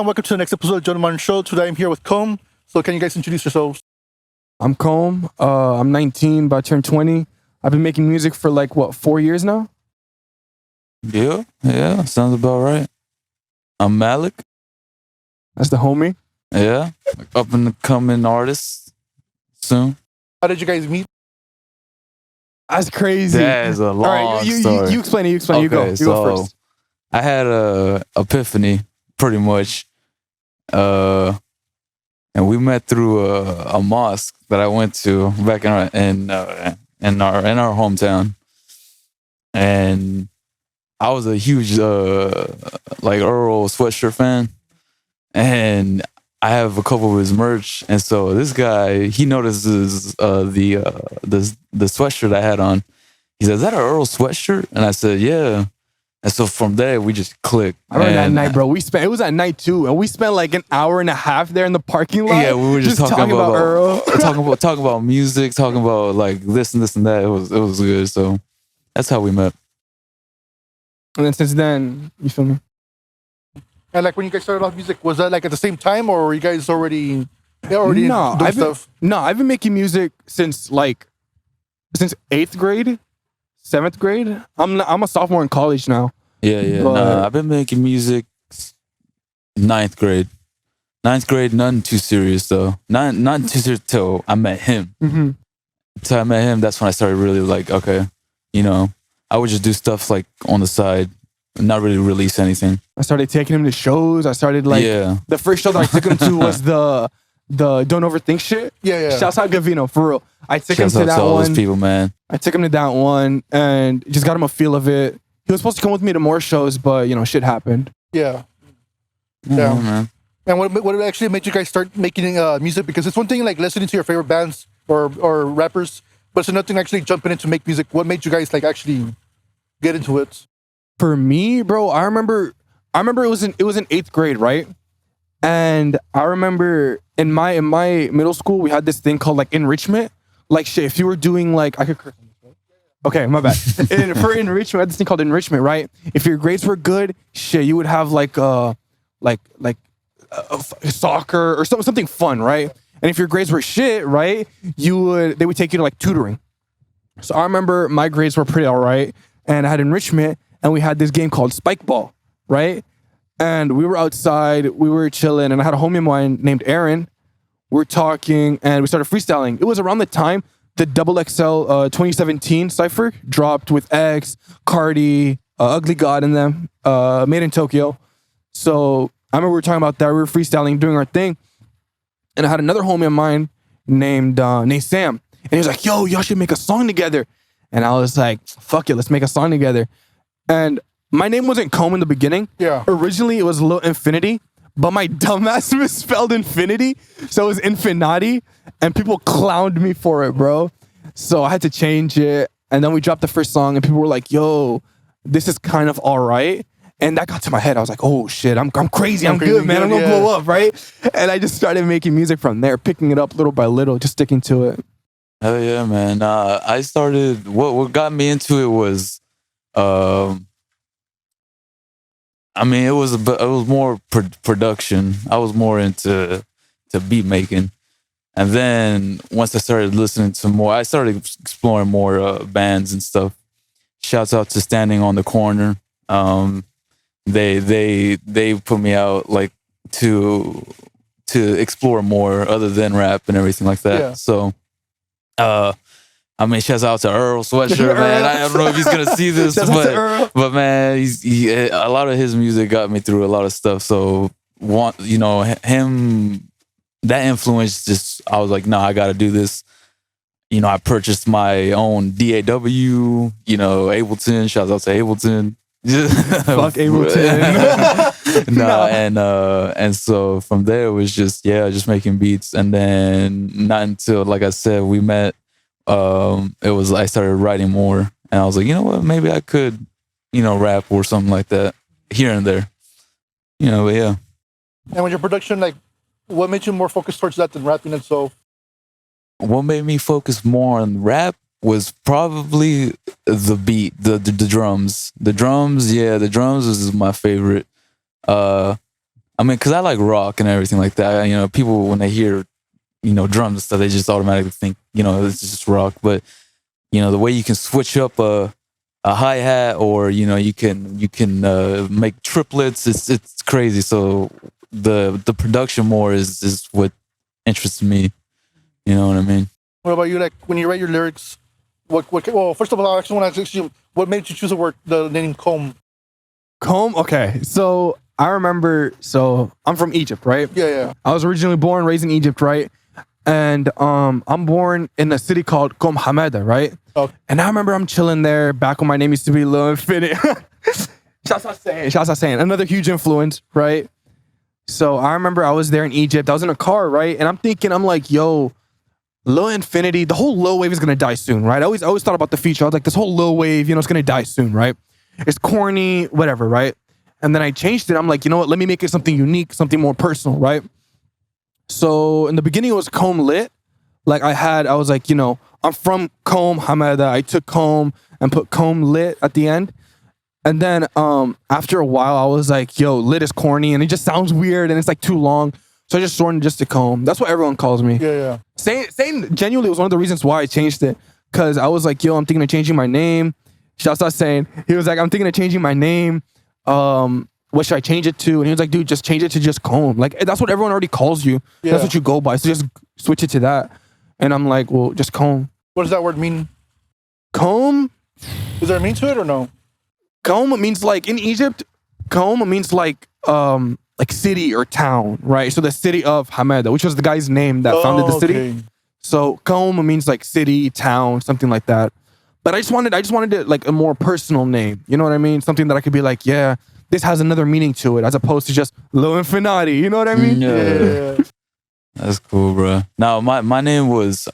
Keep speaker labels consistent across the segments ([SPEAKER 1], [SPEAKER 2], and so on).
[SPEAKER 1] welcome to the next episode of Joe Martin Show. Today I'm here with Kome. So can you guys introduce yourselves?
[SPEAKER 2] I'm Kome. I'm 19, about to turn 20. I've been making music for 4 years now?
[SPEAKER 3] Yeah, sounds about right. I'm Malik.
[SPEAKER 2] That's the homie.
[SPEAKER 3] Yeah, up and coming artist soon.
[SPEAKER 1] How did you guys meet?
[SPEAKER 2] That's crazy.
[SPEAKER 3] That is a long
[SPEAKER 2] All right,
[SPEAKER 3] story.
[SPEAKER 2] you explain it. You go first.
[SPEAKER 3] I had a epiphany, pretty much. And we met through a mosque that I went to back in our hometown, and I was a huge Earl sweatshirt fan, and I have a couple of his merch, and so this guy, he notices the sweatshirt I had on. He said, "Is that an Earl sweatshirt?" And I said, "Yeah." And so from there, we just clicked.
[SPEAKER 2] I remember that night, bro. It was at night too, and we spent an hour and a half there in the parking lot.
[SPEAKER 3] Yeah, we were just talking about
[SPEAKER 2] Earl,
[SPEAKER 3] talking about music, talking about this and this and that. It was good. So that's how we met.
[SPEAKER 2] And then since then, you feel me?
[SPEAKER 1] And when you guys started off music, was that at the same time, or were you guys already doing stuff?
[SPEAKER 2] I've been making music since 8th grade. 7th grade. I'm a sophomore in college now.
[SPEAKER 3] Yeah. Nah, I've been making music 9th grade. 9th grade, nothing too serious though. Not too serious till I met him.
[SPEAKER 2] Mm-hmm.
[SPEAKER 3] Till I met him, that's when I started really okay, I would just do stuff on the side, not really release anything.
[SPEAKER 2] I started taking him to shows. I started the first show that I took him to was the Don't Overthink shit.
[SPEAKER 1] Yeah.
[SPEAKER 2] Shouts out Gavino, for real. I took him to that
[SPEAKER 3] all
[SPEAKER 2] one.
[SPEAKER 3] those people, man.
[SPEAKER 2] I took him to that one and just got him a feel of it. He was supposed to come with me to more shows, but shit happened.
[SPEAKER 1] Yeah.
[SPEAKER 3] Man.
[SPEAKER 1] And what actually made you guys start making music? Because it's one thing listening to your favorite bands or rappers, but it's another thing actually jumping in to make music. What made you guys actually get into it?
[SPEAKER 2] For me, bro, I remember it was in 8th grade, right? And I remember in my middle school we had this thing called enrichment. Shit, if you were doing I could curse on this, right? Okay, my bad. For enrichment, we had this thing called enrichment, right? If your grades were good, shit, you would have soccer or something fun, right? And if your grades were shit, right, they would take you to tutoring. So I remember my grades were pretty all right, and I had enrichment, and we had this game called Spike Ball, right? And we were outside, we were chilling, and I had a homie of mine named Aaron. We're talking, and we started freestyling. It was around the time the XXL 2017 cypher dropped with X, Cardi, Ugly God in them, made in Tokyo. So I remember we were talking about that. We were freestyling, doing our thing. And I had another homie of mine named Sam. And he was like, "Yo, y'all should make a song together." And I was like, "Fuck it, let's make a song together." And my name wasn't Kome in the beginning.
[SPEAKER 1] Yeah.
[SPEAKER 2] Originally, it was Lil Infinity. But my dumbass misspelled infinity, so it was Infinati, and people clowned me for it, bro. So I had to change it, and then we dropped the first song, and people were like, "Yo, this is kind of all right." And that got to my head. I was like, "Oh shit, I'm crazy. I'm good, man. I'm gonna blow up, right?" And I just started making music from there, picking it up little by little, just sticking to it.
[SPEAKER 3] Hell yeah, man. I started. What got me into it was. It was more production. I was more into beat making, and then once I started listening to more, I started exploring more bands and stuff. Shouts out to Standing on the Corner. They put me out to explore more other than rap and everything like that.
[SPEAKER 1] Yeah.
[SPEAKER 3] So, shouts out to Earl Sweatshirt, man. I don't know if he's gonna see this, but man, a lot of his music got me through a lot of stuff. So, him, that influence just, I was like, no, I gotta do this. I purchased my own DAW, Ableton. Shouts out to Ableton.
[SPEAKER 2] Fuck Ableton.
[SPEAKER 3] And so from there it was just making beats, and then not until, like I said, we met. I started writing more, and I was like, you know what, maybe I could, rap or something like that here and there, but yeah.
[SPEAKER 1] And with your production, what made you more focused towards that than rapping? And so,
[SPEAKER 3] what made me focus more on rap was probably the beat, the drums. The drums was my favorite. I mean, because I like rock and everything like that. You know, people when they hear, you know, drums and stuff, they just automatically think, you know, it's just rock. But you know, the way you can switch up a hi hat, or you know, you can make triplets. It's crazy. So the production more is what interests me. You know what I mean?
[SPEAKER 1] What about you? Like when you write your lyrics, what? Well, first of all, I actually want to ask you, what made you choose the name Kome?
[SPEAKER 2] Kome. Okay, so I remember. So I'm from Egypt, right?
[SPEAKER 1] Yeah.
[SPEAKER 2] I was originally born, raised in Egypt, right? And I'm born in a city called Kome, right?
[SPEAKER 1] Okay.
[SPEAKER 2] And I remember I'm chilling there back when my name used to be Lil Infinite. Shouts out saying another huge influence, right? So I remember I was there in Egypt. I was in a car, right? And I'm like, yo, Lil Infinity, the whole Lil wave is gonna die soon, right? I always thought about the future. I was like, this whole Lil wave, you know, it's gonna die soon, right? It's corny, whatever, right? And then I changed it. I'm like, you know what? Let me make it something unique, something more personal, right? So in the beginning, it was Kome Lit. Like I was like, you know, I'm from Kome, Hamada. I took Kome and put Kome Lit at the end. And then after a while, I was like, yo, Lit is corny and it just sounds weird and it's like too long. So I just shortened just to Kome. That's what everyone calls me.
[SPEAKER 1] Yeah.
[SPEAKER 2] Saying genuinely was one of the reasons why I changed it. Cause I was like, yo, I'm thinking of changing my name. Shouts out saying, he was like, I'm thinking of changing my name. What should I change it to? And he was like, dude, just change it to just Kome. Like, that's what everyone already calls you.
[SPEAKER 1] Yeah.
[SPEAKER 2] That's what you go by. So just switch it to that. And I'm like, well, just Kome.
[SPEAKER 1] What does that word mean?
[SPEAKER 2] Kome?
[SPEAKER 1] Is there a meaning to it or no?
[SPEAKER 2] Kome means like, in Egypt, Kome means like city or town, right? So the city of Hamada, which was the guy's name that founded the city.
[SPEAKER 1] Okay.
[SPEAKER 2] So Kome means like city, town, something like that. But I just wanted it like a more personal name. You know what I mean? Something that I could be like, yeah, this has another meaning to it, as opposed to just Lil Infinity. You know what I mean?
[SPEAKER 1] Yeah.
[SPEAKER 3] That's cool, bro. Now my name was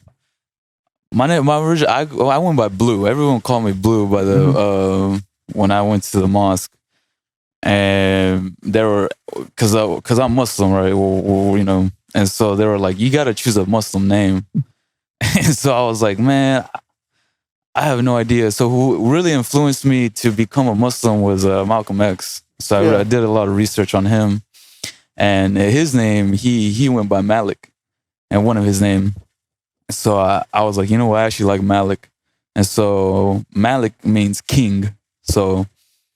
[SPEAKER 3] my original. I went by Blue. Everyone called me Blue by the when I went to the mosque, and they were because I'm Muslim, right? Well, you know, and so they were like, you got to choose a Muslim name, and so I was like, man, I have no idea. So who really influenced me to become a Muslim was Malcolm X. So I did a lot of research on him, and his name he went by Malik, and one of his name. So I was like, you know what? I actually like Malik, and so Malik means king. So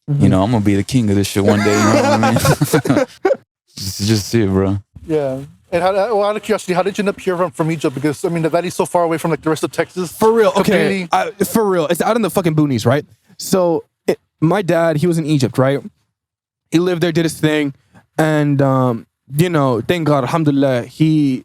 [SPEAKER 3] you know, I'm gonna be the king of this shit one day. You know what I mean? just see it, bro.
[SPEAKER 1] Yeah. And out of curiosity, how did you end up here from Egypt? Because I mean, the valley's so far away from like the rest of Texas.
[SPEAKER 2] For real, okay.
[SPEAKER 1] Completely.
[SPEAKER 2] For real, it's out in the fucking boonies, right? So my dad, he was in Egypt, right? He lived there, did his thing, and you know, thank God, alhamdulillah, he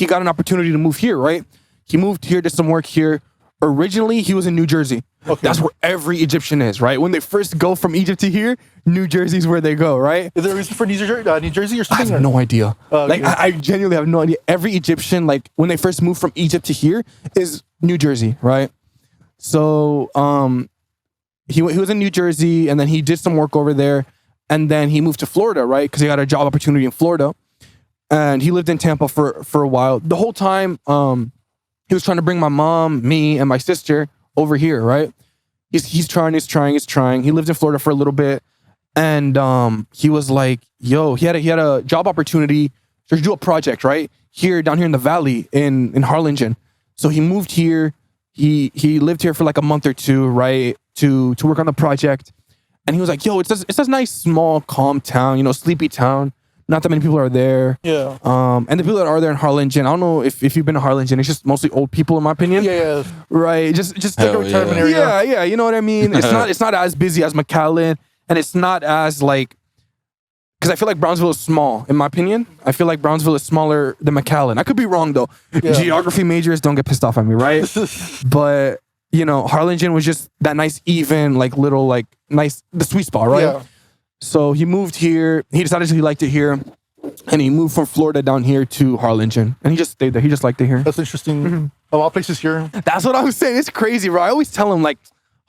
[SPEAKER 2] got an opportunity to move here, right? He moved here, did some work here. Originally, he was in New Jersey. Okay. That's where every Egyptian is, right? When they first go from Egypt to here, New Jersey's where they go, right?
[SPEAKER 1] Is there a reason for New Jersey or something?
[SPEAKER 2] I have no idea.
[SPEAKER 1] Okay.
[SPEAKER 2] Like, I genuinely have no idea. Every Egyptian, like, when they first moved from Egypt to here, is New Jersey, right? So, he was in New Jersey, and then he did some work over there, and then he moved to Florida, right? Because he got a job opportunity in Florida, and he lived in Tampa for a while. The whole time, he was trying to bring my mom, me, and my sister over here, right? He's trying. He lived in Florida for a little bit, and he was like, yo, he had a job opportunity to do a project, right? Down here in the valley in Harlingen. So he moved here. He lived here for like a month or two, right? To work on the project. And he was like, yo, it's a nice, small, calm town, you know, sleepy town. Not that many people are there.
[SPEAKER 1] Yeah.
[SPEAKER 2] And the people that are there in Harlingen, I don't know if you've been to Harlingen, it's just mostly old people in my opinion.
[SPEAKER 1] Yeah.
[SPEAKER 2] Right. Just like
[SPEAKER 1] a retirement area.
[SPEAKER 2] Yeah, you know what I mean? It's not as busy as McAllen, and it's not as like, because I feel like Brownsville is small, in my opinion. I feel like Brownsville is smaller than McAllen. I could be wrong though. Yeah. Geography majors, don't get pissed off at me, right? But you know, Harlingen was just that nice, even, like little, like nice, the sweet spot, right? Yeah. So he moved here. He decided he liked it here, and he moved from Florida down here to Harlingen, and he just stayed there. He just liked it here.
[SPEAKER 1] That's interesting. Mm-hmm. Of all places here.
[SPEAKER 2] That's what I'm saying. It's crazy, bro. I always tell him like,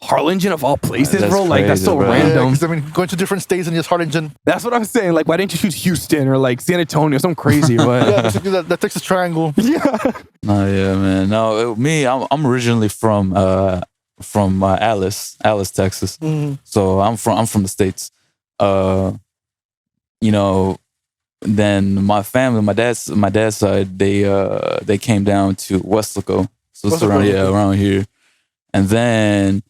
[SPEAKER 2] Harlingen of all places,
[SPEAKER 3] that's
[SPEAKER 2] bro.
[SPEAKER 3] Crazy,
[SPEAKER 2] like that's so
[SPEAKER 3] bro.
[SPEAKER 2] random.
[SPEAKER 1] Yeah, I mean, going to different states and just Harlingen.
[SPEAKER 2] That's what I'm saying. Like, why didn't you choose Houston or like San Antonio? Something crazy, but
[SPEAKER 1] yeah, basically that Texas Triangle.
[SPEAKER 2] Yeah.
[SPEAKER 3] No, yeah, man. No, I'm originally from Alice, Texas. Mm-hmm. So I'm from the States. You know, then my family, my dad's side, they came down to Westlaco, so it's around around here, and then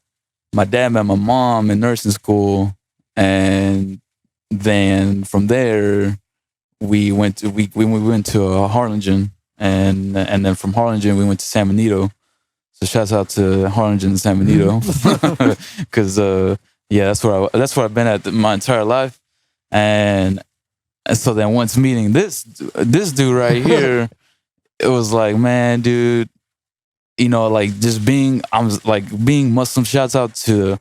[SPEAKER 3] my dad met my mom in nursing school, and then from there we went to Harlingen, and then from Harlingen we went to San Benito. So shouts out to Harlingen and San Benito, because that's where I've been at my entire life, and so then once meeting this dude right here, it was like, man, dude, like just being Muslim. Shouts out to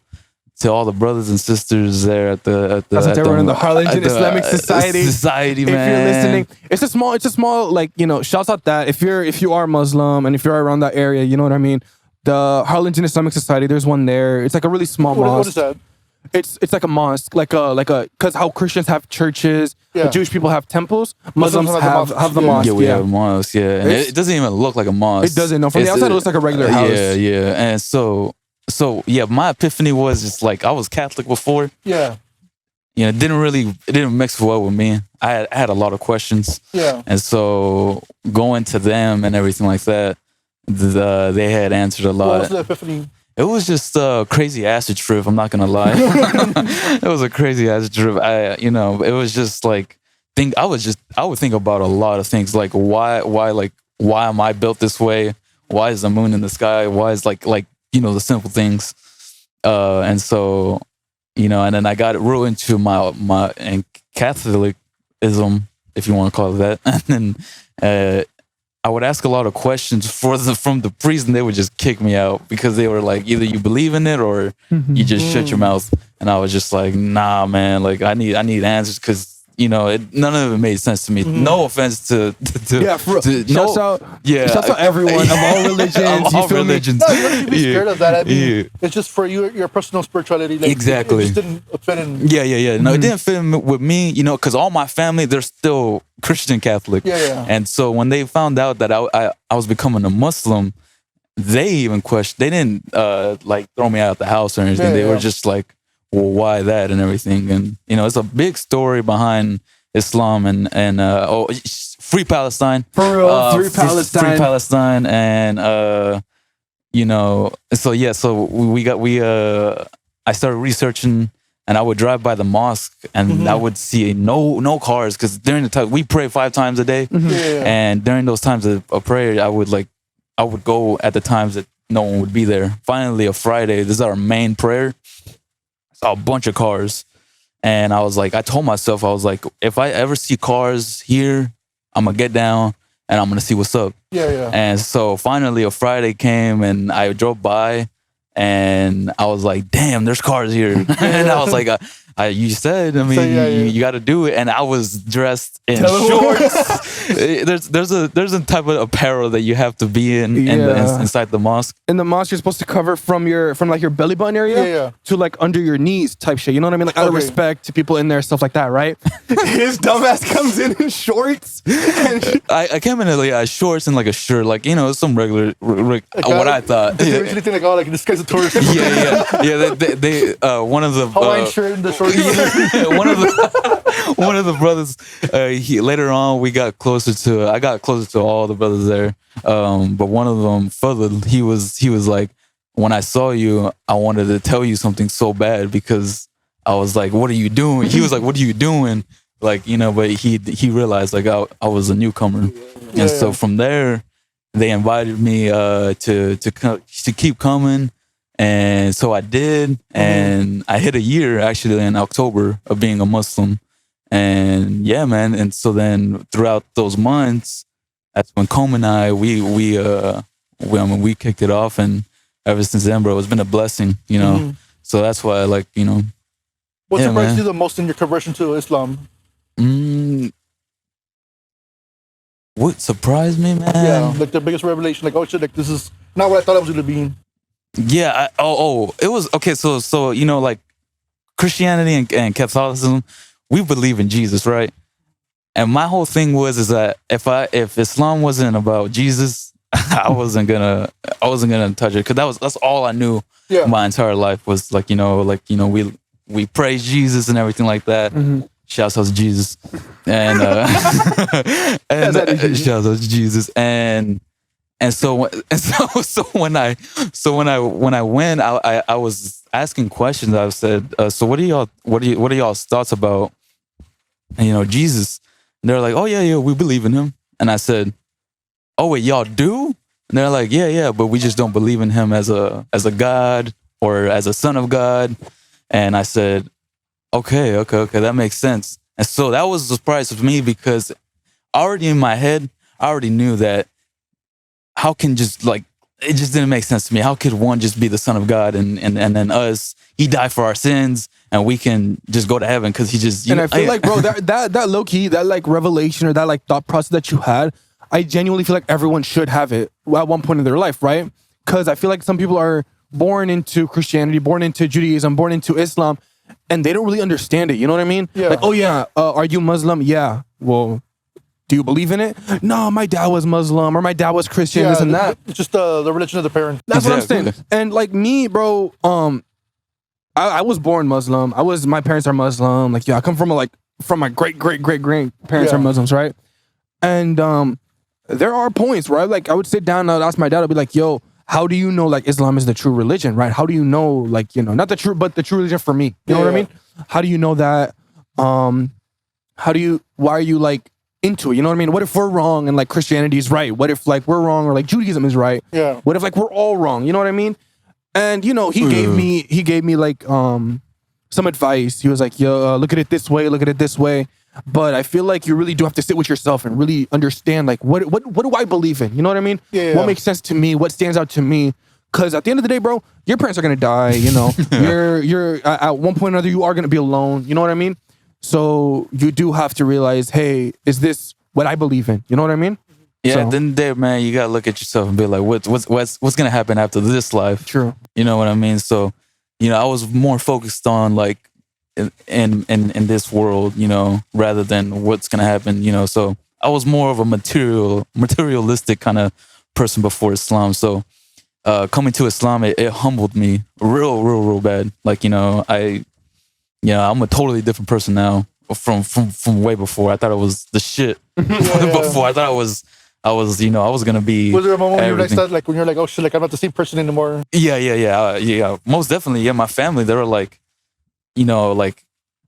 [SPEAKER 3] all the brothers and sisters there at the
[SPEAKER 2] everyone in the Harlingen Islamic Society.
[SPEAKER 3] Society, man.
[SPEAKER 2] If you're listening, it's a small like, shouts out that if you are Muslim and if you're around that area, you know what I mean. The Harlingen Islamic Society, there's one there. It's like a really small mosque.
[SPEAKER 1] What is that?
[SPEAKER 2] It's like a mosque, like a because how Christians have churches, Jewish people have temples, Muslims have the mosque.
[SPEAKER 3] Yeah, we have a mosque. Yeah, and it doesn't even look like a mosque.
[SPEAKER 2] It doesn't. No, from the outside it looks like a regular house.
[SPEAKER 3] Yeah, and so yeah, my epiphany was just like I was Catholic before.
[SPEAKER 1] Yeah.
[SPEAKER 3] It didn't mix well with me. I had a lot of questions.
[SPEAKER 1] Yeah.
[SPEAKER 3] And so going to them and everything like that, they had answered a lot.
[SPEAKER 1] What was the epiphany?
[SPEAKER 3] It was just a crazy acid trip. I'm not gonna lie. It was a crazy acid trip. It was just like I would think about a lot of things, like why am I built this way? Why is the moon in the sky? Why is like the simple things. And so, and then I got real into my Catholicism, if you want to call it that. And then I would ask a lot of questions from the priest, and they would just kick me out because they were like, either you believe in it or you just shut your mouth. And I was just like, nah, man, like I need answers, because none of it made sense to me. No offense to
[SPEAKER 2] shouts out everyone of all religions.
[SPEAKER 3] All religions.
[SPEAKER 1] No, you don't need to be scared of that. I mean, it's just for your personal spirituality. Like,
[SPEAKER 3] exactly.
[SPEAKER 1] It just didn't fit in.
[SPEAKER 3] Yeah. No, it didn't fit in with me, because all my family, they're still Christian Catholic.
[SPEAKER 1] Yeah.
[SPEAKER 3] And so when they found out that I was becoming a Muslim, they even questioned. They didn't throw me out the house or anything. They were just like, well, why that and everything. And it's a big story behind Islam and free Palestine.
[SPEAKER 2] For real, free Palestine.
[SPEAKER 3] Free Palestine. And I started researching, and I would drive by the mosque, and I would see no cars, because during the time we pray 5 times a day. And during those times of prayer, I would go at the times that no one would be there. Finally, a Friday, this is our main prayer, a bunch of cars, and I told myself, I was like, if I ever see cars here, I'm gonna get down and I'm gonna see what's up. And so finally a Friday came, and I drove by, and I was like, damn, there's cars here. And I was like, you said, you got to do it. And I was dressed in shorts. There's a type of apparel that you have to be inside the mosque.
[SPEAKER 2] In the mosque, you're supposed to cover from your belly button area to like under your knees type shit. You know what I mean? Like out of respect to people in there, stuff like that, right? His dumbass comes in shorts.
[SPEAKER 3] I came in like shorts and like a shirt, like some regular what I thought.
[SPEAKER 1] Did they originally think like, this guy's a tourist?
[SPEAKER 3] Yeah. They one of the
[SPEAKER 1] Hawaiian shirt and the shorts.
[SPEAKER 3] one of the brothers. Later on, I got closer to all the brothers there. But one of them, further, he was like, when I saw you, I wanted to tell you something so bad, because I was like, what are you doing? He was like, what are you doing? Like, but he realized like I was a newcomer. And so from there, they invited me to keep coming. And so I did, and I hit a year actually in October of being a Muslim. And yeah, man. And so then throughout those months, that's when Kome and I, we kicked it off, and ever since then, bro, it's been a blessing, So that's why I like,
[SPEAKER 1] What surprised you the most in your conversion to Islam?
[SPEAKER 3] What surprised me, man?
[SPEAKER 1] Yeah, like the biggest revelation, like, oh shit, like this is not what I thought it was gonna be.
[SPEAKER 3] Yeah. It was okay. So like Christianity and Catholicism, we believe in Jesus, right? And my whole thing is that if Islam wasn't about Jesus, I wasn't gonna touch it, because that's all I knew. My entire life was like we praise Jesus and everything like that. Shouts out to Jesus. And, shouts out to Jesus. So when I went, I was asking questions. I said, so what are y'all's thoughts about, Jesus? And they're like, oh yeah, we believe in him. And I said, oh wait, y'all do? And they're like, yeah, but we just don't believe in him as a God or as a son of God. And I said, okay, that makes sense. And so that was a surprise for me because already in my head, I already knew that how can just like, it just didn't make sense to me. How could one just be the son of God and then us, he died for our sins and we can just go to heaven because he just...
[SPEAKER 2] I feel like, bro, that low key, that like revelation or that like thought process that you had, I genuinely feel like everyone should have it at one point in their life, right? Because I feel like some people are born into Christianity, born into Judaism, born into Islam, and they don't really understand it. You know what I mean?
[SPEAKER 1] Yeah.
[SPEAKER 2] Like, oh yeah, are you Muslim? Yeah. Well, do you believe in it? No, my dad was Muslim or my dad was Christian, this and that.
[SPEAKER 1] It's just the religion of the parent.
[SPEAKER 2] That's what I'm saying. And like me, bro, I was born Muslim. My parents are Muslim. Like, yeah, I come from my great grandparents are Muslims, right? And there are points where I would sit down and I'd ask my dad, I'd be like, yo, how do you know like Islam is the true religion, right? How do you know, like, not the true, but the true religion for me? You know what I mean? How do you know that? Why are you like into it? You know what I mean? What if we're wrong and like Christianity is right? What if like we're wrong or like Judaism is right?
[SPEAKER 1] Yeah.
[SPEAKER 2] What if like we're all wrong? You know what I mean? And he gave me like some advice. He was like, yo, look at it this way. But I feel like you really do have to sit with yourself and really understand like what do I believe in? You know what I mean?
[SPEAKER 1] Yeah.
[SPEAKER 2] What makes sense to me? What stands out to me? Because at the end of the day, bro, your parents are gonna die. You're at one point or another, you are gonna be alone. You know what I mean? So you do have to realize, hey, is this what I believe in? You know what I mean?
[SPEAKER 3] Yeah,
[SPEAKER 2] So,
[SPEAKER 3] at the end of the day, man, you gotta look at yourself and be like, what's gonna happen after this life?
[SPEAKER 2] True.
[SPEAKER 3] You know what I mean? So, I was more focused on like in this world, rather than what's gonna happen, So I was more of a materialistic kind of person before Islam. So coming to Islam, it humbled me real bad. Like, I'm a totally different person now from way before. I thought I was the shit before. I thought I was gonna be.
[SPEAKER 1] Was there a moment when you
[SPEAKER 3] everything.
[SPEAKER 1] realized that, like when you're like, oh shit, like I'm not the same person anymore?
[SPEAKER 3] Yeah. Most definitely. Yeah, my family, they were like, like,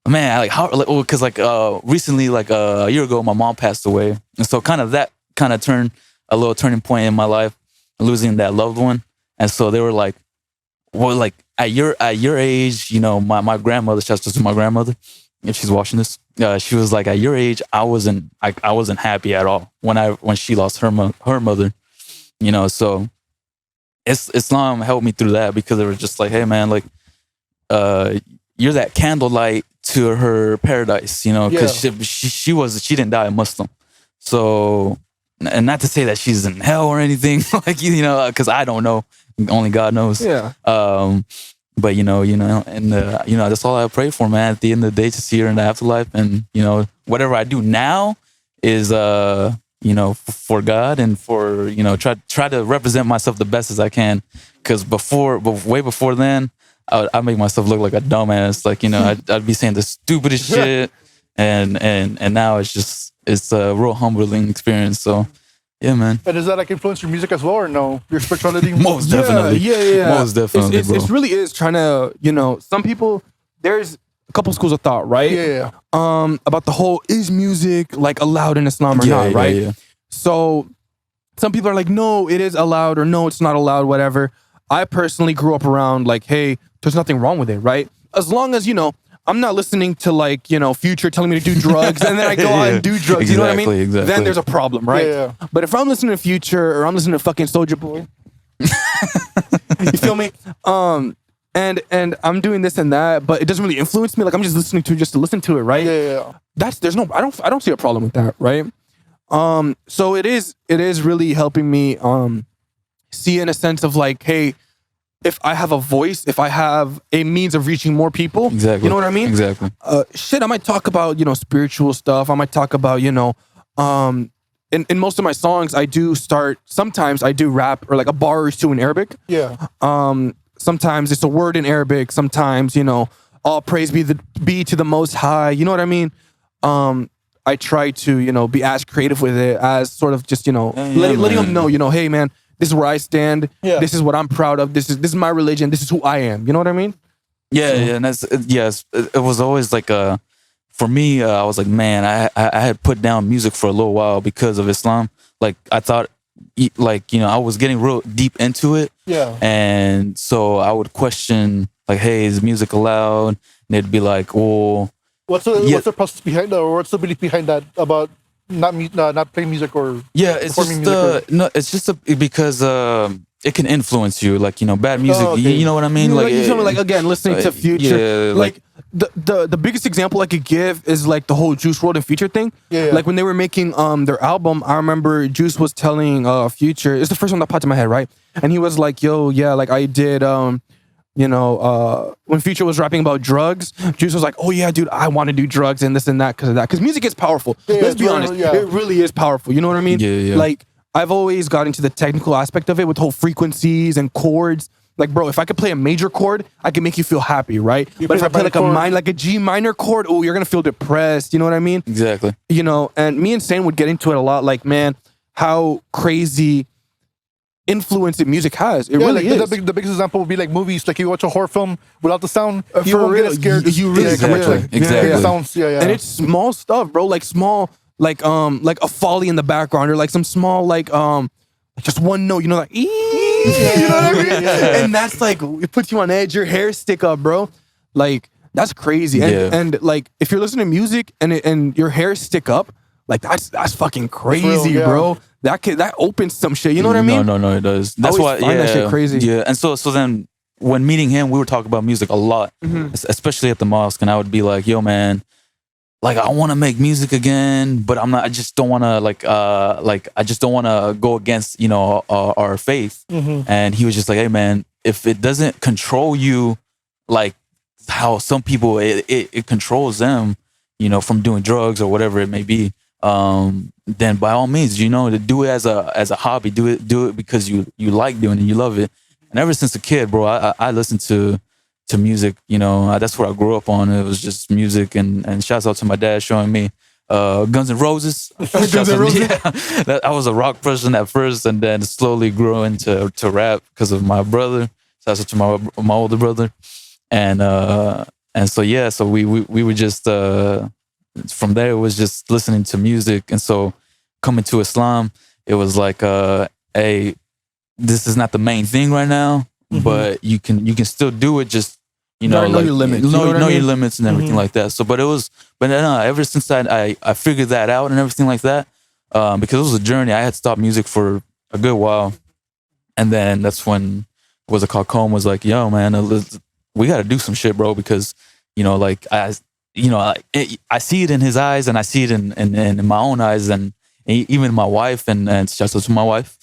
[SPEAKER 3] man, like how, like, because like recently, like a year ago, my mom passed away, and so that turned a little turning point in my life, losing that loved one, and so they were like, well, like at your age, my grandmother, shouts out to my grandmother, if she's watching this, she was like, at your age, I wasn't happy at all when she lost her mother, so Islam helped me through that because it was just like, hey man, like, you're that candlelight to her paradise, because she didn't die a Muslim, so, and not to say that she's in hell or anything, like, because I don't know, only God knows.
[SPEAKER 2] Yeah.
[SPEAKER 3] But that's all I pray for, man. At the end of the day, to see her in the afterlife, and whatever I do now is for God and for try to represent myself the best as I can. Because way before then, I make myself look like a dumbass. Like I'd be saying the stupidest shit, and now it's a real humbling experience. So. Yeah, man.
[SPEAKER 1] And does that like influence your music as well, or no? Your spirituality?
[SPEAKER 3] Most definitely.
[SPEAKER 2] Yeah.
[SPEAKER 3] Most definitely, bro.
[SPEAKER 2] It really is trying to, some people, there's a couple schools of thought, right?
[SPEAKER 1] Yeah.
[SPEAKER 2] About the whole, is music like allowed in Islam or not, right?
[SPEAKER 3] Yeah.
[SPEAKER 2] So some people are like, no, it is allowed, or no, it's not allowed, whatever. I personally grew up around like, hey, there's nothing wrong with it, right? As long as, I'm not listening to like, Future telling me to do drugs and then I go out and do drugs. You know what I mean?
[SPEAKER 3] Exactly.
[SPEAKER 2] Then there's a problem, right?
[SPEAKER 1] Yeah.
[SPEAKER 2] But if I'm listening to Future or I'm listening to fucking Soulja Boy, you feel me? And I'm doing this and that, but it doesn't really influence me. Like I'm just listening to it just to listen to it, right?
[SPEAKER 1] Yeah.
[SPEAKER 2] I don't see a problem with that, right? So it is really helping me see in a sense of like, hey, if I have a voice, if I have a means of reaching more people,
[SPEAKER 3] exactly.
[SPEAKER 2] You know what I mean?
[SPEAKER 3] Exactly.
[SPEAKER 2] I might talk about, spiritual stuff. I might talk about, in most of my songs, sometimes I do rap or like a bar or two in Arabic.
[SPEAKER 1] Yeah.
[SPEAKER 2] Sometimes it's a word in Arabic. Sometimes, all praise be to the Most High. You know what I mean? I try to, be as creative with it as sort of just, letting them know, hey man, this is where I stand.
[SPEAKER 1] Yeah.
[SPEAKER 2] This is what I'm proud of. This is my religion. This is who I am. You know what I mean?
[SPEAKER 3] Yeah, yeah, and it was always like for me, I was like, man, I had put down music for a little while because of Islam. Like I thought, I was getting real deep into it.
[SPEAKER 1] Yeah.
[SPEAKER 3] And so I would question, like, hey, is music allowed? And they'd be like, well,
[SPEAKER 1] What's the process behind that, or what's the belief behind that about not playing music or
[SPEAKER 3] yeah, it's
[SPEAKER 1] performing
[SPEAKER 3] just
[SPEAKER 1] music?
[SPEAKER 3] no, it's just because it can influence you, like bad music.
[SPEAKER 1] Oh, okay.
[SPEAKER 3] You know what I mean?
[SPEAKER 2] Like you tell me, like again, listening to Future.
[SPEAKER 3] yeah,
[SPEAKER 2] like the biggest example I could give is like the whole Juice WRLD and Future thing.
[SPEAKER 1] Yeah.
[SPEAKER 2] Like when they were making their album, I remember Juice was telling Future, it's the first one that popped in my head, right? And he was like, yo, yeah, like I did when Future was rapping about drugs, Juice was like, oh yeah, dude, I want to do drugs and this and that because of that. Because music is powerful.
[SPEAKER 1] Yeah,
[SPEAKER 2] Let's be honest.
[SPEAKER 1] yeah.
[SPEAKER 2] It really is powerful. You know what I mean?
[SPEAKER 3] Yeah, yeah.
[SPEAKER 2] Like I've always got into the technical aspect of it with whole frequencies and chords. Like, bro, if I could play a major chord, I can make you feel happy, right? But if I play like a G minor chord, oh, you're gonna feel depressed. You know what I mean?
[SPEAKER 3] Exactly.
[SPEAKER 2] And me and Sane would get into it a lot. Like, man, how crazy influence that music has. It really is.
[SPEAKER 1] The biggest example would be like movies. Like you watch a horror film without the sound, you
[SPEAKER 2] for
[SPEAKER 1] won't
[SPEAKER 2] real,
[SPEAKER 1] get as scared.
[SPEAKER 2] you really
[SPEAKER 3] Exactly.
[SPEAKER 2] yeah.
[SPEAKER 3] Exactly.
[SPEAKER 1] Yeah, sounds. Yeah.
[SPEAKER 2] And it's small stuff, bro. Like small, like a folly in the background, or like some small, like just one note. You know, like you know what I mean?
[SPEAKER 1] Yeah.
[SPEAKER 2] And that's like it puts you on edge. Your hair stick up, bro. Like that's crazy. And like if you're listening to music and your hair stick up, like that's fucking crazy,
[SPEAKER 1] real, yeah.
[SPEAKER 2] bro. That opens some shit. You know what I mean?
[SPEAKER 3] No, it does.
[SPEAKER 2] I
[SPEAKER 3] That's
[SPEAKER 2] always
[SPEAKER 3] why.
[SPEAKER 2] find
[SPEAKER 3] Yeah,
[SPEAKER 2] that shit crazy.
[SPEAKER 3] Yeah, and so then when meeting him, we were talking about music a lot, especially at the mosque, and I would be like, "Yo, man, like I want to make music again, but I'm not. I just don't want to like I just don't want to go against our faith." And he was just like, "Hey, man, if it doesn't control you, like how some people it controls them, from doing drugs or whatever it may be." Then by all means, to do it as a hobby, do it because you like doing it, you love it. And ever since a kid, bro, I listened to music. That's what I grew up on. It was just music, and shouts out to my dad showing me Guns N' Roses.
[SPEAKER 2] Guns N' Roses?
[SPEAKER 3] Yeah, I was a rock person at first, and then slowly grew into rap because of my brother. Shouts out to my older brother, and so yeah, so we would just. From there, it was just listening to music. And so coming to Islam, it was like, hey, this is not the main thing right now, but you can still do it. Just,
[SPEAKER 2] know your limits.
[SPEAKER 3] Know
[SPEAKER 2] what I mean?
[SPEAKER 3] your limits and everything like that. So, but ever since I figured that out and everything like that, because it was a journey, I had stopped music for a good while. And then that's when, what's it called? Kome was like, yo, man, we got to do some shit, bro, because, I see it in his eyes, and I see it in my own eyes, and even my wife, and shout out to my wife.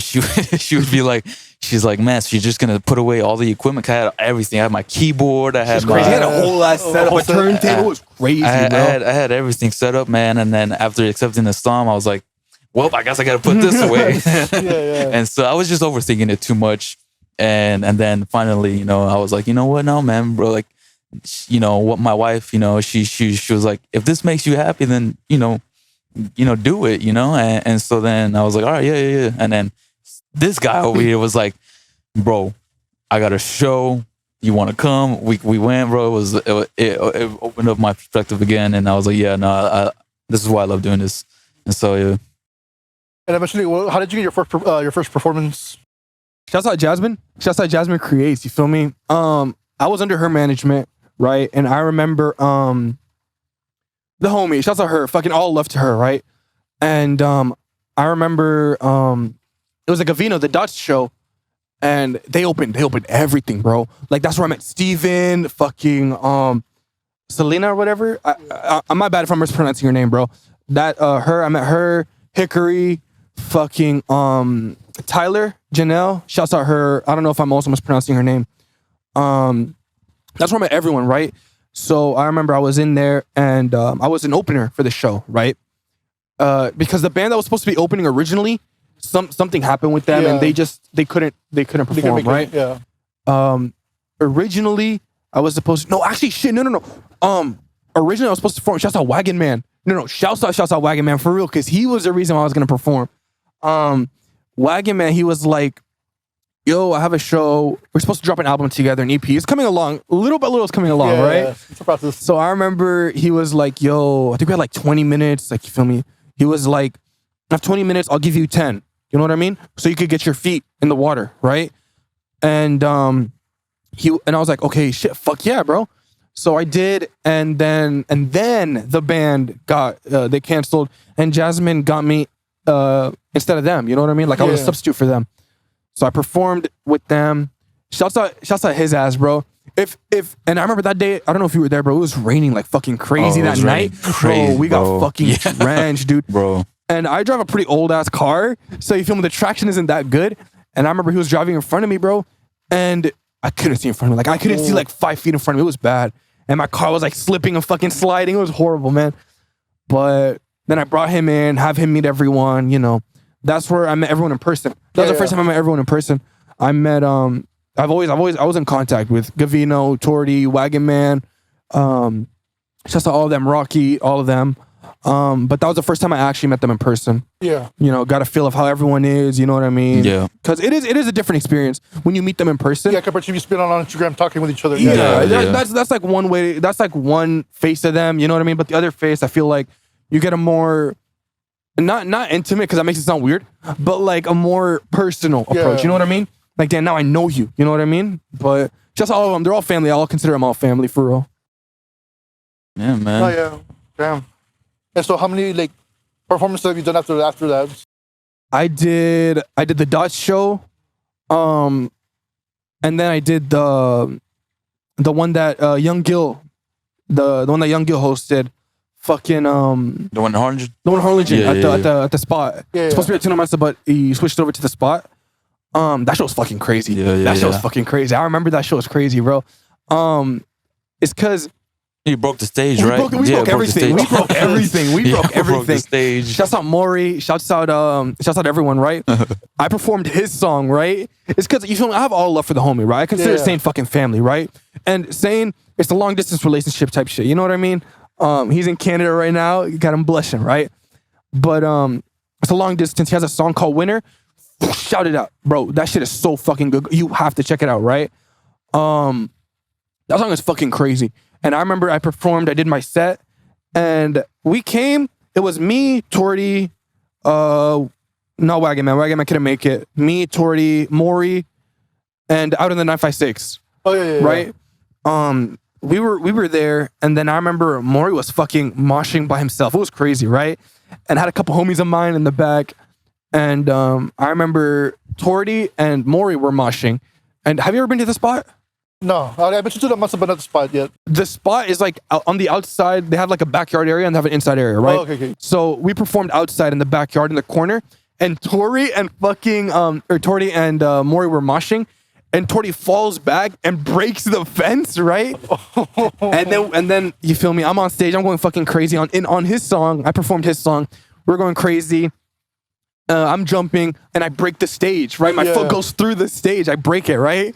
[SPEAKER 3] She would be like, she's like, man, so you're just gonna put away all the equipment? 'Cause I had everything. I had my keyboard. I had
[SPEAKER 2] Crazy. He had a whole ass setup. A turntable. It was crazy, bro.
[SPEAKER 3] I had everything set up, man. And then after accepting Islam, I was like, well, I guess I gotta put this away. And so I was just overthinking it too much. And then finally, I was like, you know what? No, man, bro, like. What my wife, she was like, if this makes you happy, then, do it, and so then I was like, all right, yeah. And then this guy over here was like, bro, I got a show. You want to come? We went, bro. It opened up my perspective again. And I was like, yeah, no, this is why I love doing this. And so, yeah.
[SPEAKER 1] And eventually, how did you get your first performance?
[SPEAKER 2] Shouts out Jasmine. Shouts out Jasmine Creates. You feel me? I was under her management. Right. And I remember the homie, shouts out her, fucking all love to her, right? And I remember it was like a Vino, the Dutch show, and they opened everything, bro. Like that's where I met Steven, fucking Selena or whatever. I'm not bad if I'm mispronouncing your name, bro. I met her, Hickory, fucking Tyler, Janelle, shouts out her. I don't know if I'm also mispronouncing her name. That's where I met everyone, right? So I remember I was in there and I was an opener for the show, right? Because the band that was supposed to be opening originally, something happened with them and they couldn't perform, right?
[SPEAKER 1] Yeah.
[SPEAKER 2] Originally I was supposed to, no. originally I was supposed to perform. Shouts out Wagon Man. No, shouts out Wagon Man for real, because he was the reason why I was gonna perform. Wagon Man, he was like, yo, I have a show. We're supposed to drop an album together, an EP. It's coming along. Little by little, it's coming along, right?
[SPEAKER 1] Yeah, it's a process.
[SPEAKER 2] So I remember he was like, yo, I think we had like 20 minutes. Like, you feel me? He was like, I have 20 minutes. I'll give you 10. You know what I mean? So you could get your feet in the water, right? And I was like, okay, shit, fuck yeah, bro. So I did, and then the band got they canceled, and Jasmine got me instead of them. You know what I mean? Like I was a substitute for them. So I performed with them. Shouts out his ass, bro. And I remember that day, I don't know if you were there, bro. It was raining like fucking crazy that night. Bro, we got fucking drenched, dude.
[SPEAKER 3] Bro.
[SPEAKER 2] And I drive a pretty old ass car, so you feel me? The traction isn't that good. And I remember he was driving in front of me, bro, and I couldn't see in front of me. Like I couldn't see like 5 feet in front of me. It was bad. And my car was like slipping and fucking sliding. It was horrible, man. But then I brought him in, have him meet everyone, you know. That's where I met everyone in person. That was the first time I met everyone in person. I met I was in contact with Gavino, Torty, Wagon Man, just all of them, Rocky, all of them. But that was the first time I actually met them in person.
[SPEAKER 1] Yeah.
[SPEAKER 2] You know, got a feel of how everyone is, you know what I mean?
[SPEAKER 3] Yeah.
[SPEAKER 2] Because it is a different experience when you meet them in person.
[SPEAKER 1] Yeah, compared to you spend on Instagram talking with each other.
[SPEAKER 2] That's like one way, that's like one face of them, you know what I mean? But the other face, I feel like you get a more, not intimate, because that makes it sound weird, but like a more personal approach, you know what I mean? Like, damn, now I know you, you know what I mean? But just all of them, they're all family. I'll consider them all family, for real.
[SPEAKER 3] Yeah, man.
[SPEAKER 1] Oh, yeah. Damn. And so how many, like, performances have you done after that?
[SPEAKER 2] I did the Dutch show, and then I did the one that Young Gil, the one that Young Gil hosted, fucking
[SPEAKER 3] The one in Harlingen?
[SPEAKER 2] the one in Harlingen
[SPEAKER 3] Yeah,
[SPEAKER 2] at the spot.
[SPEAKER 1] Yeah,
[SPEAKER 2] It's supposed to be at Tuna Mesa, but he switched over to the spot. That show was fucking crazy. That show was fucking crazy. I remember that show was crazy, bro. It's because
[SPEAKER 3] You broke the stage,
[SPEAKER 2] we
[SPEAKER 3] right?
[SPEAKER 2] broke everything. We broke everything. We broke everything.
[SPEAKER 3] Broke the stage.
[SPEAKER 2] Shouts out Maury. Shouts out everyone, right? I performed his song, right? It's because you feel me? I have all love for the homie, right? I consider Sane fucking family, right? And Sane, it's a long distance relationship type shit. You know what I mean? He's in Canada right now. You got him blushing, right? But it's a long distance. He has a song called Winner. Shout it out, bro. That shit is so fucking good. You have to check it out, right? That song is fucking crazy. And I remember I performed, I did my set, and we came, it was me, Torty, no Wagon Man. Wagon Man couldn't make it. Me, Torty, Maury, and out in the 956.
[SPEAKER 1] Oh, yeah.
[SPEAKER 2] Right? We were there, and then I remember Maury was fucking moshing by himself. It was crazy, right? And I had a couple homies of mine in the back. And I remember Torty and Maury were moshing. And have you ever been to the spot?
[SPEAKER 1] No, I've been to the Masa, but not the spot yet.
[SPEAKER 2] The spot is like on the outside. They have like a backyard area and they have an inside area, right?
[SPEAKER 1] Oh, okay.
[SPEAKER 2] So we performed outside in the backyard in the corner. And Torty and Maury were moshing. And Torty falls back and breaks the fence, right? and then you feel me? I'm on stage. I'm going fucking crazy on his song. I performed his song. We're going crazy. I'm jumping and I break the stage, right? My foot goes through the stage. I break it, right?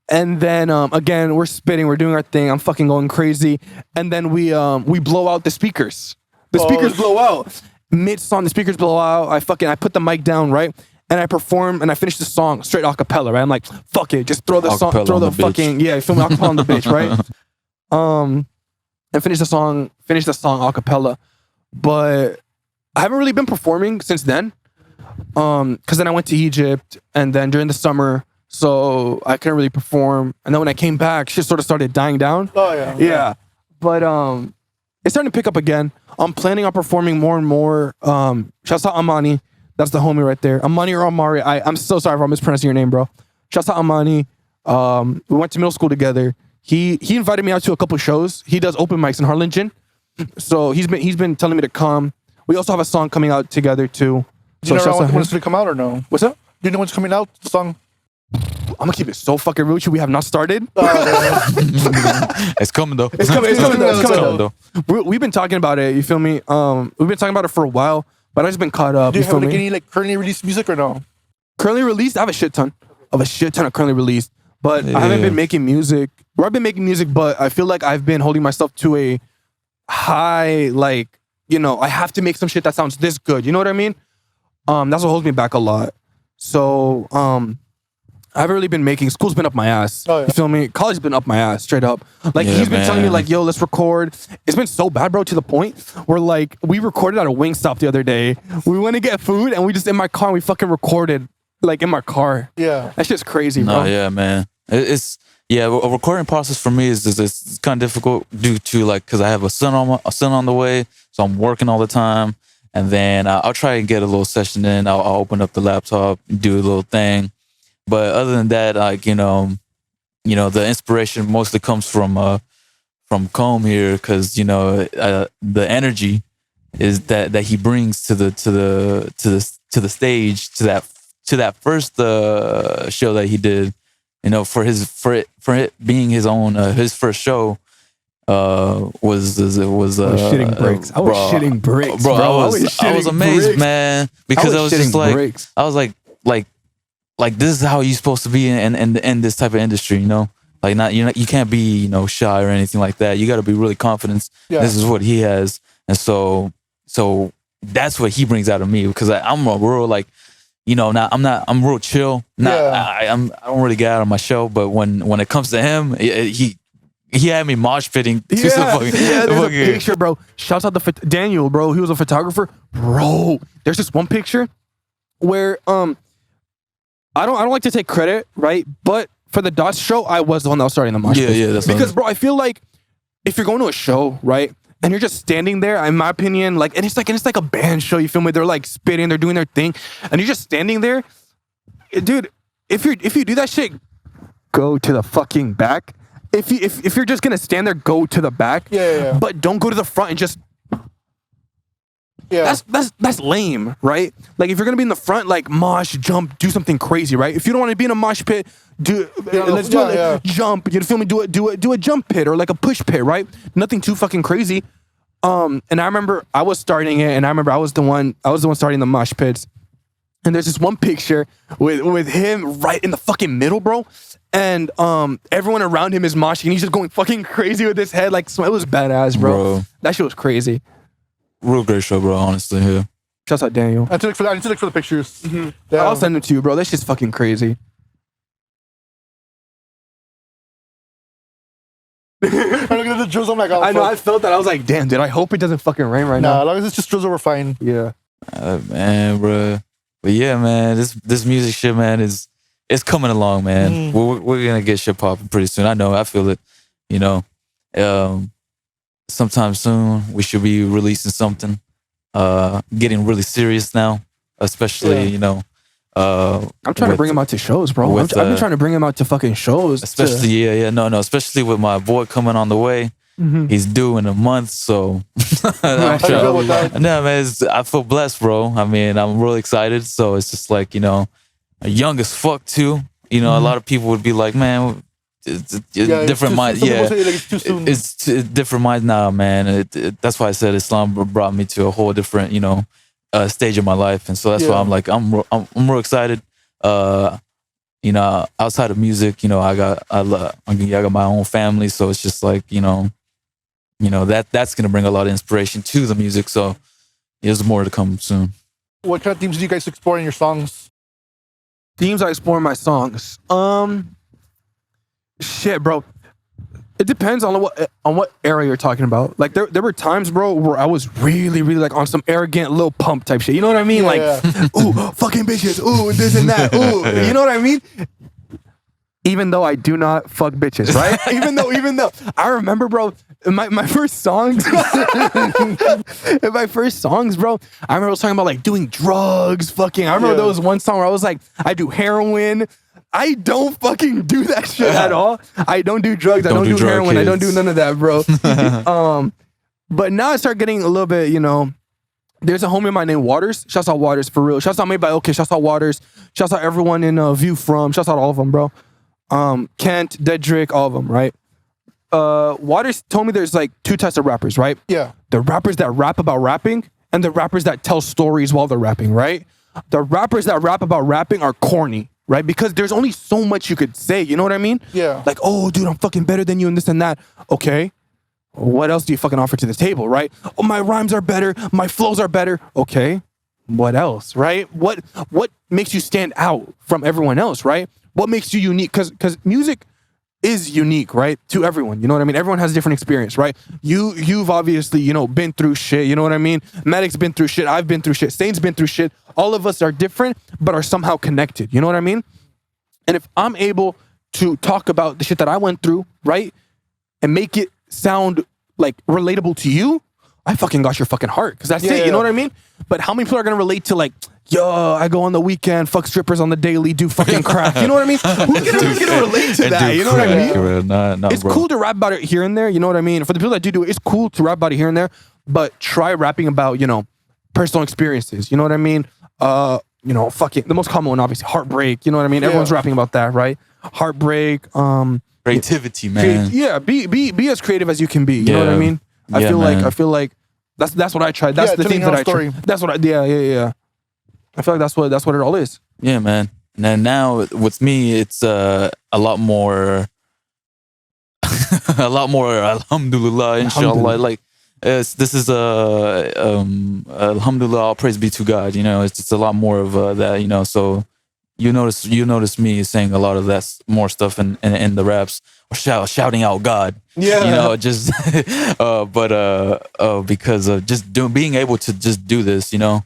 [SPEAKER 2] And then again, we're spitting, we're doing our thing. I'm fucking going crazy. And then we blow out the speakers. The speakers blow out. Mid-song, the speakers blow out. I put the mic down, right? And I perform and I finish the song straight a cappella, right? I'm like, fuck it, just throw the song, throw the fucking, you feel me? Acapella on the bitch, right? And finish the song a cappella. But I haven't really been performing since then. Because then I went to Egypt and then during the summer, so I couldn't really perform. And then when I came back, shit sort of started dying down.
[SPEAKER 1] Oh, yeah.
[SPEAKER 2] Yeah. But it's starting to pick up again. I'm planning on performing more and more. Shouts out Amani. That's the homie right there. Amani or Amari. I'm so sorry if I'm mispronouncing your name, bro. Shouts out Amani. We went to middle school together. He invited me out to a couple shows. He does open mics in Harlingen. So he's been telling me to come. We also have a song coming out together too.
[SPEAKER 1] Do you know when it's going to come out or no?
[SPEAKER 2] What's up?
[SPEAKER 1] Do you know when it's coming out, the song?
[SPEAKER 2] I'm going to keep it so fucking real with you. We have not started.
[SPEAKER 3] It's coming though.
[SPEAKER 2] It's coming though. We've been talking about it. You feel me? We've been talking about it for a while, but I've just been caught up.
[SPEAKER 1] Do you have like any like currently released music or no?
[SPEAKER 2] Currently released? I have a shit ton of currently released, but I haven't been making music. Or I've been making music, but I feel like I've been holding myself to high, like, you know, I have to make some shit that sounds this good. You know what I mean? That's what holds me back a lot. So, I haven't really been making. School's been up my ass.
[SPEAKER 1] Oh, yeah.
[SPEAKER 2] You feel me? College's been up my ass, straight up. Like
[SPEAKER 3] Yeah,
[SPEAKER 2] he's been telling me,
[SPEAKER 3] man.
[SPEAKER 2] like, yo, let's record. It's been so bad, bro, to the point where like we recorded at a Wingstop the other day. We went to get food and we just in my car and we fucking recorded like in my car.
[SPEAKER 1] Yeah.
[SPEAKER 2] That's just crazy,
[SPEAKER 3] No,
[SPEAKER 2] bro.
[SPEAKER 3] yeah, man. It's a recording process for me is it's kind of difficult due to like because I have a son on the way, so I'm working all the time, and then I'll try and get a little session in. I'll open up the laptop, do a little thing, but other than that, like you know, the inspiration mostly comes from Kome here because you know the energy is that he brings to the stage to that first show that he did. You know, for it being his own his first show was
[SPEAKER 2] shitting bricks. I was shitting bricks, bro.
[SPEAKER 3] I was amazed,
[SPEAKER 2] bricks.
[SPEAKER 3] man, because I was just
[SPEAKER 2] shitting
[SPEAKER 3] like
[SPEAKER 2] bricks.
[SPEAKER 3] I was like this is how you're supposed to be in this type of industry, you know. Like you can't be, you know, shy or anything like that. You got to be really confident.
[SPEAKER 1] Yeah.
[SPEAKER 3] This is what he has, and so that's what he brings out of me because I'm a real like, you know, I'm real chill. I don't really get out of my shell, but when it comes to him, he had me mosh pitting. To some fucking,
[SPEAKER 2] there's a
[SPEAKER 3] fucking-
[SPEAKER 2] picture, bro. Shouts out to Daniel, bro. He was a photographer, bro. There's this one picture where I don't like to take credit, right? But for the Dots show, I was the one that was starting the mosh pit.
[SPEAKER 3] Yeah, that's what
[SPEAKER 2] because, bro, I feel like if you're going to a show, right, and you're just standing there, in my opinion, like, and it's like a band show. You feel me? They're like spitting, they're doing their thing, and you're just standing there, dude. If you do that shit, go to the fucking back. If you're just gonna stand there, go to the back.
[SPEAKER 1] Yeah.
[SPEAKER 2] But don't go to the front and just.
[SPEAKER 1] Yeah.
[SPEAKER 2] That's lame, right? Like if you're gonna be in the front, like mosh, jump, do something crazy, right? If you don't want to be in a mosh pit, let's do it. Jump, you feel me? Do a jump pit or like a push pit, right? Nothing too fucking crazy. And I remember I was starting it, and I remember I was the one starting the mosh pits. And there's this one picture with him right in the fucking middle, bro. And everyone around him is moshing, and he's just going fucking crazy with his head. Like it was badass, bro. That shit was crazy.
[SPEAKER 3] Real great show, bro. Honestly, yeah.
[SPEAKER 2] Shouts out Daniel.
[SPEAKER 1] I need to look for the pictures. Yeah.
[SPEAKER 2] I'll send them to you, bro. That's just fucking crazy.
[SPEAKER 1] I'm looking at the drizzle. I'm like, oh,
[SPEAKER 2] I know.
[SPEAKER 1] fuck.
[SPEAKER 2] I felt that. I was like, damn, dude. I hope it doesn't fucking rain right
[SPEAKER 1] Nah,
[SPEAKER 2] now.
[SPEAKER 1] as long as it's just drizzle, we're fine.
[SPEAKER 2] Yeah.
[SPEAKER 3] Man, bro. But yeah, man, this music shit, man, it's coming along, man. We're gonna get shit popping pretty soon. I know. I feel it. You know, sometime soon we should be releasing something. Getting really serious now, especially you know.
[SPEAKER 2] I'm trying to bring him out to shows, bro. I've been trying to bring him out to fucking shows.
[SPEAKER 3] Especially, no, especially with my boy coming on the way. He's due in a month, so I'm
[SPEAKER 1] How you feel about that?
[SPEAKER 3] no, man, I feel blessed, bro. I mean, I'm really excited. So it's just like, you know, young as fuck too. You know, a lot of people would be like, man, it's different mind.
[SPEAKER 1] Some
[SPEAKER 3] Yeah,
[SPEAKER 1] people say, like, it's too soon.
[SPEAKER 3] it's different mind now, man. That's why I said Islam brought me to a whole different, you know, stage of my life, and so that's why I'm like, I'm real excited. You know, outside of music, you know, I got my own family, so it's just like, you know that's gonna bring a lot of inspiration to the music. So there's more to come soon.
[SPEAKER 1] What kind of themes do you guys explore in your songs?
[SPEAKER 2] Themes I explore in my songs. Shit, bro. It depends on what era you're talking about. Like there were times, bro, where I was really, really like on some arrogant Lil Pump type shit. You know what I mean? Ooh, fucking bitches. Ooh, this and that. Ooh, you know what I mean? Even though I do not fuck bitches, right? even though I remember, bro, my first songs, bro, I remember I was talking about like doing drugs, fucking. I remember there was one song where I was like, I do heroin. I don't fucking do that shit at all. I don't do drugs. I don't do
[SPEAKER 3] drug
[SPEAKER 2] heroin.
[SPEAKER 3] kids.
[SPEAKER 2] I don't do none of that, bro. But now I start getting a little bit, you know. There's a homie of mine named Waters. Shouts out Waters for real. Shouts out Made by OK. Shouts out Waters. Shouts out everyone in View From. Shouts out all of them, bro. Kent, Dedrick, all of them, right? Waters told me there's like two types of rappers, right?
[SPEAKER 1] Yeah.
[SPEAKER 2] The rappers that rap about rapping and the rappers that tell stories while they're rapping, right? The rappers that rap about rapping are corny, right? Because there's only so much you could say, you know what I mean?
[SPEAKER 1] Yeah.
[SPEAKER 2] Like, oh, dude, I'm fucking better than you and this and that. Okay. what else do you fucking offer to the table, right? Oh, my rhymes are better, my flows are better. Okay, what else, right? What makes you stand out from everyone else, right? What makes you unique? Because music is unique, right? To everyone. You know what I mean? Everyone has a different experience, right? You've obviously, you know, been through shit. You know what I mean? Medic's been through shit. I've been through shit. Stain's been through shit. All of us are different, but are somehow connected. You know what I mean? And if I'm able to talk about the shit that I went through, right? And make it sound like relatable to you, I fucking got your fucking heart. Because that's it. You know what I mean? But how many people are going to relate to like, yo, I go on the weekend, fuck strippers on the daily, do fucking crack. You know what I mean? Who's gonna relate to that? You know what I mean?
[SPEAKER 3] Nah,
[SPEAKER 2] It's
[SPEAKER 3] bro.
[SPEAKER 2] cool to rap about it here and there. You know what I mean? For the people that do it, it's cool to rap about it here and there. But try rapping about, you know, personal experiences. You know what I mean? You know, fucking the most common one, obviously, heartbreak. You know what I mean? Everyone's rapping about that, right? Heartbreak.
[SPEAKER 3] Creativity, man.
[SPEAKER 2] Be as creative as you can be. You know what I
[SPEAKER 3] Yeah.
[SPEAKER 2] mean? I feel like that's what I tried. That's the thing that I tried. That's what I yeah. I feel like that's what it all is.
[SPEAKER 3] Yeah, man. And then now with me, it's a lot more, alhamdulillah, inshallah.
[SPEAKER 2] Alhamdulillah.
[SPEAKER 3] Like, this is alhamdulillah, all praise be to God. You know, it's just a lot more of that. You know, so you notice me saying a lot of that more stuff in the raps, or shouting out God.
[SPEAKER 2] Yeah.
[SPEAKER 3] You know, just because of just being able to just do this. You know.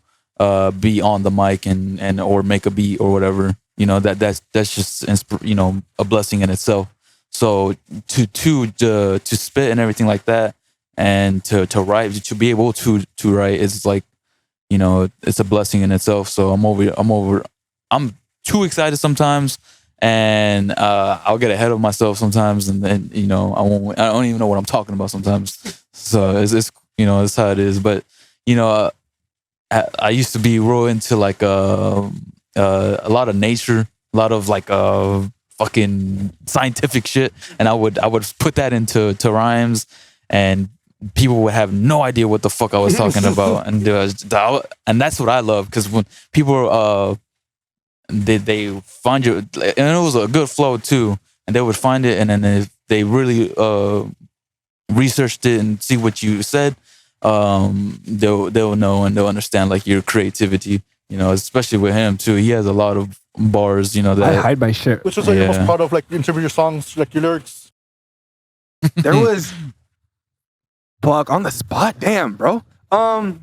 [SPEAKER 3] Be on the mic and or make a beat or whatever, you know, that's just you know, a blessing in itself. So to spit and everything like that, and to write, to be able to write is like, you know, it's a blessing in itself. So I'm too excited sometimes, and I'll get ahead of myself sometimes, and then, you know, I don't even know what I'm talking about sometimes. So it's you know, it's how it is. But you know, I used to be real into like a lot of nature, a lot of like fucking scientific shit, and I would put that into rhymes, and people would have no idea what the fuck I was talking about, and that's what I love, because when people they find you, and it was a good flow too, and they would find it, and then if they really researched it and see what you said, they'll know and they'll understand like your creativity, you know, especially with him too. He has a lot of bars, you know, that
[SPEAKER 2] I hide my shit.
[SPEAKER 1] Which is like you're most proud of, like in terms of your songs, like your lyrics.
[SPEAKER 2] There was fuck on the spot. Damn, bro. I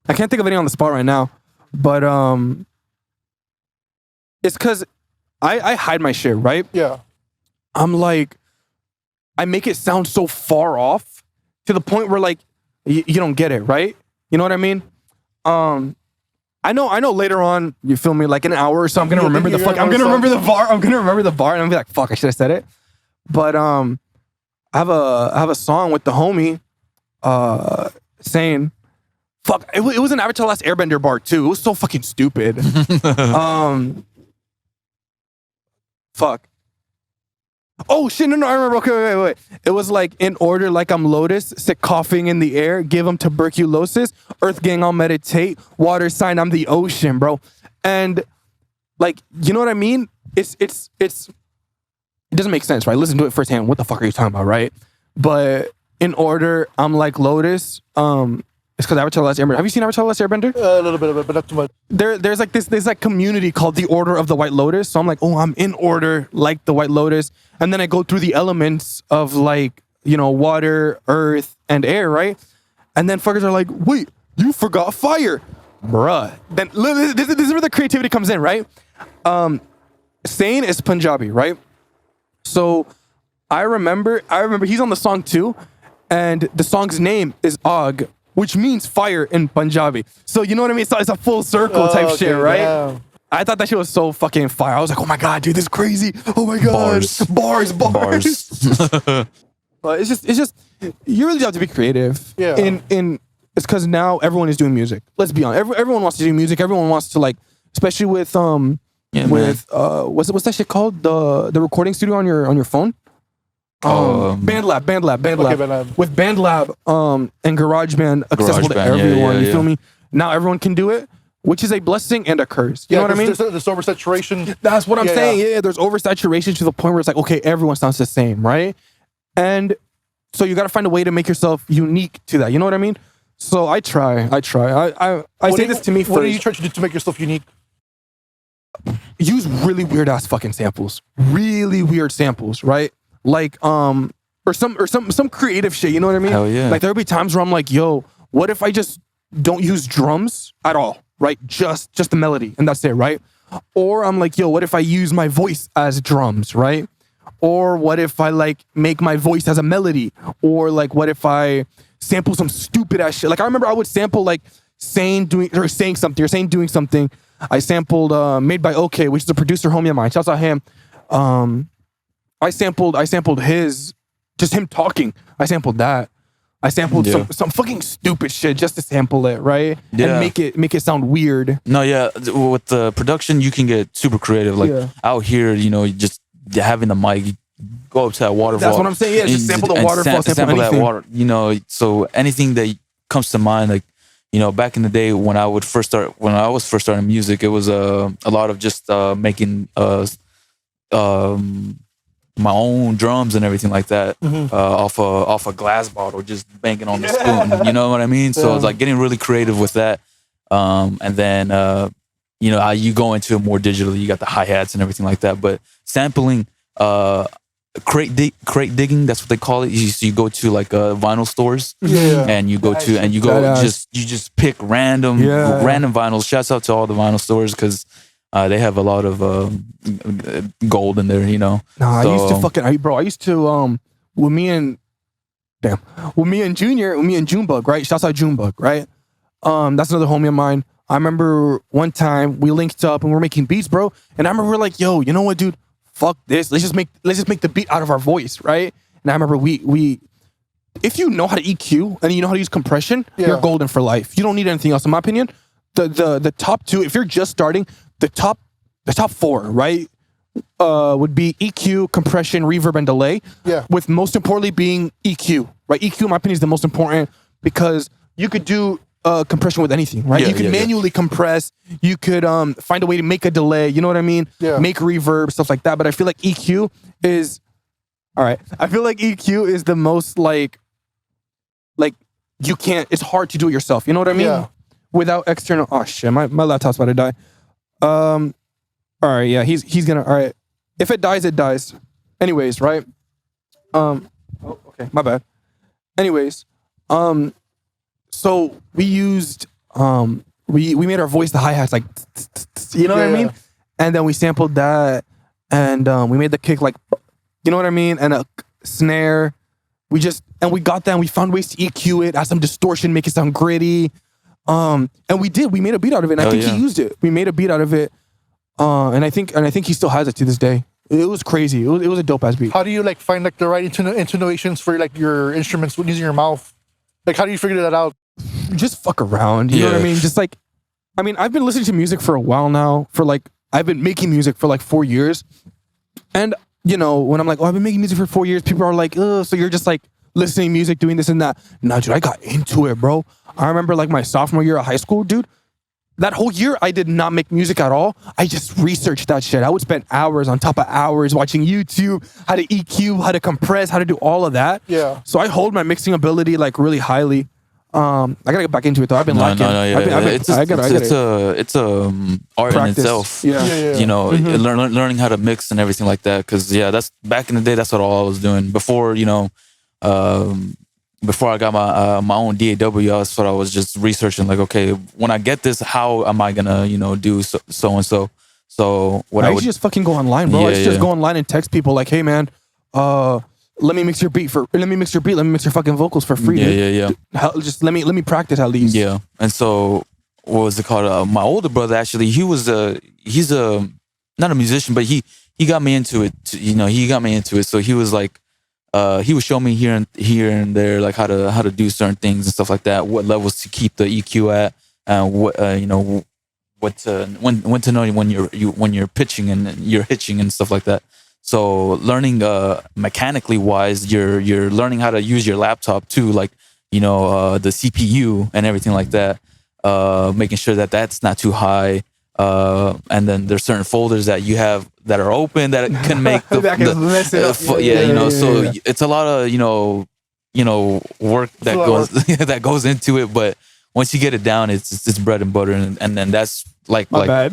[SPEAKER 2] can't think of any on the spot right now, but it's because I hide my shit, right?
[SPEAKER 1] Yeah.
[SPEAKER 2] I'm like, I make it sound so far off to the point where like you don't get it, right? You know what I mean? I know later on, you feel me, like in an hour or so, I'm gonna remember the fuck. I'm gonna remember the bar. I'm gonna remember the bar, and I'm gonna be like, fuck, I should have said it. But I have a song with the homie, saying, fuck. It was an Avatar: Last Airbender bar too. It was so fucking stupid. Fuck. Oh shit! No, I remember. Okay, wait. It was like, in order, like I'm Lotus, sick coughing in the air, give them tuberculosis. Earth gang, I'll meditate. Water sign, I'm the ocean, bro. And like, you know what I mean? It doesn't make sense, right? Listen to it firsthand. What the fuck are you talking about, right? But in order, I'm like Lotus. It's because Avatar: Last Airbender. Have you seen Avatar: Last Airbender?
[SPEAKER 1] A little bit of it, but not too much.
[SPEAKER 2] There's like this like community called the Order of the White Lotus. So I'm like, oh, I'm in order like the White Lotus. And then I go through the elements of like, you know, water, earth, and air, right? And then fuckers are like, wait, you forgot fire. Bruh. Then this is where the creativity comes in, right? Sane is Punjabi, right? So I remember he's on the song too. And the song's name is Og, which means fire in Punjabi. So you know what I mean? So it's a full circle type shit, right?
[SPEAKER 1] Yeah.
[SPEAKER 2] I thought that shit was so fucking fire. I was like, oh my God, dude, this is crazy. Oh my God. Bars.
[SPEAKER 3] bars.
[SPEAKER 2] But it's just, you really have to be creative.
[SPEAKER 1] Yeah.
[SPEAKER 2] It's because now everyone is doing music. Let's be honest. Everyone wants to do music. Everyone wants to, like, especially with what's that shit called? The recording studio on your phone? BandLab.
[SPEAKER 1] Okay, BandLab.
[SPEAKER 2] With BandLab and GarageBand accessible to everyone. You feel me? Now everyone can do it, which is a blessing and a curse. You know what I mean?
[SPEAKER 1] There's oversaturation.
[SPEAKER 2] That's what I'm saying. Yeah, there's oversaturation to the point where it's like, okay, everyone sounds the same, right? And So you got to find a way to make yourself unique to that. You know what I mean? So I try. I say this to me
[SPEAKER 1] What do you
[SPEAKER 2] first.
[SPEAKER 1] try to do to make yourself unique?
[SPEAKER 2] Use really weird ass fucking samples. Really weird samples, right? Like or some creative shit, you know what I mean?
[SPEAKER 3] Hell yeah.
[SPEAKER 2] Like there'll be times where I'm like, yo, what if I just don't use drums at all, right? Just the melody and that's it, right? Or I'm like, yo, what if I use my voice as drums, right? Or what if I like make my voice as a melody? Or like what if I sample some stupid ass shit? Like I remember I would sample like saying doing something. I sampled Made by OK, which is a producer homie of mine. Shouts out him. I sampled his, just him talking. I sampled that. I sampled some fucking stupid shit just to sample it, right?
[SPEAKER 3] Yeah.
[SPEAKER 2] And make it sound weird.
[SPEAKER 3] No, yeah. With the production, you can get super creative. Like out here, you know, just having the mic, you go up to that waterfall.
[SPEAKER 2] That's what I'm saying. Yeah, just sample the
[SPEAKER 3] and
[SPEAKER 2] waterfall, sample
[SPEAKER 3] that
[SPEAKER 2] anything.
[SPEAKER 3] water. You know, so anything that comes to mind, like, you know, back in the day when I was first starting music, it was a lot of just making my own drums and everything like that off a glass bottle, just banging on the spoon. You know what I mean? So it's like getting really creative with that. And then you know, you go into it more digitally. You got the hi-hats and everything like that. But sampling, crate digging, that's what they call it. You go to like vinyl stores, and you go just pick random vinyls. Shouts out to all the vinyl stores because they have a lot of gold in there, you know.
[SPEAKER 2] Nah, so, I used to with me and Junebug, right? Shouts out Junebug, right? That's another homie of mine. I remember one time we linked up and we're making beats, bro. And I remember we're like, yo, you know what, dude? Fuck this. Let's just make the beat out of our voice, right? And I remember we if you know how to EQ and you know how to use compression, you're golden for life. You don't need anything else, in my opinion. The top two, if you're just starting, the top four, right? Would be EQ, compression, reverb, and delay. Yeah. With most importantly being EQ, right? EQ, in my opinion, is the most important because you could do compression with anything, right? You can manually compress. You could find a way to make a delay. You know what I mean? Yeah. Make reverb, stuff like that. But I feel like EQ is all right. I feel like EQ is the most like you can't. It's hard to do it yourself. You know what I mean? Yeah. Without external. Oh shit! My laptop's about to die. All right. Yeah. He's gonna. All right. If it dies, it dies. Anyways, right? Oh, okay. My bad. Anyways, so we used we made our voice the hi-hats like you know what I mean? And then we sampled that and we made the kick like you know what I mean? And a snare. We got that and we found ways to EQ it, add some distortion, make it sound gritty. And we made a beat out of it. And I think he used it. We made a beat out of it. And I think he still has it to this day. It was crazy. It was a dope ass beat.
[SPEAKER 1] How do you like find like the right intonations for like your instruments using your mouth? Like how do you figure that out?
[SPEAKER 2] Just fuck around. You know what I mean? Just like, I mean, I've been listening to music for a while now. I've been making music for like 4 years. And, you know, when I'm like, oh, I've been making music for 4 years, people are like, oh, so you're just like listening to music, doing this and that. Nah, dude, I got into it, bro. I remember like my sophomore year of high school, dude. That whole year, I did not make music at all. I just researched that shit. I would spend hours on top of hours watching YouTube, how to EQ, how to compress, how to do all of that. Yeah. So I hold my mixing ability like really highly. I gotta get back into it though. I've been lacking.
[SPEAKER 3] It's a art in itself. Yeah. You know, learning how to mix and everything like that. Because that's back in the day. That's what all I was doing before. You know, before I got my own DAW, that's what I was just researching. Like, okay, when I get this, how am I gonna do so and so? So what I would
[SPEAKER 2] just fucking go online, bro. I used to just go online and text people like, hey man, let me mix your beat. Let me mix your fucking vocals for free.
[SPEAKER 3] Yeah.
[SPEAKER 2] Just let me practice at least.
[SPEAKER 3] Yeah. And so what was it called? My older brother actually, he's not a musician, but he got me into it. He got me into it. So he was like, he would show me here and there like how to do certain things and stuff like that. What levels to keep the EQ at, and what when to know when you're pitching and you're hitching and stuff like that. So learning mechanically wise, you're learning how to use your laptop too, like the CPU and everything like that. Making sure that that's not too high. And then there's certain folders that you have that are open that can make
[SPEAKER 2] So
[SPEAKER 3] it's a lot of work that
[SPEAKER 1] a lot of
[SPEAKER 3] goes that goes into it. But once you get it down, it's bread and butter, and then that's like
[SPEAKER 2] My bad.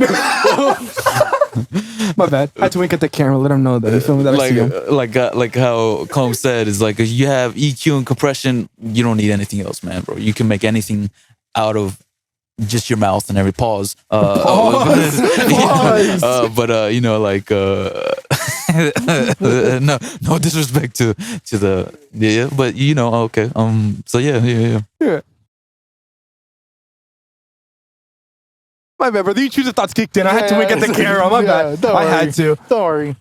[SPEAKER 2] My bad. I had to wink at the camera, let him know that. You feel me? That I see him.
[SPEAKER 3] like how Kome said, is like, if you have EQ and compression, you don't need anything else, man, bro. You can make anything out of just your mouth and every pause.
[SPEAKER 2] Pause.
[SPEAKER 3] But like no disrespect to the but okay. So yeah.
[SPEAKER 2] My bad, bro. The intrusive thoughts kicked in. I had to wink at the camera. My bad.
[SPEAKER 1] Don't
[SPEAKER 2] I
[SPEAKER 1] worry.
[SPEAKER 2] had to.
[SPEAKER 1] Don't worry.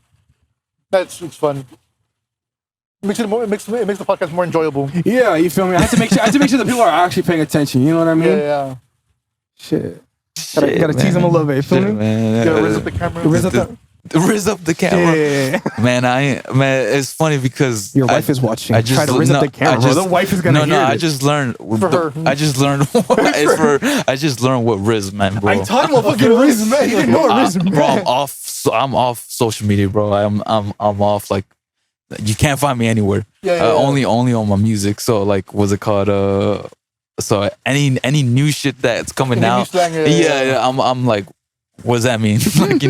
[SPEAKER 1] It's fun. It makes the podcast more enjoyable.
[SPEAKER 2] Yeah, you feel me? I had to make sure that people are actually paying attention. You know what I mean?
[SPEAKER 1] Yeah.
[SPEAKER 2] Shit. Gotta tease them a little bit. You feel me?
[SPEAKER 3] Man.
[SPEAKER 1] Gotta raise up the camera.
[SPEAKER 3] Riz up the camera.
[SPEAKER 2] Yeah.
[SPEAKER 3] Man, it's funny because
[SPEAKER 2] Your wife is watching.
[SPEAKER 3] I just
[SPEAKER 2] try to raise up the camera, bro. The wife is gonna hear
[SPEAKER 3] I
[SPEAKER 2] this.
[SPEAKER 3] just learned
[SPEAKER 1] For her.
[SPEAKER 3] I just learned what Riz meant, bro.
[SPEAKER 2] I taught him what fucking Riz meant. He didn't know what Riz meant.
[SPEAKER 3] Bro, I'm off social media, bro. I'm off, like, you can't find me anywhere. Only on my music. So, like, what's it called? So any new shit that's coming
[SPEAKER 1] Any new
[SPEAKER 3] out,
[SPEAKER 1] slang,
[SPEAKER 3] I'm like, what does that mean? Like,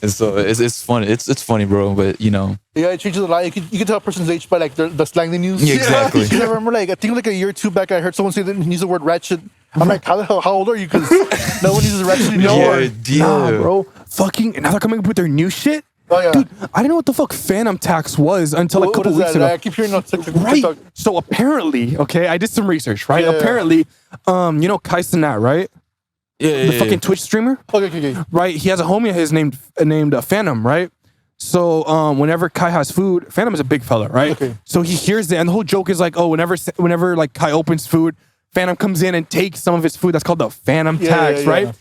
[SPEAKER 3] and so it's funny. It's funny, bro. But
[SPEAKER 1] Yeah, it changes a lot. You can tell a person's age by like the slang they use.
[SPEAKER 3] Yeah, exactly.
[SPEAKER 1] Because I remember, like, I think like a year or two back, I heard someone say that use the word ratchet. I'm like, how old are you? Because no one uses ratchet anymore.
[SPEAKER 2] Nah, bro. Fucking, and now they're coming up with their new shit.
[SPEAKER 1] Oh yeah.
[SPEAKER 2] Dude, I didn't know what the fuck phantom tax was until a
[SPEAKER 1] What
[SPEAKER 2] couple
[SPEAKER 1] is
[SPEAKER 2] weeks
[SPEAKER 1] that?
[SPEAKER 2] ago.
[SPEAKER 1] I keep hearing on TikTok.
[SPEAKER 2] Right. So apparently, okay, I did some research, right?
[SPEAKER 1] Yeah.
[SPEAKER 2] Apparently, Kai Cenat, right? The fucking Twitch streamer,
[SPEAKER 1] Okay.
[SPEAKER 2] right? He has a homie of his named Phantom, right? So whenever Kai has food, Phantom is a big fella, right?
[SPEAKER 1] Okay.
[SPEAKER 2] So he hears it, and the whole joke is like, oh, whenever like Kai opens food, Phantom comes in and takes some of his food. That's called the Phantom tax,
[SPEAKER 1] yeah.
[SPEAKER 2] right?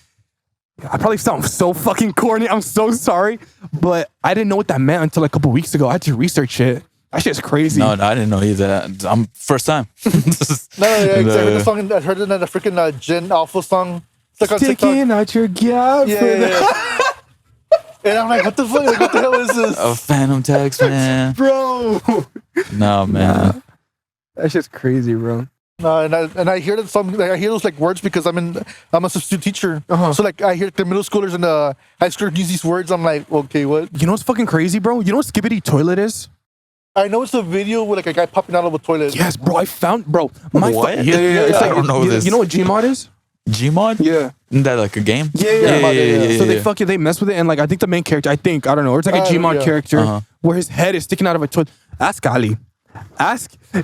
[SPEAKER 2] I probably sound so fucking corny. I'm so sorry, but I didn't know what that meant until a couple weeks ago. I had to research it. That shit's crazy.
[SPEAKER 3] No, I didn't know either. I'm first time.
[SPEAKER 1] No, yeah, 'cause I heard the song. I heard it in the freaking Gen Alpha song. It's like on TikTok.
[SPEAKER 2] Sticking out your gap.
[SPEAKER 1] Yeah. And I'm like, what the fuck? Like, what the hell is this?
[SPEAKER 3] A phantom tax, man.
[SPEAKER 2] Bro.
[SPEAKER 3] No, man.
[SPEAKER 2] That's just crazy, bro.
[SPEAKER 1] No, and I hear that song. Like, I hear those like words because I'm a substitute teacher. So like I hear the middle schoolers and the high schoolers use these words. I'm like, okay, what?
[SPEAKER 2] You know what's fucking crazy, bro? You know what skibbity toilet is?
[SPEAKER 1] I know it's a video with like a guy popping out of a toilet.
[SPEAKER 2] Yes, bro. I found, bro.
[SPEAKER 3] What?
[SPEAKER 2] Yeah. It's
[SPEAKER 1] I
[SPEAKER 2] like,
[SPEAKER 3] don't know
[SPEAKER 2] you,
[SPEAKER 3] this.
[SPEAKER 2] You know what Gmod is?
[SPEAKER 3] Gmod?
[SPEAKER 2] Yeah.
[SPEAKER 3] Isn't that like a game?
[SPEAKER 2] Yeah. So they mess with it, and like I think the main character, I don't know, or it's like a Gmod character where his head is sticking out of a toilet. Ask Ali.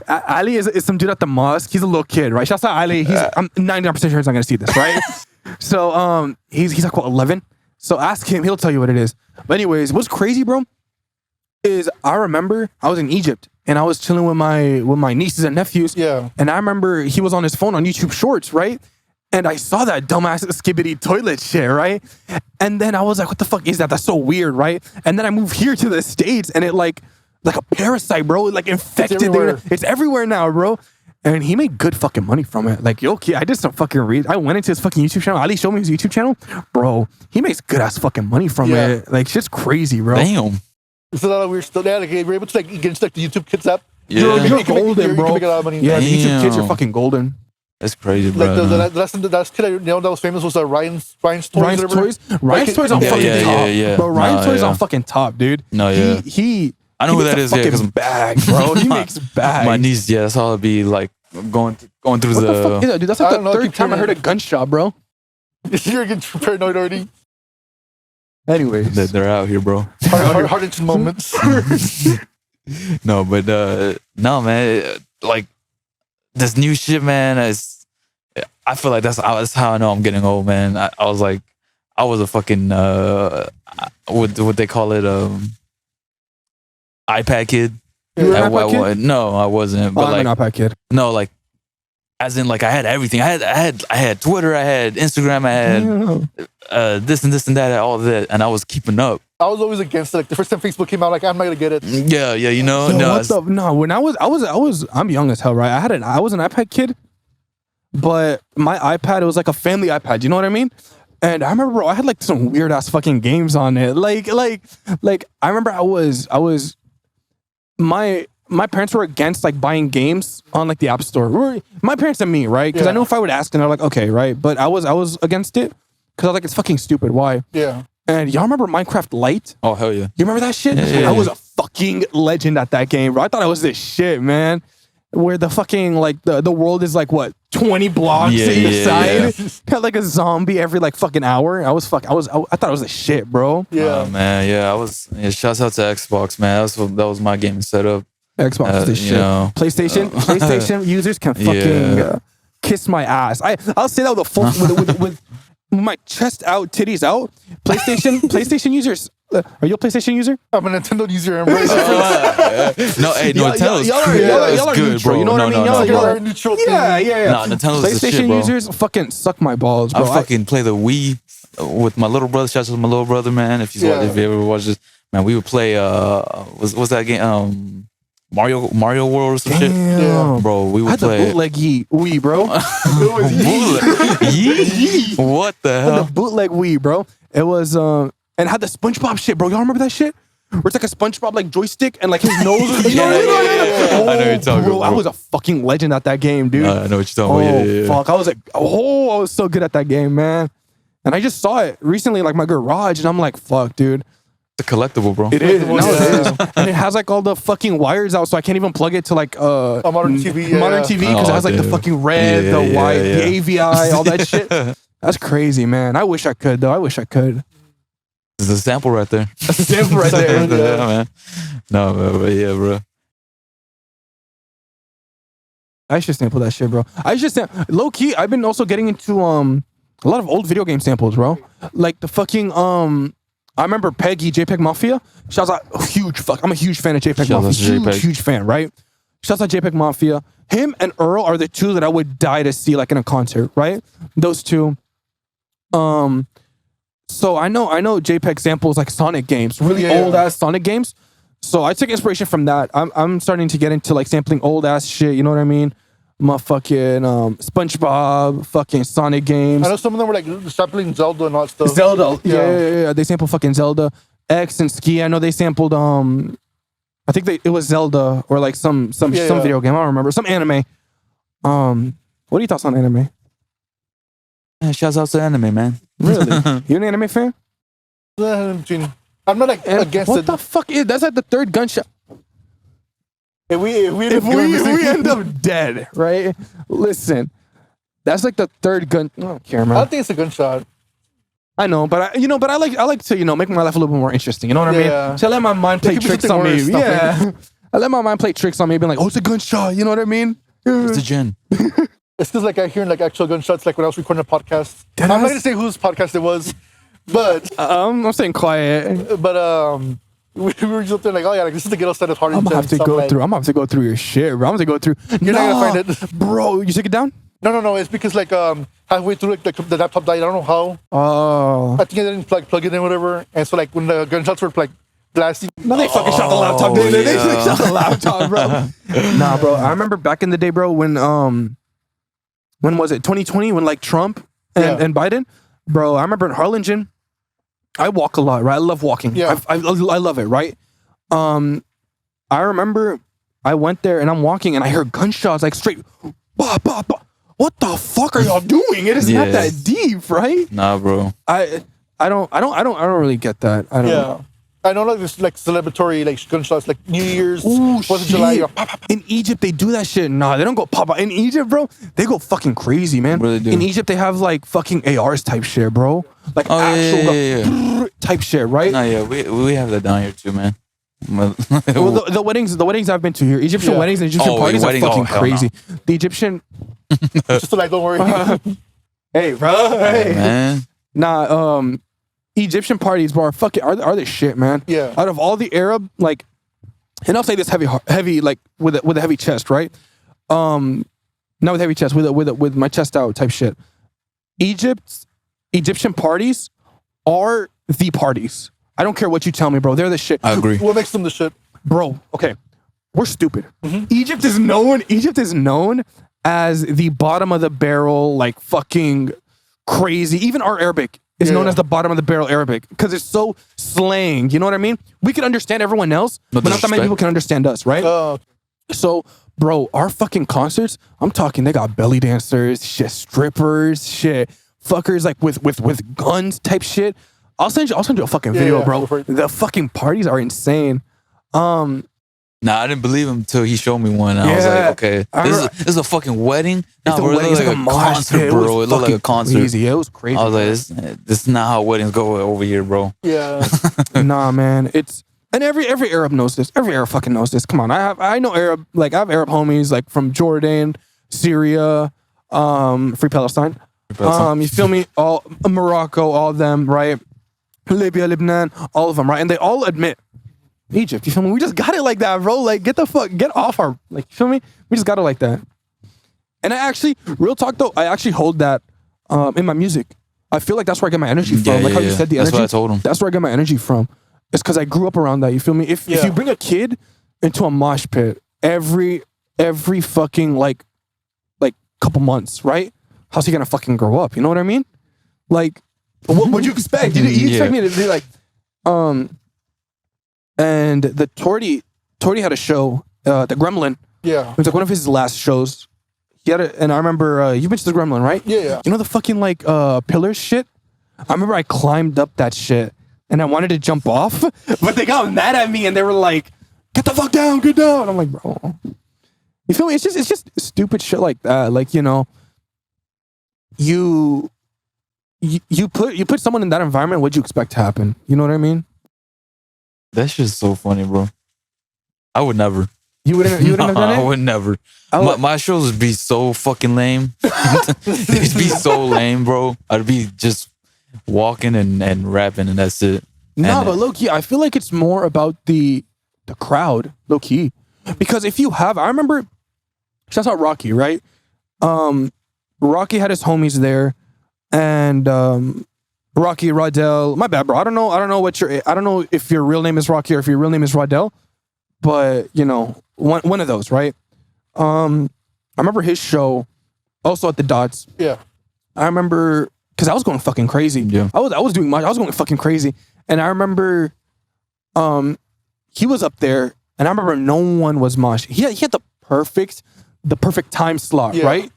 [SPEAKER 2] Ali is some dude at the mosque. He's a little kid, right? Shouts out Ali. I'm 99% sure he's not gonna see this, right? So he's like what, 11. So ask him, he'll tell you what it is. But anyways, what's crazy, bro, is I remember I was in Egypt and I was chilling with my nieces and nephews.
[SPEAKER 1] Yeah.
[SPEAKER 2] And I remember he was on his phone on YouTube Shorts, right? And I saw that dumbass skibbity toilet shit, right? And then I was like, what the fuck is that? That's so weird, right? And then I moved here to the States and it like a parasite, bro. It like infected. It's everywhere now, bro. And he made good fucking money from it. Like, yo, kid, I did some fucking read. I went into his fucking YouTube channel. Ali showed me his YouTube channel. Bro, he makes good ass fucking money from it. Like, shit's crazy, bro.
[SPEAKER 3] Damn.
[SPEAKER 1] It's a lot of weird stuff. Yeah, like we're able to like get into like the YouTube Kids app.
[SPEAKER 3] Yeah.
[SPEAKER 2] You're
[SPEAKER 1] You can make-
[SPEAKER 2] golden,
[SPEAKER 1] you
[SPEAKER 2] bro.
[SPEAKER 1] can make a lot of money.
[SPEAKER 2] Yeah, the YouTube kids are
[SPEAKER 3] Damn.
[SPEAKER 2] fucking golden.
[SPEAKER 3] That's crazy, bro.
[SPEAKER 1] Like the last kid I know that was famous was Ryan's Toys.
[SPEAKER 2] Ryan's
[SPEAKER 1] whatever.
[SPEAKER 2] Toys? Ryan's
[SPEAKER 1] Like,
[SPEAKER 2] Toys on
[SPEAKER 3] Yeah,
[SPEAKER 2] fucking
[SPEAKER 3] yeah,
[SPEAKER 2] top.
[SPEAKER 3] yeah.
[SPEAKER 2] Bro, Ryan's
[SPEAKER 3] No,
[SPEAKER 2] Toys
[SPEAKER 3] yeah.
[SPEAKER 2] on fucking top, dude.
[SPEAKER 3] No, yeah. I know
[SPEAKER 2] he
[SPEAKER 3] who that
[SPEAKER 2] makes
[SPEAKER 3] is,
[SPEAKER 2] a
[SPEAKER 3] yeah,
[SPEAKER 2] fucking
[SPEAKER 3] 'cause
[SPEAKER 2] bag, bro. He makes bags.
[SPEAKER 3] My niece, yeah, that's how it'd be like going through
[SPEAKER 2] What the fuck is that, dude? That's
[SPEAKER 1] I
[SPEAKER 2] like
[SPEAKER 1] don't
[SPEAKER 2] the
[SPEAKER 1] know,
[SPEAKER 2] third
[SPEAKER 1] keep
[SPEAKER 2] time I
[SPEAKER 1] hearing
[SPEAKER 2] heard a gunshot, bro.
[SPEAKER 1] You're getting paranoid already.
[SPEAKER 2] Anyways.
[SPEAKER 3] that they're out here, bro.
[SPEAKER 1] Hard moments.
[SPEAKER 3] No, but no, man. Like this new shit, man. I feel like that's how I know I'm getting old, man. I was like, I was a fucking what they call it, iPad kid.
[SPEAKER 2] You were an
[SPEAKER 3] At
[SPEAKER 2] iPad kid?
[SPEAKER 3] No, I wasn't. But
[SPEAKER 2] I'm
[SPEAKER 3] like,
[SPEAKER 2] an iPad kid.
[SPEAKER 3] no, like, as in, like, I had everything. I had Twitter. I had Instagram. I had this and this and that, all of that, and I was keeping up.
[SPEAKER 1] I was always against it. Like the first time Facebook came out, like I'm not gonna get it.
[SPEAKER 3] Yeah, you know.
[SPEAKER 2] Yo,
[SPEAKER 3] No,
[SPEAKER 2] what the, no, when I'm young as hell, right? I was an iPad kid, but my iPad, it was like a family iPad. You know what I mean? And I remember, bro, I had like some weird ass fucking games on it. Like I remember I was my my parents were against like buying games on like the App Store. My parents and me, right? Because I know if I would ask, and they're like, okay, right. But I was against it because I was like, it's fucking stupid. Why?
[SPEAKER 1] Yeah.
[SPEAKER 2] And y'all remember Minecraft Lite?
[SPEAKER 3] Oh hell yeah!
[SPEAKER 2] You remember that shit?
[SPEAKER 3] Yeah.
[SPEAKER 2] I was a fucking legend at that game, bro. I thought I was this shit, man. Where the fucking like the world is like what 20 blocks each side, had like a zombie every like fucking hour. I thought I was the shit, bro.
[SPEAKER 1] Yeah.
[SPEAKER 3] Oh man, yeah, I was. Yeah, shouts out to Xbox, man. That was my gaming setup.
[SPEAKER 2] Xbox is the shit.
[SPEAKER 3] know.
[SPEAKER 2] PlayStation users can fucking kiss my ass. I'll say that with a full with my chest out, titties out. PlayStation users. Are you a PlayStation user?
[SPEAKER 1] I'm a Nintendo user. I'm
[SPEAKER 3] No, hey, Nintendo's
[SPEAKER 2] y'all are
[SPEAKER 3] good,
[SPEAKER 2] neutral.
[SPEAKER 3] bro.
[SPEAKER 2] You know what I mean?
[SPEAKER 1] Y'all are neutral.
[SPEAKER 2] Yeah.
[SPEAKER 3] Nah, Nintendo's the
[SPEAKER 2] PlayStation
[SPEAKER 3] shit, bro.
[SPEAKER 2] users fucking suck my balls, bro.
[SPEAKER 3] I fucking play the Wii with my little brother. Shout out to my little brother, man. If you ever watched this, man, we would play. Was that game? Mario World or some shit.
[SPEAKER 1] Yeah.
[SPEAKER 3] Bro, we
[SPEAKER 2] I
[SPEAKER 3] would
[SPEAKER 2] had the
[SPEAKER 3] play.
[SPEAKER 2] bootleg Wii, bro.
[SPEAKER 3] Yee? What the
[SPEAKER 2] The
[SPEAKER 3] hell?
[SPEAKER 2] bootleg Wii, bro. It was and had the SpongeBob shit, bro. Y'all remember that shit? Where it's like a SpongeBob like joystick and like his nose. You know what I mean?
[SPEAKER 3] I know what you're talking
[SPEAKER 2] Bro,
[SPEAKER 3] about.
[SPEAKER 2] I was a fucking legend at that game, dude.
[SPEAKER 3] I know what you're talking about. Yeah.
[SPEAKER 2] Fuck. I was like, I was so good at that game, man. And I just saw it recently, like my garage, and I'm like, fuck, dude.
[SPEAKER 3] It's a collectible, bro.
[SPEAKER 2] It is. No,
[SPEAKER 1] Yeah.
[SPEAKER 2] it is. And it has like all the fucking wires out, so I can't even plug it to like
[SPEAKER 1] a modern TV. Yeah.
[SPEAKER 2] modern TV because it has like the
[SPEAKER 3] dude.
[SPEAKER 2] fucking red, the white, the AVI, all that shit. That's crazy, man. I wish I could, though. I wish I could.
[SPEAKER 3] There's a sample right there.
[SPEAKER 2] That's a sample right there.
[SPEAKER 3] Yeah, man. No, but yeah, bro.
[SPEAKER 2] I should sample that shit, bro. Low key, I've been also getting into a lot of old video game samples, bro. Like the fucking I remember Peggy, JPEG Mafia. Shouts out, I'm a huge fan of JPEG
[SPEAKER 3] Shouts out
[SPEAKER 2] Mafia.
[SPEAKER 3] to JPEG.
[SPEAKER 2] Huge fan, right? Shouts out JPEG Mafia. Him and Earl are the two that I would die to see like in a concert, right? Those two. So I know JPEG samples like Sonic games, really old ass Sonic games. So I took inspiration from that. I'm starting to get into like sampling old ass shit, you know what I mean? My fucking SpongeBob, fucking Sonic games.
[SPEAKER 1] I know some of them were like sampling Zelda and all that stuff.
[SPEAKER 2] Zelda. Yeah. They sampled fucking Zelda. X and Ski. I know they sampled I think it was Zelda or like some video game. I don't remember. Some anime. What are your thoughts on anime?
[SPEAKER 3] Yeah, shouts out to anime, man.
[SPEAKER 2] Really? You an anime fan?
[SPEAKER 1] I'm not like against
[SPEAKER 2] what
[SPEAKER 1] it.
[SPEAKER 2] the fuck is that's like the third gunshot.
[SPEAKER 1] If we
[SPEAKER 2] end up dead, right? Listen, that's like the third gun. I don't care,
[SPEAKER 1] I
[SPEAKER 2] man.
[SPEAKER 1] don't think it's a gunshot.
[SPEAKER 2] I know, but I like to make my life a little bit more interesting. You know what I mean? So I let my mind play
[SPEAKER 1] There could be
[SPEAKER 2] tricks on
[SPEAKER 1] something
[SPEAKER 2] me.
[SPEAKER 1] worse,
[SPEAKER 2] Yeah, I let my mind play tricks on me, being like, oh, it's a gunshot. You know what I mean?
[SPEAKER 3] It's a gin.
[SPEAKER 1] It's because like I hear like actual gunshots like when I was recording a podcast.
[SPEAKER 2] Deadass?
[SPEAKER 1] I'm not gonna say whose podcast it was, but
[SPEAKER 2] I'm staying quiet.
[SPEAKER 1] we were just up there like, oh yeah, like this is the ghetto side of Harlem.
[SPEAKER 2] I'm gonna have to go through. I'm gonna have to go through your shit, bro. I'm gonna go through.
[SPEAKER 1] You're not gonna find it,
[SPEAKER 2] bro. You took it down?
[SPEAKER 1] No. It's because like halfway through like the laptop died. I don't know how.
[SPEAKER 2] Oh,
[SPEAKER 1] I think I didn't plug it in or whatever. And so like when the gunshots were like blasting,
[SPEAKER 2] no, they fucking shot the laptop. They shot the laptop, bro. Nah, bro. I remember back in the day, bro, when was it 2020 when like Trump and Biden, bro. I remember in Harlingen. I walk a lot, right? I love walking.
[SPEAKER 1] Yeah.
[SPEAKER 2] I love it, right? I remember I went there and I'm walking and I heard gunshots like straight. Bah, bah, bah. What the fuck are y'all doing? It is not that deep, right?
[SPEAKER 3] Nah, bro.
[SPEAKER 2] I don't really get that. I don't.
[SPEAKER 1] yeah. I know like this like celebratory like gunshots like New Year's,
[SPEAKER 2] Ooh,
[SPEAKER 1] 4th of July.
[SPEAKER 2] shit. In Egypt, they do that shit. Nah, they don't go pop. In Egypt, bro, they go fucking crazy, man.
[SPEAKER 3] What do they do?
[SPEAKER 2] In Egypt, they have like fucking ARs type shit, bro. Like
[SPEAKER 3] Oh,
[SPEAKER 2] actual
[SPEAKER 3] yeah.
[SPEAKER 2] type shit, right?
[SPEAKER 3] Nah, yeah, we have that down here too, man.
[SPEAKER 2] Well, the weddings I've been to here, Egyptian weddings and Egyptian parties are
[SPEAKER 3] wedding-
[SPEAKER 2] fucking
[SPEAKER 3] hell
[SPEAKER 2] crazy. The Egyptian,
[SPEAKER 1] Just so like don't worry.
[SPEAKER 2] hey, bro, hey,
[SPEAKER 3] man.
[SPEAKER 2] nah, Egyptian parties, bro, are the shit, man.
[SPEAKER 1] Yeah.
[SPEAKER 2] Out of all the Arab, like, and I'll say this heavy, like with a heavy chest, right? Not with heavy chest, with my chest out type shit. Egyptian parties are the parties. I don't care what you tell me, bro. They're the shit.
[SPEAKER 3] I agree.
[SPEAKER 1] What makes them the shit?
[SPEAKER 2] Bro, okay. We're stupid. Egypt is known as the bottom of the barrel, like fucking crazy. Even our Arabic is known as the bottom of the barrel Arabic because it's so slang. You know what I mean? We can understand everyone else,
[SPEAKER 3] No
[SPEAKER 2] but not that many
[SPEAKER 3] disrespect.
[SPEAKER 2] people can understand us, right? So, bro, our fucking concerts, I'm talking, they got belly dancers, shit, strippers, shit, fuckers like with guns type shit. I'll send you a fucking video,
[SPEAKER 1] yeah,
[SPEAKER 2] bro.
[SPEAKER 1] go for it.
[SPEAKER 2] The fucking parties are insane.
[SPEAKER 3] Nah, I didn't believe him until he showed me one. I was
[SPEAKER 2] Yeah.
[SPEAKER 3] like, okay,
[SPEAKER 2] I
[SPEAKER 3] this
[SPEAKER 2] remember-
[SPEAKER 3] is a fucking wedding. Nah,
[SPEAKER 2] It's a
[SPEAKER 3] bro, it
[SPEAKER 2] wedding,
[SPEAKER 3] looked
[SPEAKER 2] it's
[SPEAKER 3] like
[SPEAKER 2] like
[SPEAKER 3] a
[SPEAKER 2] a mosh
[SPEAKER 3] concert,
[SPEAKER 2] pit. It
[SPEAKER 3] bro.
[SPEAKER 2] was
[SPEAKER 3] It looked like a
[SPEAKER 2] fucking
[SPEAKER 3] concert.
[SPEAKER 2] crazy. It was crazy.
[SPEAKER 3] I was like, this is not how weddings go over here, bro.
[SPEAKER 1] Yeah.
[SPEAKER 2] Nah, man. And every Arab knows this. Every Arab fucking knows this. Come on. I know Arab, like I have Arab homies like from Jordan, Syria, Free Palestine. You feel me? All Morocco, all of them, right? Libya, Lebanon, all of them, right? And they all admit Egypt. You feel me? We just got it like that, bro. Like get off our, like, you feel me? We just got it like that. And I actually, real talk though, I actually hold that in my music. I feel like that's where I get my energy from. Like how you said the
[SPEAKER 3] That's
[SPEAKER 2] energy.
[SPEAKER 3] what I told him.
[SPEAKER 2] That's where I get my energy from. It's because I grew up around that. You feel me? If you bring a kid into a mosh pit every fucking like couple months, right? How's he gonna fucking grow up? You know what I mean? Like, what would you expect? You expect me to be like, and the Torty had a show, the Gremlin.
[SPEAKER 1] Yeah.
[SPEAKER 2] It was like one of his last shows. He had and I remember you've been to the Gremlin, right?
[SPEAKER 1] Yeah.
[SPEAKER 2] You know the fucking like pillars shit? I remember I climbed up that shit and I wanted to jump off, but they got mad at me and they were like, get the fuck down, get down. I'm like, bro. You feel me? It's just stupid shit like that. Like, you know, you put someone in that environment, what'd you expect to happen? You know what I mean?
[SPEAKER 3] That's just so funny, bro. I would never.
[SPEAKER 2] You wouldn't have done it?
[SPEAKER 3] I would never. My shows would be so fucking lame. They'd be so lame, bro. I'd be just walking and rapping and that's it.
[SPEAKER 2] No,
[SPEAKER 3] And
[SPEAKER 2] but low key, I feel like it's more about the crowd, low key. Because if you have, I remember, shouts out Rocky, right? Rocky had his homies there, and Rocky, Rodell. My bad, bro. I don't know I don't know if your real name is Rocky or if your real name is Rodell, but you know, one of those, right? I remember his show, also at the Dots.
[SPEAKER 1] Yeah.
[SPEAKER 2] I remember because I was going fucking crazy.
[SPEAKER 3] Yeah.
[SPEAKER 2] I was doing much. I was going fucking crazy, and I remember, he was up there, and I remember no one was mosh. He had the perfect time slot,
[SPEAKER 1] Yeah.
[SPEAKER 2] right?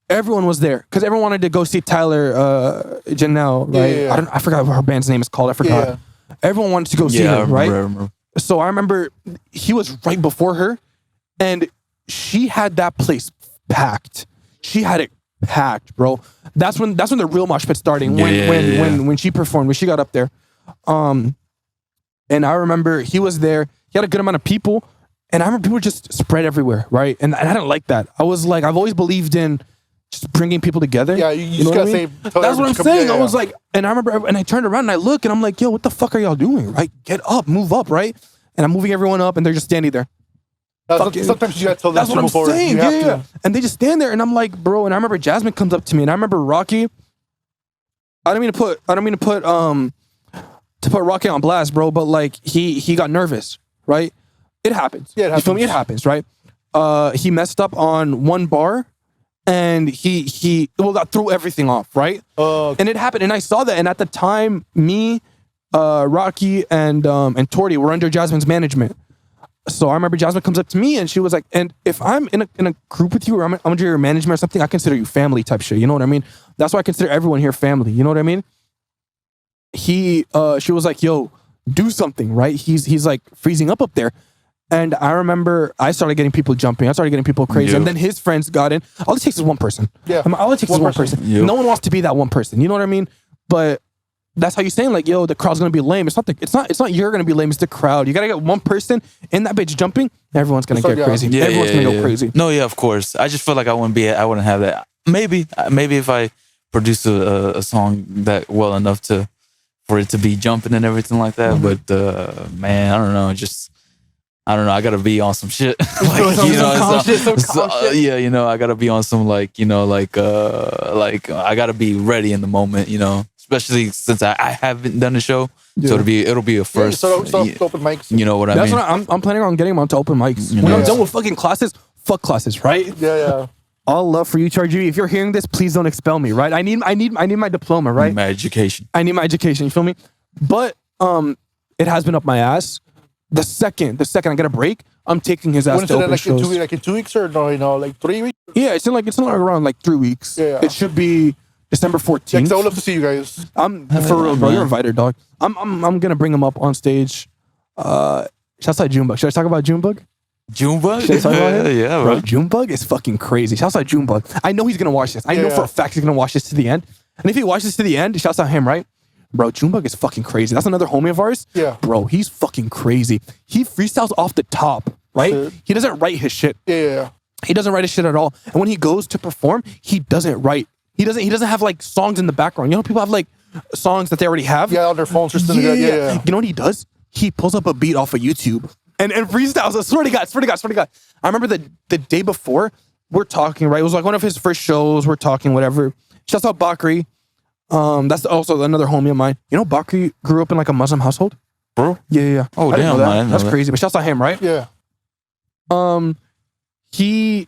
[SPEAKER 2] Everyone was there because everyone wanted to go see Tyler Janelle, right?
[SPEAKER 1] Yeah.
[SPEAKER 2] I forgot what her band's name is called. I forgot.
[SPEAKER 1] Yeah.
[SPEAKER 2] Everyone wanted to go see
[SPEAKER 3] yeah,
[SPEAKER 2] her,
[SPEAKER 3] I
[SPEAKER 2] right?
[SPEAKER 3] remember.
[SPEAKER 2] So I remember he was right before her, and she had that place packed. She had it packed, bro. That's when the real mosh pit starting. When she performed, when she got up there, and I remember he was there. He had a good amount of people, and I remember people just spread everywhere, right? And I didn't like that. I was like, I've always believed in just bringing people together.
[SPEAKER 1] Yeah, you
[SPEAKER 2] know
[SPEAKER 1] just gotta
[SPEAKER 2] what I mean?
[SPEAKER 1] say. tell
[SPEAKER 2] That's what
[SPEAKER 1] everyone
[SPEAKER 2] I'm
[SPEAKER 1] to come-
[SPEAKER 2] saying.
[SPEAKER 1] yeah,
[SPEAKER 2] I was
[SPEAKER 1] yeah.
[SPEAKER 2] like, and I remember, and I turned around and I look, and I'm like, yo, what the fuck are y'all doing? Right? Get up, move up, right? And I'm moving everyone up, and they're just standing there.
[SPEAKER 1] Sometimes you gotta tell them
[SPEAKER 2] That's
[SPEAKER 1] to
[SPEAKER 2] what I'm
[SPEAKER 1] move forward.
[SPEAKER 2] saying.
[SPEAKER 1] You have
[SPEAKER 2] Yeah.
[SPEAKER 1] to.
[SPEAKER 2] And they just stand there, and I'm like, bro. And I remember Jasmine comes up to me, and I remember Rocky. I don't mean to put Rocky on blast, bro. But like he got nervous, right? It happens.
[SPEAKER 1] Yeah, it
[SPEAKER 2] You feel me? It
[SPEAKER 1] happens.
[SPEAKER 2] happens, right? He messed up on one bar, and he that threw everything off, right? And it happened, and I saw that. And at the time, me, Rocky, and Torty were under Jasmine's management. So I remember Jasmine comes up to me and she was like, and if I'm in a group with you or I'm under your management or something, I consider you family type shit. You know what I mean? That's why I consider everyone here family. You know what I mean? She was like, yo, do something, right? He's like freezing up there. And I remember I started getting people jumping. I started getting people crazy.
[SPEAKER 3] Yeah.
[SPEAKER 2] And then his friends got in. All it takes is one person.
[SPEAKER 1] Yeah.
[SPEAKER 2] All it takes is one person.
[SPEAKER 3] Yeah.
[SPEAKER 2] No one wants to be that one person. You know what I mean? But that's how you're saying, like, yo, the crowd's gonna be lame. It's not you're gonna be lame, it's the crowd. You gotta get one person in that bitch jumping, everyone's gonna get crazy. Everyone's gonna go crazy.
[SPEAKER 3] No, yeah, of course. I just feel like I wouldn't have that. Maybe if I produce a song that well enough for it to be jumping and everything like that. But man, I don't know. I don't know. I gotta be on some shit. Yeah, you know, I gotta be on some like I gotta be ready in the moment. You know, especially since I haven't done a show, so it'll be a first.
[SPEAKER 1] So open mics.
[SPEAKER 3] You know what I
[SPEAKER 2] That's
[SPEAKER 3] mean?
[SPEAKER 2] what I'm planning on getting them onto open mics.
[SPEAKER 3] You
[SPEAKER 2] When
[SPEAKER 3] know.
[SPEAKER 2] I'm done with fucking classes, fuck classes, right?
[SPEAKER 1] Yeah.
[SPEAKER 2] All love for you, Chargy. If you're hearing this, please don't expel me, right? I need my diploma, right?
[SPEAKER 3] My education.
[SPEAKER 2] I need my education. You feel me? But it has been up my ass. The second I get a break, I'm taking his ass
[SPEAKER 1] When is
[SPEAKER 2] to
[SPEAKER 1] it
[SPEAKER 2] open
[SPEAKER 1] like
[SPEAKER 2] shows.
[SPEAKER 1] like in 2 weeks or no? Like 3 weeks?
[SPEAKER 2] Yeah, it's in like around like 3 weeks.
[SPEAKER 1] Yeah.
[SPEAKER 2] It should be December 14th.
[SPEAKER 1] Yeah, 'cause I would love to see you guys.
[SPEAKER 2] I'm for real, bro. You're invited, dog. I'm gonna bring him up on stage. Shouts out Junebug. Should I talk about Junebug?
[SPEAKER 3] Junebug?
[SPEAKER 2] Should I talk about him?
[SPEAKER 3] Yeah,
[SPEAKER 2] Bro,
[SPEAKER 3] bro.
[SPEAKER 2] Junebug is fucking crazy. Shouts out Junebug. I know he's gonna watch this. I know for a fact he's gonna watch this to the end. And if he watches to the end, shouts out him, right? Bro, Junebug is fucking crazy. That's another homie of ours.
[SPEAKER 1] Yeah.
[SPEAKER 2] Bro, he's fucking crazy. He freestyles off the top, right?
[SPEAKER 1] Shit.
[SPEAKER 2] He doesn't write his shit.
[SPEAKER 1] Yeah.
[SPEAKER 2] He doesn't write his shit at all. And when he goes to perform, he doesn't write. He doesn't have like songs in the background. You know, people have like songs that they already have.
[SPEAKER 1] Yeah, on their phones or something. Yeah.
[SPEAKER 2] You know what he does? He pulls up a beat off of YouTube and freestyles. I swear to God. I remember the day before, we're talking, right? It was like one of his first shows. We're talking, whatever. Shouts out Bakri. That's also another homie of mine. You know, Bakri grew up in like a Muslim household.
[SPEAKER 3] Bro?
[SPEAKER 2] Yeah.
[SPEAKER 3] Oh,
[SPEAKER 2] I didn't
[SPEAKER 3] damn,
[SPEAKER 2] know that.
[SPEAKER 3] man.
[SPEAKER 2] That's crazy. But shouts out him, right?
[SPEAKER 1] Yeah.
[SPEAKER 2] He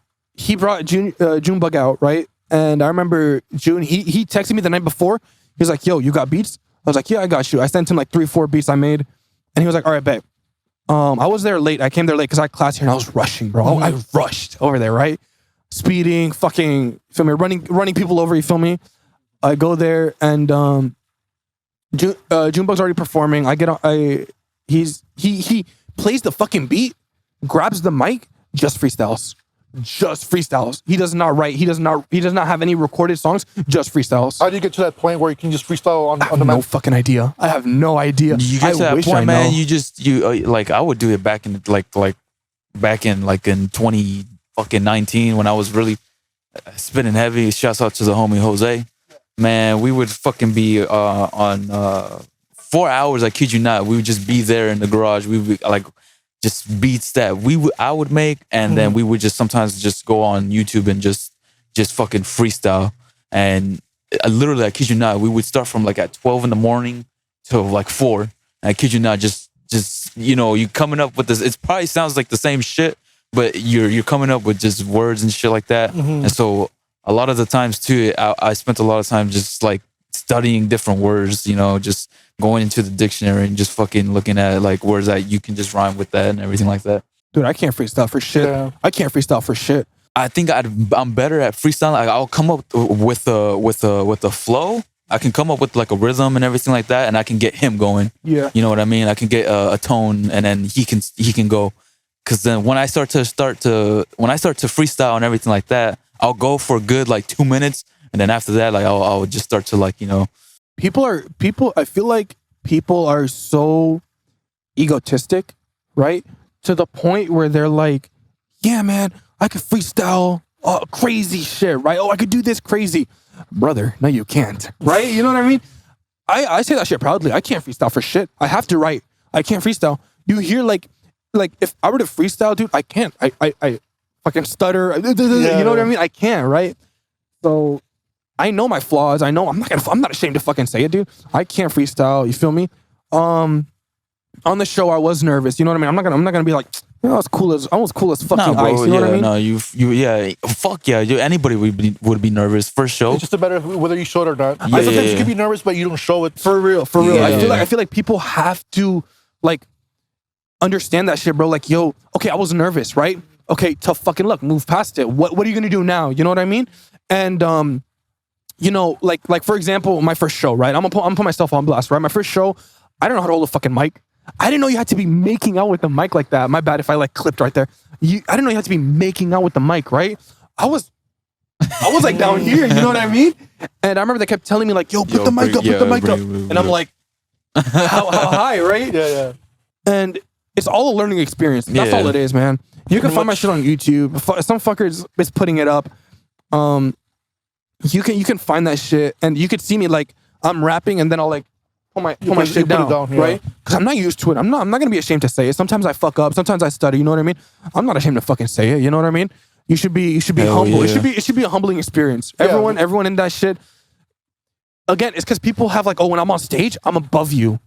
[SPEAKER 2] brought Junebug out, right? And I remember June, he texted me the night before. He was like, yo, you got beats? I was like, yeah, I got you. I sent him like 3-4 beats I made. And he was like, all right, babe. I was there late. I came there late because I had class here and I was rushing, bro. I rushed over there, right? Speeding, fucking, feel me? Running people over, you feel me? I go there and Junebug's already performing. I get on, he plays the fucking beat, grabs the mic, just freestyles. He does not write. He does not have any recorded songs. Just freestyles.
[SPEAKER 1] How do you get to that point where you can just freestyle on the
[SPEAKER 2] No
[SPEAKER 1] mic?
[SPEAKER 2] fucking idea. I have no idea.
[SPEAKER 3] You get to that point, man. Like I would do it back in back in 2019 when I was really spinning heavy. Shouts out to the homie Jose. Man, we would fucking be on 4 hours. I kid you not. We would just be there in the garage. We would like just beats that I would make, and then we would just sometimes just go on YouTube and just fucking freestyle. And literally, I kid you not, we would start from like at 12 in the morning till like 4. And I kid you not, just you know, you coming up with this. It probably sounds like the same shit, but you're coming up with just words and shit like that. And so a lot of the times too, I spent a lot of time just like studying different words, you know, just going into the dictionary and just fucking looking at like words that you can just rhyme with that and everything like that.
[SPEAKER 2] Dude, I can't freestyle for shit.
[SPEAKER 1] Yeah.
[SPEAKER 2] I can't freestyle for shit.
[SPEAKER 3] I think I'm better at freestyling. Like I'll come up with a flow. I can come up with like a rhythm and everything like that, and I can get him going.
[SPEAKER 2] Yeah.
[SPEAKER 3] You know what I mean? I can get a tone, and then he can go. Because then when I start to freestyle and everything like that, I'll go for a good like 2 minutes, and then after that, like I'll just start to like, you know.
[SPEAKER 2] I feel like people are so egotistic, right? To the point where they're like, yeah, man, I could freestyle crazy shit, right? Oh, I could do this crazy. Brother, no, you can't, right? You know what I mean? I say that shit proudly. I can't freestyle for shit. I have to write. I can't freestyle. You hear like if I were to freestyle, dude, I can't. I fucking stutter. You know what I mean? I can't, right? So I know my flaws. I know I'm not ashamed to fucking say it, dude. I can't freestyle. You feel me? On the show, I was nervous. You know what I mean? I'm not gonna be like, you know, I was cool as fucking ice. You know what I mean?
[SPEAKER 3] No, you fuck yeah. Anybody would be nervous for show.
[SPEAKER 1] It's just a matter of whether you show it or not.
[SPEAKER 3] Yeah,
[SPEAKER 1] Sometimes you can be nervous, but you don't show it.
[SPEAKER 2] For real.
[SPEAKER 3] Yeah,
[SPEAKER 2] I feel like people have to like understand that shit, bro. Like, yo, okay, I was nervous, right? Okay, tough fucking luck. Move past it. What are you gonna do now? You know what I mean? And you know, like for example, my first show, right? I'm gonna put myself on blast, right? My first show, I don't know how to hold a fucking mic. I didn't know you had to be making out with the mic like that. My bad if I like clipped right there. I didn't know you had to be making out with the mic, right? I was like down here, you know what I mean? And I remember they kept telling me like, yo, put the mic up. And I'm like, how high, right?
[SPEAKER 1] Yeah.
[SPEAKER 2] And it's all a learning experience. That's all it is, man. You can find my shit on YouTube. Some fucker is putting it up. You can find that shit, and you could see me like I'm rapping, and then I'll like put my shit down, right? Because I'm not used to it. I'm not gonna be ashamed to say it. Sometimes I fuck up. Sometimes I stutter. You know what I mean? I'm not ashamed to fucking say it. You know what I mean? You should be humble.
[SPEAKER 3] Yeah.
[SPEAKER 2] It should be a humbling experience.
[SPEAKER 1] Yeah.
[SPEAKER 2] Everyone in that shit. Again, it's because people have like, oh, when I'm on stage, I'm above you.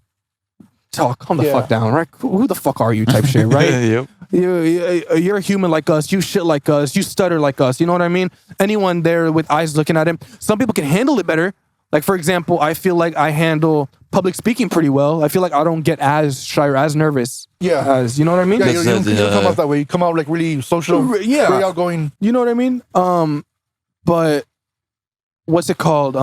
[SPEAKER 2] Calm the fuck down, right? Who the fuck are you type shit, right?
[SPEAKER 3] Yep.
[SPEAKER 2] You're a human like us. You shit like us. You stutter like us. You know what I mean? Anyone there with eyes looking at him. Some people can handle it better. Like, for example, I feel like I handle public speaking pretty well. I feel like I don't get as shy or as nervous.
[SPEAKER 1] Yeah.
[SPEAKER 2] As, you know what I mean?
[SPEAKER 1] Yeah, you don't come out that way. You come out like really social,
[SPEAKER 2] Yeah.
[SPEAKER 1] very outgoing.
[SPEAKER 2] You know what I mean? But what's it called?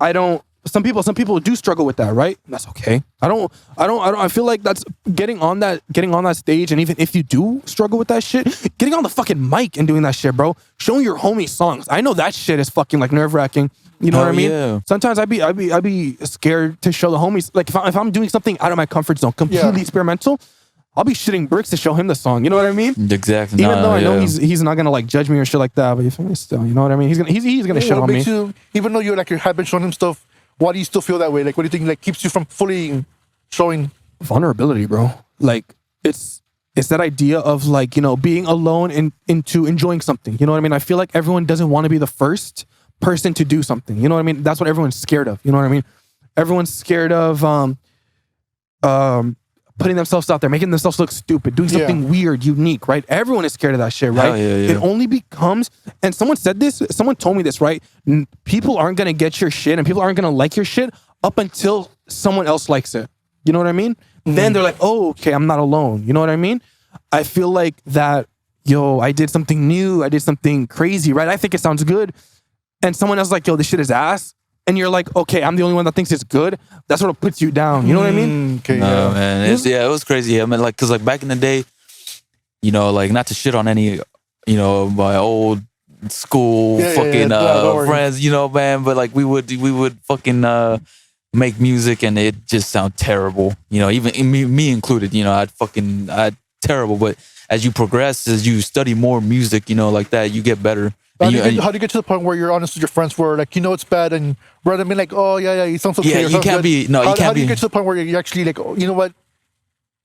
[SPEAKER 2] I don't. Some people do struggle with that, right? That's okay. I feel like that's getting on that stage, and even if you do struggle with that shit, getting on the fucking mic and doing that shit, bro. Showing your homies songs. I know that shit is fucking like nerve-wracking. You know what I mean?
[SPEAKER 3] Yeah.
[SPEAKER 2] Sometimes I'd be scared to show the homies. Like if I'm doing something out of my comfort zone, completely experimental, I'll be shitting bricks to show him the song. You know what I mean?
[SPEAKER 3] Exactly.
[SPEAKER 2] Even though I know he's not gonna like judge me or shit like that, but still, you know what I mean? He's gonna shit on me.
[SPEAKER 1] Even though you have been showing him stuff, why do you still feel that way? Like, what do you think like keeps you from fully showing
[SPEAKER 2] Vulnerability, bro? Like it's that idea of like, you know, being alone into enjoying something. You know what I mean? I feel like everyone doesn't want to be the first person to do something. You know what I mean? That's what everyone's scared of. You know what I mean? Everyone's scared of putting themselves out there, making themselves look stupid, doing something weird, unique, right? Everyone is scared of that shit, right? It only becomes, and someone told me this, right? People aren't going to get your shit and people aren't going to like your shit up until someone else likes it. You know what I mean? Then they're like, oh, okay, I'm not alone. You know what I mean? I feel like that, I did something new. I did something crazy, right? I think it sounds good. And someone else is like, this shit is ass. And you're like, okay, I'm the only one that thinks it's good. That's what puts you down. You know what I mean?
[SPEAKER 1] Okay,
[SPEAKER 3] no, man. It was crazy. I mean, like, cause like back in the day, you know, like not to shit on any, you know, my old school friends, you know, man. But like we would fucking make music and it just sound terrible. You know, even me included. You know, I'd terrible. But as you progress, as you study more music, you know, like that, you get better.
[SPEAKER 1] How do you get to the point where you're honest with your friends, where like you know it's bad, and rather than being like, oh yeah, he sounds okay.
[SPEAKER 3] Yeah, you can't be. No, you can't be.
[SPEAKER 1] How do you get to the point where you're actually like, oh, you know what?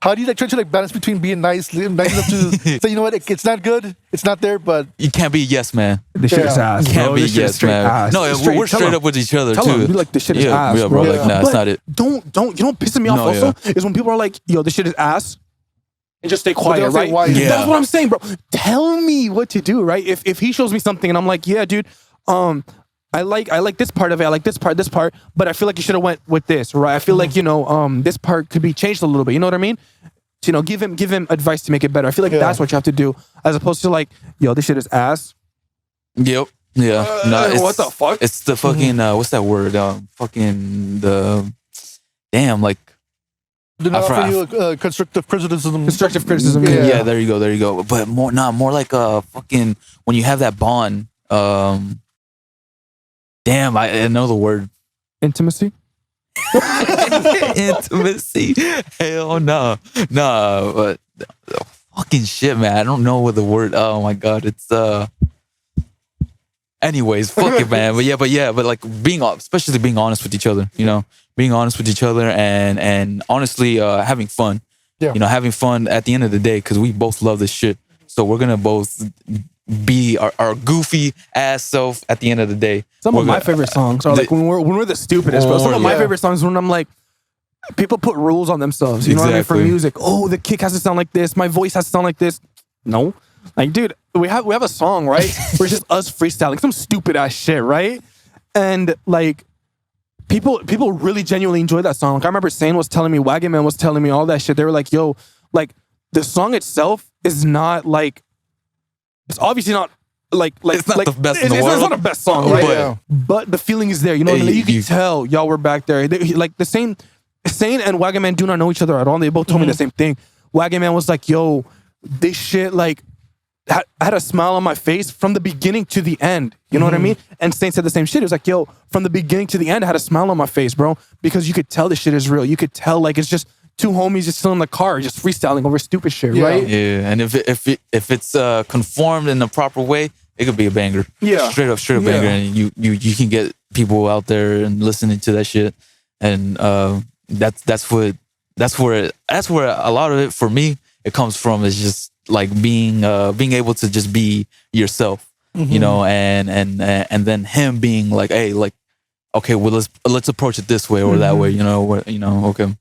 [SPEAKER 1] How do you like try to like balance between being nice enough to say, you know what, it's not good, it's not there, but
[SPEAKER 3] you can't be yes man.
[SPEAKER 2] The shit is ass.
[SPEAKER 3] You can't be yes man.
[SPEAKER 2] Ass.
[SPEAKER 3] No, we're straight up with each other
[SPEAKER 2] tell
[SPEAKER 3] too.
[SPEAKER 2] Be like, this shit is ass,
[SPEAKER 3] yeah, bro. Like, nah, it's not it.
[SPEAKER 2] Don't. You know what pisses me off also is when people are like, this shit is ass. And just stay quiet, right?
[SPEAKER 1] Yeah.
[SPEAKER 2] That's what I'm saying, bro. Tell me what to do, right? If he shows me something and I'm like, yeah, dude, I like this part of it. I like this part, but I feel like you should have went with this, right? I feel like, this part could be changed a little bit. You know what I mean? So, give him advice to make it better. I feel like that's what you have to do, as opposed to like, this shit is ass.
[SPEAKER 3] Yep. Yeah.
[SPEAKER 2] What the fuck?
[SPEAKER 3] It's the fucking what's that word? Like.
[SPEAKER 1] Do not offer you constructive criticism.
[SPEAKER 2] Constructive criticism.
[SPEAKER 3] Yeah, there you go. But more like fucking when you have that bond. Damn, I know the word.
[SPEAKER 2] Intimacy.
[SPEAKER 3] Intimacy. Hell no, but fucking shit, man. I don't know what the word. Oh my god, it's Anyways, fuck it, man. But like especially being honest with each other. You know, being honest with each other and honestly having fun. Yeah. You know, having fun at the end of the day because we both love this shit. So we're gonna both be our goofy ass self at the end of the day.
[SPEAKER 2] Some of my favorite songs are like when we're the stupidest, bro. Some of my favorite songs when I'm like, people put rules on themselves. You know what I mean? For music, the kick has to sound like this. My voice has to sound like this. No, like, dude, we have a song, right? Where it's just us freestyling some stupid ass shit, right? And like, people really genuinely enjoy that song. Like, I remember Sane was telling me, Wagon Man was telling me all that shit. They were like, yo, like the song itself is not like, it's obviously not like
[SPEAKER 3] it's not the best in the world.
[SPEAKER 2] It's not the best song, right? But the feeling is there. You know what I mean? You can tell y'all were back there. Like the Sane and Wagon Man do not know each other at all. They both told me the same thing. Wagon Man was like, yo, this shit like had a smile on my face from the beginning to the end. You know what I mean? And Stain said the same shit. It was like, yo, from the beginning to the end, I had a smile on my face, bro. Because you could tell this shit is real. You could tell like it's just two homies just still in the car, just freestyling over stupid shit, right?
[SPEAKER 3] Yeah, and if it's conformed in the proper way, it could be a banger.
[SPEAKER 2] Yeah,
[SPEAKER 3] straight up banger, and you can get people out there and listening to that shit, and that's where a lot of it for me it comes from is just like being able to just be yourself, you know, and then him being like, hey, like, okay, well let's approach it this way or that way, you know, okay,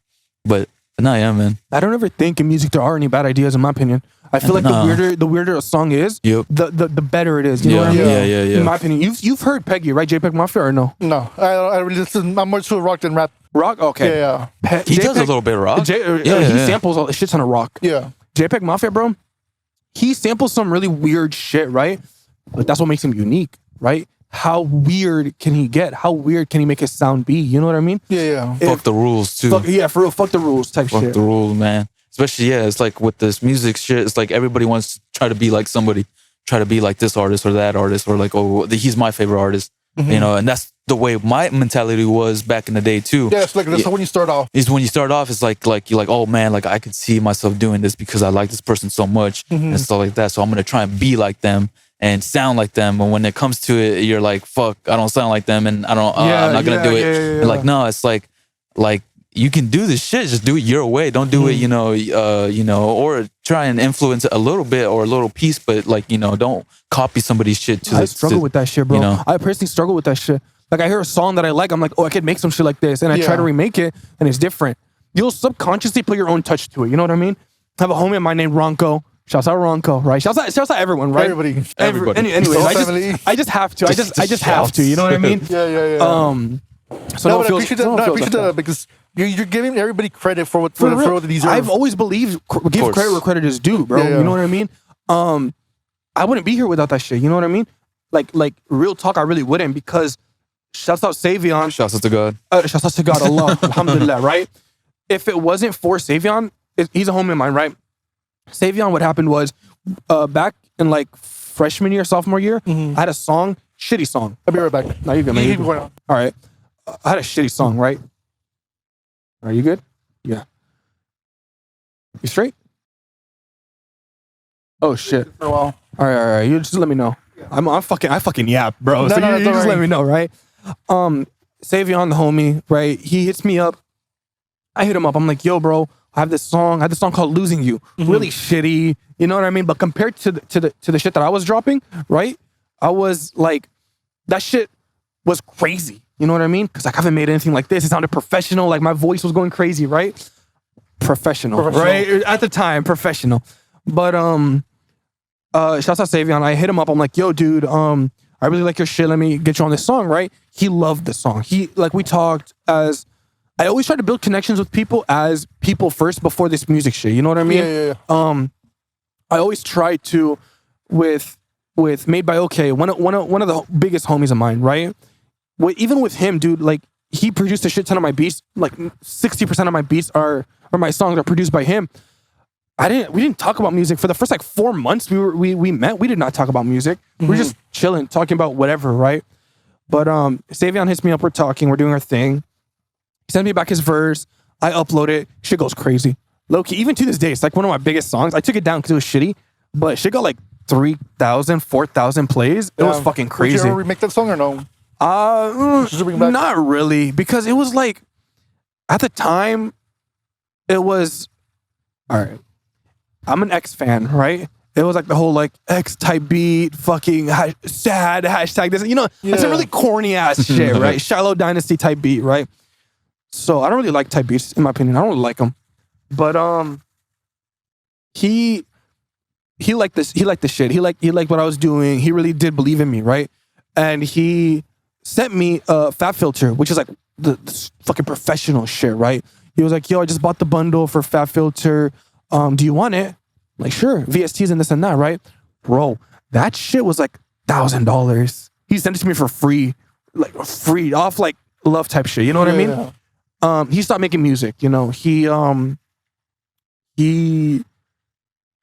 [SPEAKER 3] but. No, yeah, man.
[SPEAKER 2] I don't ever think in music there are any bad ideas, in my opinion. I feel like the weirder a song is,
[SPEAKER 3] Yep.
[SPEAKER 2] the better it is. You know what I mean?
[SPEAKER 3] Yeah.
[SPEAKER 2] In my opinion, you've heard Peggy, right? JPEG Mafia or no?
[SPEAKER 1] No, I really listen. I'm more to rock than rap.
[SPEAKER 2] Rock? Okay.
[SPEAKER 1] Yeah,
[SPEAKER 3] He does a little bit of rock.
[SPEAKER 2] He samples a shit ton of rock.
[SPEAKER 1] yeah.
[SPEAKER 2] JPEG Mafia, bro, he samples some really weird shit, right? But that's what makes him unique, right? How weird can he get? How weird can he make his sound be? You know what I mean?
[SPEAKER 1] Yeah.
[SPEAKER 3] Fuck the rules too.
[SPEAKER 2] For real, fuck the rules type
[SPEAKER 3] Fuck
[SPEAKER 2] shit.
[SPEAKER 3] the rules, man. Especially, it's like with this music shit, it's like everybody wants to try to be like somebody, try to be like this artist or that artist, or like, oh, he's my favorite artist, you know, and that's the way my mentality was back in the day too.
[SPEAKER 1] Yeah, it's like that's when you start off.
[SPEAKER 3] Is when you start off, it's like you're like, oh man, like I could see myself doing this because I like this person so much and stuff like that. So I'm gonna try and be like them and sound like them. And when it comes to it, you're like, fuck, I don't sound like them, and I'm not gonna do it.
[SPEAKER 2] Yeah.
[SPEAKER 3] And like, no, it's like you can do this shit, just do it your way. Don't do it, you know, or try and influence a little bit or a little piece, but like, you know, don't copy somebody's shit.
[SPEAKER 2] I struggle with that shit, bro.
[SPEAKER 3] You know?
[SPEAKER 2] I personally struggle with that shit. Like I hear a song that I like, I'm like, oh, I could make some shit like this, and I try to remake it, and it's different. You'll subconsciously put your own touch to it. You know what I mean? I have a homie of mine named Ronco. Shouts out Ronco, right? Shouts out everyone, right?
[SPEAKER 1] Everybody.
[SPEAKER 2] Anyways, I just have to. I just have to. You know what I mean?
[SPEAKER 1] Yeah.
[SPEAKER 2] So
[SPEAKER 1] I appreciate that because you're giving everybody credit for what they deserve.
[SPEAKER 2] I've always believed give credit where credit is due, bro.
[SPEAKER 1] Yeah.
[SPEAKER 2] You know what I mean? I wouldn't be here without that shit. You know what I mean? Like real talk, I really wouldn't, because shouts out Savion.
[SPEAKER 3] Shouts out to God.
[SPEAKER 2] Shouts out to God, Allah, alhamdulillah, right? If it wasn't for Savion, he's a homie of mine, right? Savion, what happened was, back in like freshman year, sophomore year, I had a song, shitty song.
[SPEAKER 1] I'll be right back.
[SPEAKER 2] No, you're good, man.
[SPEAKER 1] Keep going on.
[SPEAKER 2] All right. I had a shitty song, right? Are you good? Yeah. You straight? Oh shit.
[SPEAKER 1] For a while.
[SPEAKER 2] All right. You just let me know. I fucking yap, bro.
[SPEAKER 1] No,
[SPEAKER 2] So
[SPEAKER 1] no,
[SPEAKER 2] you
[SPEAKER 1] don't
[SPEAKER 2] just
[SPEAKER 1] worry.
[SPEAKER 2] let me know, right? Savion, the homie, right? He hits me up. I hit him up. I'm like, yo, bro, I have this song called Losing You. Really shitty. You know what I mean? But compared to the shit that I was dropping, right? I was like, that shit was crazy. You know what I mean? Because like, I haven't made anything like this. It sounded professional. Like my voice was going crazy, right? Professional. Right? At the time, professional. But shouts out Savion. I hit him up. I'm like, yo, dude, I really like your shit. Let me get you on this song, right? He loved the song. We talked as, I always try to build connections with people as people first before this music shit. You know what I mean?
[SPEAKER 1] Yeah.
[SPEAKER 2] I always try to with Made by OK, one of the biggest homies of mine, right? Even with him, dude, like he produced a shit ton of my beats. Like 60% of my beats or my songs are produced by him. We didn't talk about music for the first like 4 months. We met. We did not talk about music. We were just chilling, talking about whatever, right? But Savion hits me up. We're talking. We're doing our thing. He sent me back his verse. I upload it. Shit goes crazy. Low key, even to this day, it's like one of my biggest songs. I took it down because it was shitty, but shit got like 3,000, 4,000 plays. It was fucking crazy.
[SPEAKER 1] Would you ever remake that song or no? Should you bring it back?
[SPEAKER 2] Not really, because it was like, at the time, it was, all right, I'm an X fan, right? It was like the whole like X type beat, fucking sad hashtag this, you know, it's a really corny ass shit, right? Shiloh Dynasty type beat, right? So I don't really like type beats, in my opinion. I don't really like them. But he liked this. He liked the shit. He liked what I was doing. He really did believe in me, right? And he sent me a Fat Filter, which is like the fucking professional shit, right? He was like, yo, I just bought the bundle for Fat Filter. Do you want it? I'm like, sure. VSTs and this and that, right? Bro, that shit was like $1,000. He sent it to me for free, like free off like love type shit. You know what I mean? He stopped making music. You know, he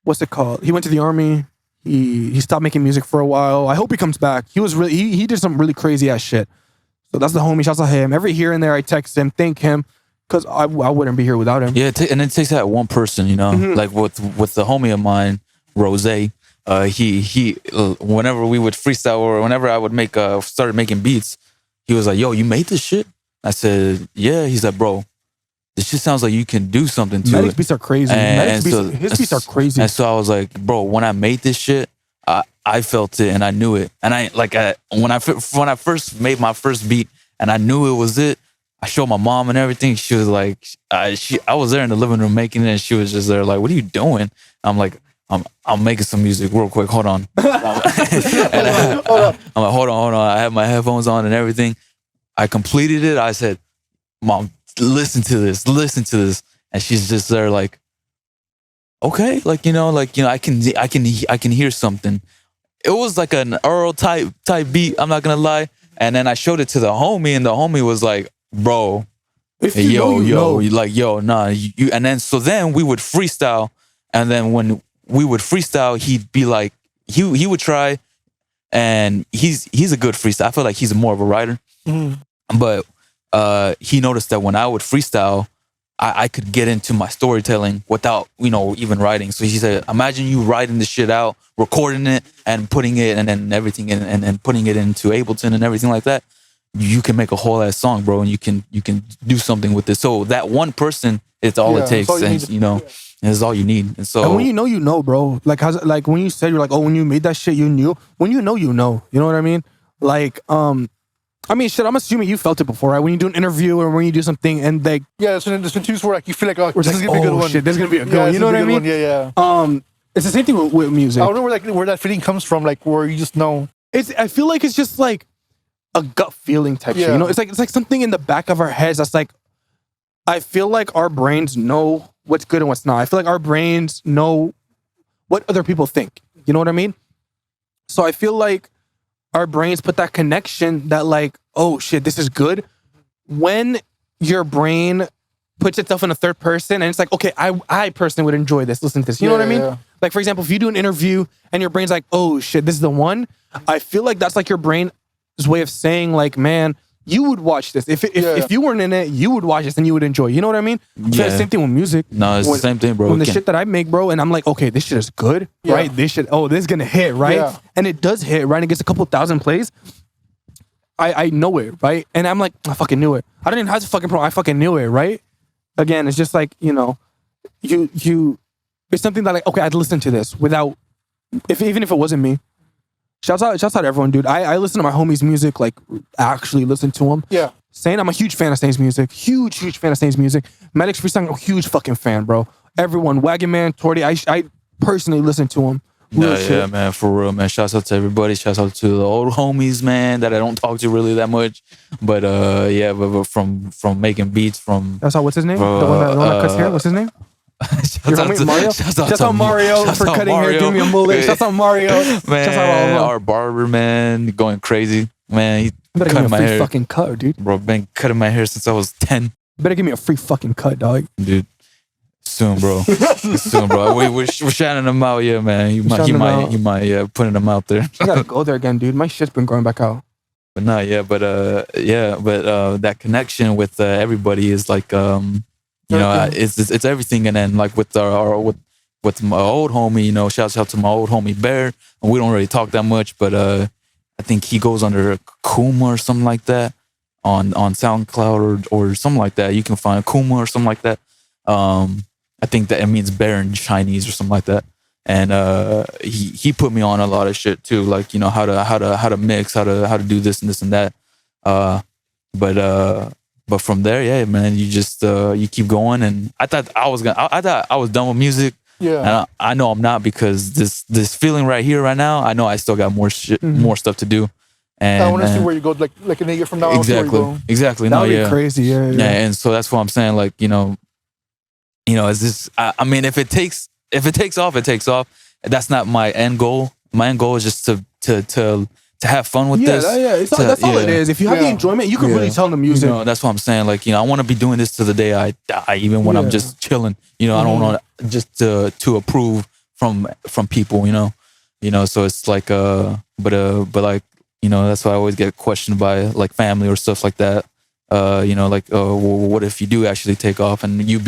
[SPEAKER 2] what's it called? He went to the army. He stopped making music for a while. I hope he comes back. He did some really crazy ass shit. So that's the homie. Shouts out him. Every here and there I text him, thank him, because I wouldn't be here without him.
[SPEAKER 3] Yeah, and it takes that one person, you know, like with the homie of mine, Rose. He whenever we would freestyle or whenever I would started making beats, he was like, "Yo, you made this shit?" I said, "Yeah." He's like, "Bro, this shit sounds like you can do something to
[SPEAKER 2] Medic's
[SPEAKER 3] it."
[SPEAKER 2] beats are crazy. His beats are crazy.
[SPEAKER 3] And so I was like, "Bro, when I made this shit, I felt it and I knew it." And when I first made my first beat and I knew it was it, I showed my mom and everything. She was like, I was there in the living room making it, and she was just there like, "What are you doing?" I'm like, I'm making some music real quick. Hold on. I'm like, hold on. I have my headphones on and everything. I completed it. I said, Mom, listen to this. And she's just there like, okay, I can hear something. It was like an Earl type beat. I'm not gonna lie. And then I showed it to the homie, and the homie was like, bro, nah, you. And then we would freestyle, and then when we would freestyle, he'd be like, he would try, and he's a good freestyle. I feel like he's more of a writer, but he noticed that when I would freestyle, I could get into my storytelling without, even writing. So he said, imagine you writing this shit out, recording it and putting it and then everything and then putting it into Ableton and everything like that. You can make a whole ass song, bro, and you can do something with it. So that one person, it's all it takes, and it's all you need. And so,
[SPEAKER 2] and when you know, bro. Like when you said, you're like, oh, when you made that shit, you knew. When you know, you know. You know what I mean? Like, shit, I'm assuming you felt it before, right? When you do an interview or when you do something and like...
[SPEAKER 1] Yeah, so there's interviews where like you feel like, oh, this is going to be a good one.
[SPEAKER 2] Shit, this is going to be a good one. You know what I mean?
[SPEAKER 1] Yeah.
[SPEAKER 2] It's the same thing with music.
[SPEAKER 1] I don't know where that feeling comes from, like where you just know.
[SPEAKER 2] I feel like it's just like a gut feeling type shit. It's like something in the back of our heads that's like, I feel like our brains know what's good and what's not. I feel like our brains know what other people think. You know what I mean? So I feel like our brains put that connection that like, oh shit, this is good. When your brain puts itself in a third person and it's like, okay, I personally would enjoy this, listen to this. You know what I mean? Yeah. Like, for example, if you do an interview and your brain's like, oh shit, this is the one. I feel like that's like your brain's way of saying like, man, you would watch this. If you weren't in it, you would watch this and you would enjoy. You know what I mean? So it's the same thing with music.
[SPEAKER 3] No, it's the same thing, bro.
[SPEAKER 2] When the shit that I make, bro, and I'm like, okay, this shit is good, right? This is gonna hit, right? Yeah. And it does hit, right? It gets a couple thousand plays. I know it, right? And I'm like, I fucking knew it. I didn't even have to fucking I fucking knew it, right? Again, it's just like, you it's something that like, okay, I'd listen to this without, even if it wasn't me. Shouts out to everyone, dude. I listen to my homies' music, like actually listen to them.
[SPEAKER 1] Yeah.
[SPEAKER 2] Sane, I'm a huge fan of Sane's music. Huge fan of Sane's music. Medic's Freestyle, I'm a huge fucking fan, bro. Everyone, Wagon Man, Torty, I personally listen to him.
[SPEAKER 3] Yeah, man, for real, man. Shouts out to everybody. Shouts out to the old homies, man, that I don't talk to really that much. But but from making beats from...
[SPEAKER 2] That's how, what's his name? The one that cuts hair? What's his name?
[SPEAKER 3] Shouts out to Mario.
[SPEAKER 2] Shouts out Mario for cutting hair, doing me a mullet. Shouts out Mario.
[SPEAKER 3] Man, our barber, man, going crazy. Man, he
[SPEAKER 2] better give me a free fucking cut, dude.
[SPEAKER 3] Bro, been cutting my hair since I was 10.
[SPEAKER 2] Better give me a free fucking cut, dog.
[SPEAKER 3] Dude, soon, bro. Soon, bro. We're shouting him out, yeah, man. He might putting him out there.
[SPEAKER 2] I gotta go there again, dude. My shit's been growing back out.
[SPEAKER 3] But that connection with everybody is like it's everything. And then like with my old homie, shouts out to my old homie Bear. And we don't really talk that much, but I think he goes under Kome or something like that on SoundCloud or something like that. You can find Kome or something like that. I think that it means bear in Chinese or something like that. And he put me on a lot of shit too, like how to mix, how to do this and this and that. But from there, yeah, man, you just you keep going. And I thought I was done with music.
[SPEAKER 1] Yeah,
[SPEAKER 3] and I know I'm not, because this feeling right here, right now, I know I still got more shit, more stuff to do. And
[SPEAKER 1] I want to see where you go, like in a year from now.
[SPEAKER 3] Exactly.
[SPEAKER 2] That would be crazy. Yeah.
[SPEAKER 3] And so that's what I'm saying. Like, is this? I mean, if it takes off, it takes off. That's not my end goal. My end goal is just to have fun with this.
[SPEAKER 2] That's all it is. If you have the enjoyment, you can really tell the music.
[SPEAKER 3] That's what I'm saying. Like, I want to be doing this to the day I die, even when I'm just chilling. I don't want just to approve from people. So it's like but like that's why I always get questioned by like family or stuff like that. Well, what if you do actually take off and you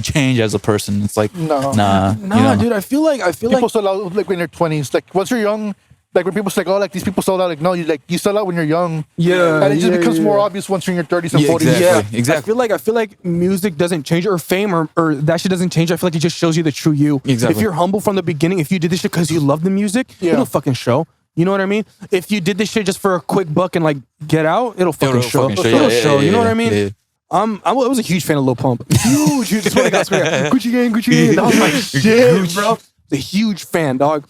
[SPEAKER 3] change as a person? It's like nah,
[SPEAKER 2] dude. I feel like
[SPEAKER 1] people sell out like when they're 20s. Like once you're young, like when people say, oh, like these people sold out. Like no, you sell out when you're young.
[SPEAKER 2] Yeah,
[SPEAKER 1] and it just becomes more obvious once you're in your 30s and 40s.
[SPEAKER 3] Exactly.
[SPEAKER 2] I feel like music doesn't change, or fame or that shit doesn't change. I feel like it just shows you the true you.
[SPEAKER 3] Exactly.
[SPEAKER 2] If you're humble from the beginning, if you did this shit because you love the music, it'll fucking show. You know what I mean? If you did this shit just for a quick buck and like get out, it'll fucking show. It'll show. You know what I mean?
[SPEAKER 3] Yeah.
[SPEAKER 2] I was a huge fan of Lil Pump. Huge. That's what I got. Gucci gang. That was my shit, bro. was a huge fan, dog.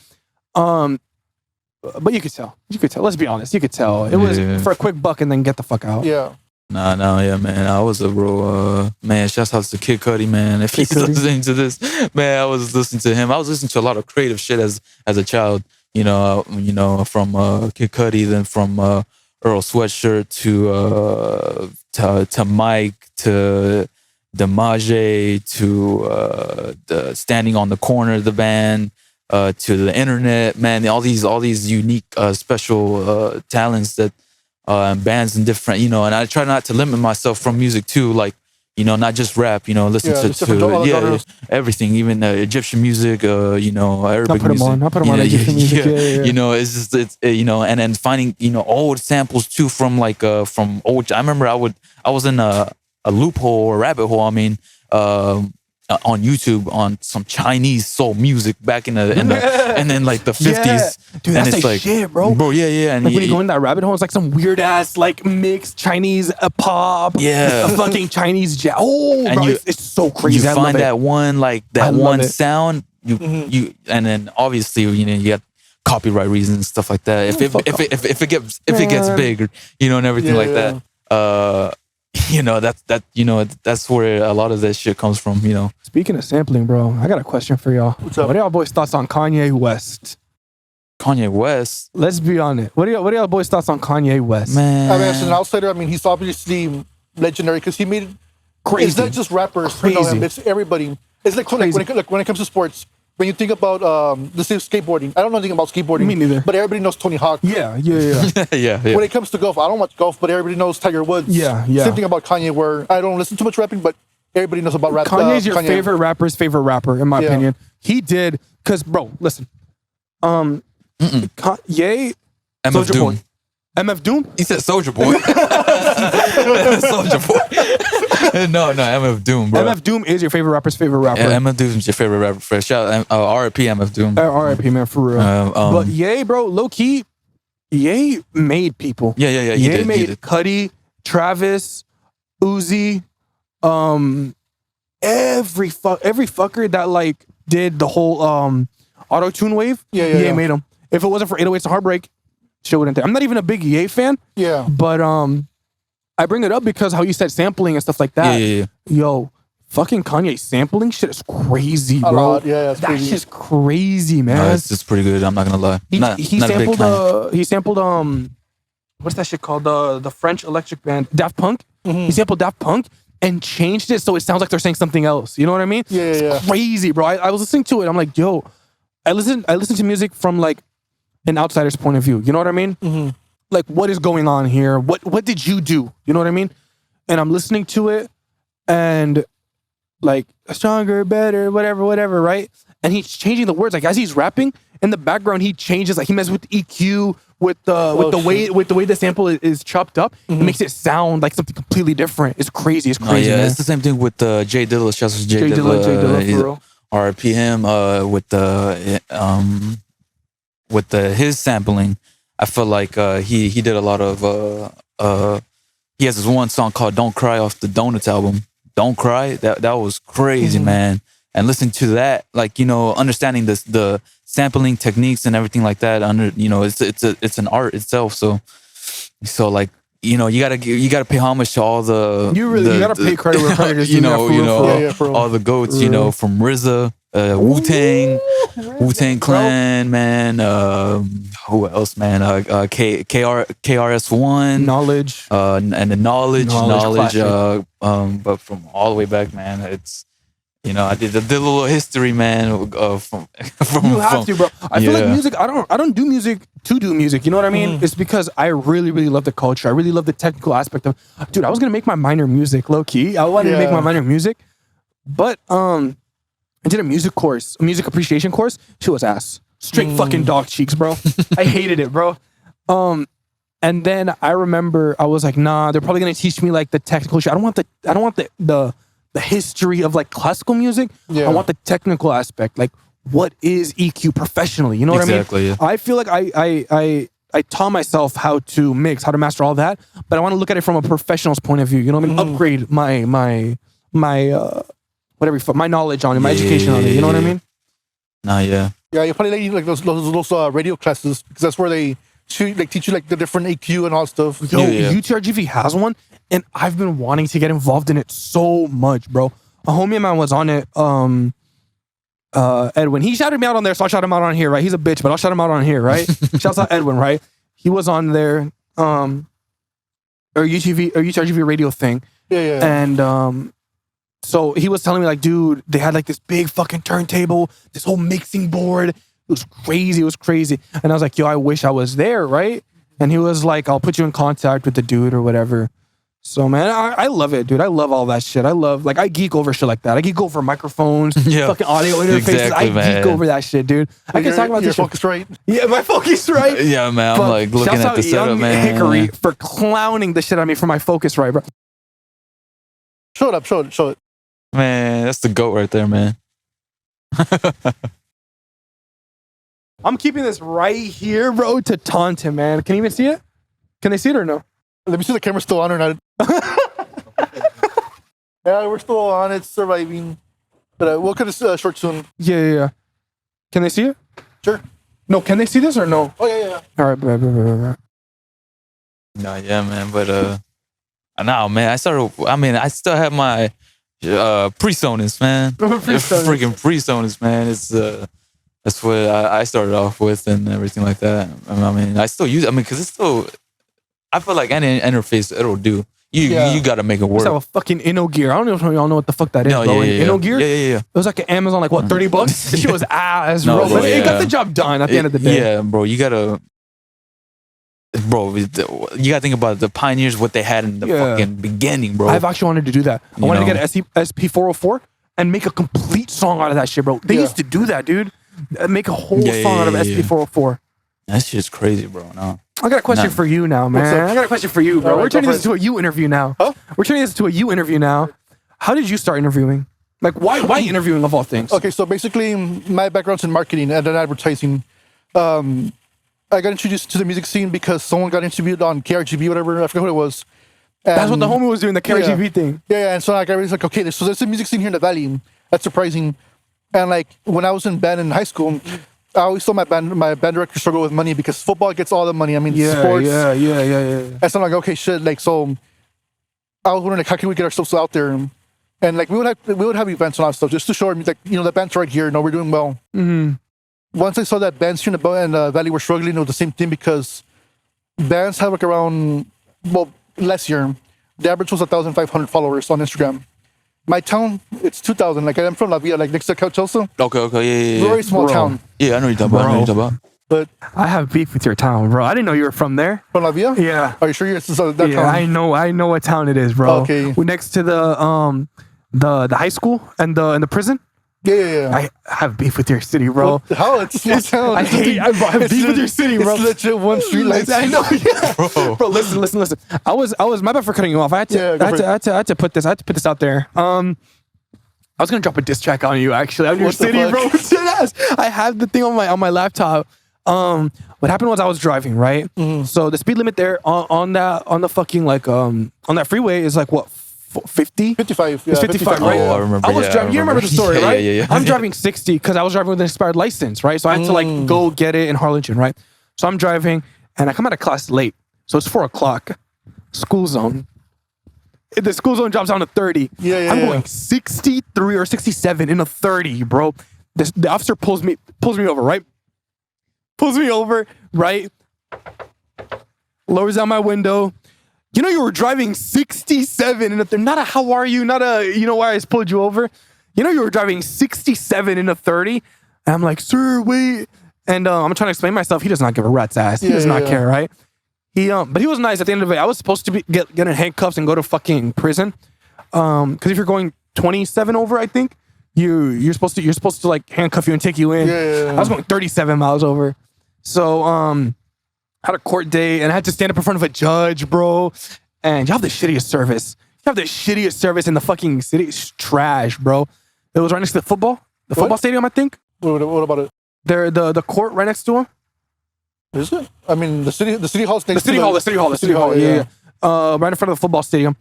[SPEAKER 2] But you could tell. Let's be honest, you could tell. It was for a quick buck and then get the fuck out.
[SPEAKER 1] Yeah.
[SPEAKER 3] Yeah, man. I was a real man. Shouts out to Kid Cudi, man. If he's listening to this, man, I was listening to him. I was listening to a lot of creative shit as a child. From Kid Cudi, then from Earl Sweatshirt to Mike to Demaje to the Standing on the Corner of the band. To the internet, man, all these unique special talents that bands and different, and I try not to limit myself from music too, like, not just rap, listen to everything, even Egyptian music, Arabic music.
[SPEAKER 2] I'll put them on Egyptian music. Yeah.
[SPEAKER 3] It's just and then finding old samples too from from old. I remember I was in a loophole or rabbit hole. I mean. On YouTube on some Chinese soul music back in the and then like the 50s.
[SPEAKER 2] Yeah. Dude,
[SPEAKER 3] and
[SPEAKER 2] that's
[SPEAKER 3] it's
[SPEAKER 2] like shit, bro.
[SPEAKER 3] Bro, yeah. And
[SPEAKER 2] like when you go in that rabbit hole, it's like some weird ass like mixed Chinese pop.
[SPEAKER 3] Yeah.
[SPEAKER 2] A fucking Chinese jazz. Oh,
[SPEAKER 3] and
[SPEAKER 2] bro, it's so crazy.
[SPEAKER 3] You find that one sound. You and then obviously you get copyright reasons and stuff like that. If it gets big, and everything like that. That's where a lot of that shit comes from,
[SPEAKER 2] Speaking of sampling, bro, I got a question for y'all.
[SPEAKER 1] What's up?
[SPEAKER 2] What are y'all boys' thoughts on Kanye West?
[SPEAKER 3] Kanye West?
[SPEAKER 2] Let's be on it. What are y'all boys' thoughts on Kanye West?
[SPEAKER 3] Man.
[SPEAKER 1] I mean, as an outsider, he's obviously legendary because he made it
[SPEAKER 2] Crazy.
[SPEAKER 1] It's not just rappers who know him, it's everybody. It's like when it comes to sports, when you think about let's say skateboarding, I don't know anything about skateboarding.
[SPEAKER 2] Me neither.
[SPEAKER 1] But everybody knows Tony Hawk.
[SPEAKER 2] Yeah.
[SPEAKER 3] Yeah.
[SPEAKER 1] When it comes to golf, I don't watch golf, but everybody knows Tiger Woods.
[SPEAKER 2] Yeah.
[SPEAKER 1] Same thing about Kanye, where I don't listen too much rapping, but everybody knows about rap.
[SPEAKER 2] Kanye's your favorite rapper's favorite rapper, in my opinion. He did, because, bro, listen. Ye,
[SPEAKER 3] MF Doom.
[SPEAKER 2] Boy. MF Doom?
[SPEAKER 3] He said Soldier Boy. Soldier Boy. No, MF Doom, bro.
[SPEAKER 2] MF Doom is your favorite rapper's favorite rapper.
[SPEAKER 3] Yeah, MF Doom's your favorite rapper. For shout R.I.P. MF Doom.
[SPEAKER 2] R.I.P. man, for real. But Ye, bro, low key, Ye made people.
[SPEAKER 3] Yeah.
[SPEAKER 2] Ye made Cudi, Travis, Uzi, every fucker that like did the whole auto-tune wave. Ye made them. If it wasn't for 808s and Heartbreak, shit wouldn't there. I'm not even a big Ye fan.
[SPEAKER 1] Yeah.
[SPEAKER 2] But I bring it up because how you said sampling and stuff like that.
[SPEAKER 3] Yeah.
[SPEAKER 2] Yo, fucking Kanye sampling shit is crazy, bro.
[SPEAKER 1] A lot. Yeah, it's
[SPEAKER 2] that's
[SPEAKER 1] crazy.
[SPEAKER 2] just crazy, man.
[SPEAKER 3] No, it's pretty good. I'm not gonna lie.
[SPEAKER 2] He sampled what's that shit called? The French electric band Daft Punk. He sampled Daft Punk and changed it so it sounds like they're saying something else. You know what I mean?
[SPEAKER 1] Yeah.
[SPEAKER 2] It's crazy, bro. I was listening to it. I'm like, yo, I listen to music from like an outsider's point of view. You know what I mean?
[SPEAKER 1] Mm-hmm.
[SPEAKER 2] Like, what is going on here? What did you do? You know what I mean? And I'm listening to it and like stronger, better, whatever, right? And he's changing the words. Like as he's rapping in the background, he changes. Like he messes with EQ, with the way the sample is chopped up. It makes it sound like something completely different. It's crazy. It's crazy. Man.
[SPEAKER 3] It's the same thing with Jay Dilla. Shouts to Jay
[SPEAKER 2] Dilla for real.
[SPEAKER 3] R.I.P. him. With his sampling, I feel like he did a lot of he has this one song called "Don't Cry" off the Donuts album. "Don't Cry," that was crazy, man. And listening to that, like understanding the sampling techniques and everything like that. It's an art itself. So like you gotta pay homage to all the
[SPEAKER 2] you gotta pay credit where credit is due.
[SPEAKER 3] All the goats, from RZA. Wu-Tang Clan, man. Who else, man? KRS-One,
[SPEAKER 2] Knowledge,
[SPEAKER 3] and the knowledge.
[SPEAKER 2] Classic.
[SPEAKER 3] But from all the way back, man, it's I did a little history, man. From
[SPEAKER 2] you have to, bro. I feel like music. I don't do music to do music. You know what I mean? It's because I really, really love the culture. I really love the technical aspect of. Dude, I was gonna make my minor music low key. I wanted to make my minor music, but I did a music appreciation course. She was ass. Straight fucking dog cheeks, bro. I hated it, bro. And then I remember I was like, nah, they're probably gonna teach me like the technical shit. I don't want the history of like classical music.
[SPEAKER 1] Yeah.
[SPEAKER 2] I want the technical aspect. Like, what is EQ professionally? You know what I mean?
[SPEAKER 3] Exactly. Yeah.
[SPEAKER 2] I feel like I taught myself how to mix, how to master all that, but I want to look at it from a professional's point of view. You know what I mean? Upgrade my my knowledge on it, my education on it. You know what I mean?
[SPEAKER 3] Nah, yeah.
[SPEAKER 1] Yeah, you probably like those radio classes because that's where they teach you like the different AQ and all stuff.
[SPEAKER 2] Yo,
[SPEAKER 3] Yeah.
[SPEAKER 2] UTRGV has one, and I've been wanting to get involved in it so much, bro. A homie of mine was on it. Edwin. He shouted me out on there, so I'll shout him out on here, right? He's a bitch, but I'll shout him out on here, right? Shouts out Edwin, right? He was on there, or UTRGV radio thing.
[SPEAKER 1] Yeah.
[SPEAKER 2] And so he was telling me, like, dude, they had like this big fucking turntable, this whole mixing board. It was crazy. And I was like, yo, I wish I was there, right? And he was like, I'll put you in contact with the dude or whatever. So, man, I love it, dude. I love all that shit. I geek over shit like that. I geek over microphones, fucking audio interfaces.
[SPEAKER 3] Exactly,
[SPEAKER 2] I geek over that shit, dude. I can talk about this shit.
[SPEAKER 1] Focus right.
[SPEAKER 2] Yeah, my focus right.
[SPEAKER 3] Yeah, man. I'm
[SPEAKER 2] But
[SPEAKER 3] like looking
[SPEAKER 2] shouts
[SPEAKER 3] at
[SPEAKER 2] out
[SPEAKER 3] the setup,
[SPEAKER 2] Young
[SPEAKER 3] man.
[SPEAKER 2] Hickory for clowning the shit out of me for my focus right, bro.
[SPEAKER 1] Show it.
[SPEAKER 3] Man, that's the GOAT right there, man.
[SPEAKER 2] I'm keeping this right here, bro, to taunt him, man. Can you even see it? Can they see it or no?
[SPEAKER 1] Let me see the camera still on or not. Yeah, we're still on. It's surviving. But we'll cut this short soon.
[SPEAKER 2] Yeah. Can they see it?
[SPEAKER 1] Sure.
[SPEAKER 2] No, can they see this or no?
[SPEAKER 1] Oh, yeah.
[SPEAKER 2] All right, blah.
[SPEAKER 3] No, yeah, man. But no, man. I still have my pre-Sonus, man. Freaking pre-Sonus, man. It's that's what I started off with and everything like that. I mean, I still use it. I mean, because it's still. I feel like any interface it'll do. You got to make it
[SPEAKER 2] I
[SPEAKER 3] work.
[SPEAKER 2] have a fucking InnoGear. I don't know if y'all know what the fuck that is,
[SPEAKER 3] No,
[SPEAKER 2] bro.
[SPEAKER 3] yeah.
[SPEAKER 2] InnoGear?
[SPEAKER 3] Yeah.
[SPEAKER 2] It was like an Amazon, like what, $30? That shit was ass,
[SPEAKER 3] No,
[SPEAKER 2] bro.
[SPEAKER 3] bro,
[SPEAKER 2] But it
[SPEAKER 3] yeah.
[SPEAKER 2] got the job done at the end of the day.
[SPEAKER 3] Yeah, bro. You gotta think about the pioneers, what they had in the fucking beginning, bro.
[SPEAKER 2] I've actually wanted to do that. I wanted to get an SP404 and make a complete song out of that shit, bro. They used to do that, dude. Make a whole song out of SP404.
[SPEAKER 3] That shit's crazy, bro. No.
[SPEAKER 2] I got a question for you now, man. I got a question for you, bro.
[SPEAKER 1] All right,
[SPEAKER 2] We're turning
[SPEAKER 1] go
[SPEAKER 2] this
[SPEAKER 1] for
[SPEAKER 2] into a you interview now.
[SPEAKER 1] Huh?
[SPEAKER 2] We're turning this into a you interview now. How did you start interviewing? Like, why interviewing of all things?
[SPEAKER 1] Okay, so basically, my background's in marketing and then advertising. I got introduced to the music scene because someone got interviewed on KRGB, whatever. I forgot who it was. And
[SPEAKER 2] That's what the homie was doing, the KRGV thing.
[SPEAKER 1] Yeah, and so like I was like, okay, there's a music scene here in the Valley. That's surprising. And like when I was in band in high school, I always told my band director struggle with money because football gets all the money. I mean, sports.
[SPEAKER 2] Yeah.
[SPEAKER 1] And so I'm like, okay, shit. Like, so I was wondering, like, how can we get ourselves out there? And like, we would have events and all that stuff just to show them, like, the band's right here. No, we're doing well.
[SPEAKER 2] Mm-hmm.
[SPEAKER 1] Once I saw that bands here in the Valley were struggling, it was the same thing because bands have like around, last year, the average was 1,500 followers on Instagram. My town, it's 2,000. Like, I'm from La Villa, like next to Chelsea.
[SPEAKER 3] Okay, yeah.
[SPEAKER 1] Very small town.
[SPEAKER 3] Yeah, I know what you're talking about.
[SPEAKER 1] But
[SPEAKER 2] I have beef with your town, bro. I didn't know you were from there.
[SPEAKER 1] from La Villa?
[SPEAKER 2] Yeah.
[SPEAKER 1] Are you sure you're that
[SPEAKER 2] Yeah,
[SPEAKER 1] town?
[SPEAKER 2] I know what town it is, bro.
[SPEAKER 1] Okay.
[SPEAKER 2] We're next to the high school and the prison.
[SPEAKER 1] Yeah.
[SPEAKER 2] I have beef with your city, bro.
[SPEAKER 1] How? It's a small town.
[SPEAKER 2] I have beef with your city, bro.
[SPEAKER 1] It's legit one street lights.
[SPEAKER 2] I know, yeah. Bro, listen. I was my bad for cutting you off. I had to put this out there. I was gonna drop a diss track on you actually. On your
[SPEAKER 1] What the
[SPEAKER 2] city,
[SPEAKER 1] fuck?
[SPEAKER 2] bro. Deadass. I have the thing on my laptop. What happened was I was driving, right?
[SPEAKER 1] Mm-hmm.
[SPEAKER 2] So the speed limit there on the fucking like on that freeway is like what 50?
[SPEAKER 1] 55. Yeah,
[SPEAKER 2] It's 55, right?
[SPEAKER 3] Oh, I remember.
[SPEAKER 2] I was
[SPEAKER 3] yeah,
[SPEAKER 2] driving. You remember the story,
[SPEAKER 3] Yeah,
[SPEAKER 2] right?
[SPEAKER 3] Yeah.
[SPEAKER 2] I'm driving 60 because I was driving with an expired license, right? So I had to like go get it in Harlingen, right? So I'm driving and I come out of class late. So it's 4:00. School zone. The school zone drops down to 30.
[SPEAKER 1] Yeah.
[SPEAKER 2] I'm going 63 or 67 in a 30, bro. The officer pulls me over, right? Pulls me over, right? Lowers down my window. You know, you were driving 67 in a 30. Not a how are you, not a, why I just pulled you over. You know, you were driving 67 in a 30. And I'm like, sir, wait. And I'm trying to explain myself. He does not give a rat's ass. He does not care, right? But he was nice at the end of it. I was supposed to get in handcuffs and go to fucking prison. Because if you're going 27 over, I think you're supposed to like handcuff you and take you in.
[SPEAKER 1] Yeah.
[SPEAKER 2] I was going 37 miles over. So had a court day and I had to stand up in front of a judge, bro. And you have the shittiest service. You have the shittiest service in the fucking city. It's trash, bro. It was right next to the football stadium, I think.
[SPEAKER 1] What about it?
[SPEAKER 2] The court right next to him.
[SPEAKER 1] Is it? I mean, the city hall's next
[SPEAKER 2] The city hall. Yeah. Right in front of the football stadium.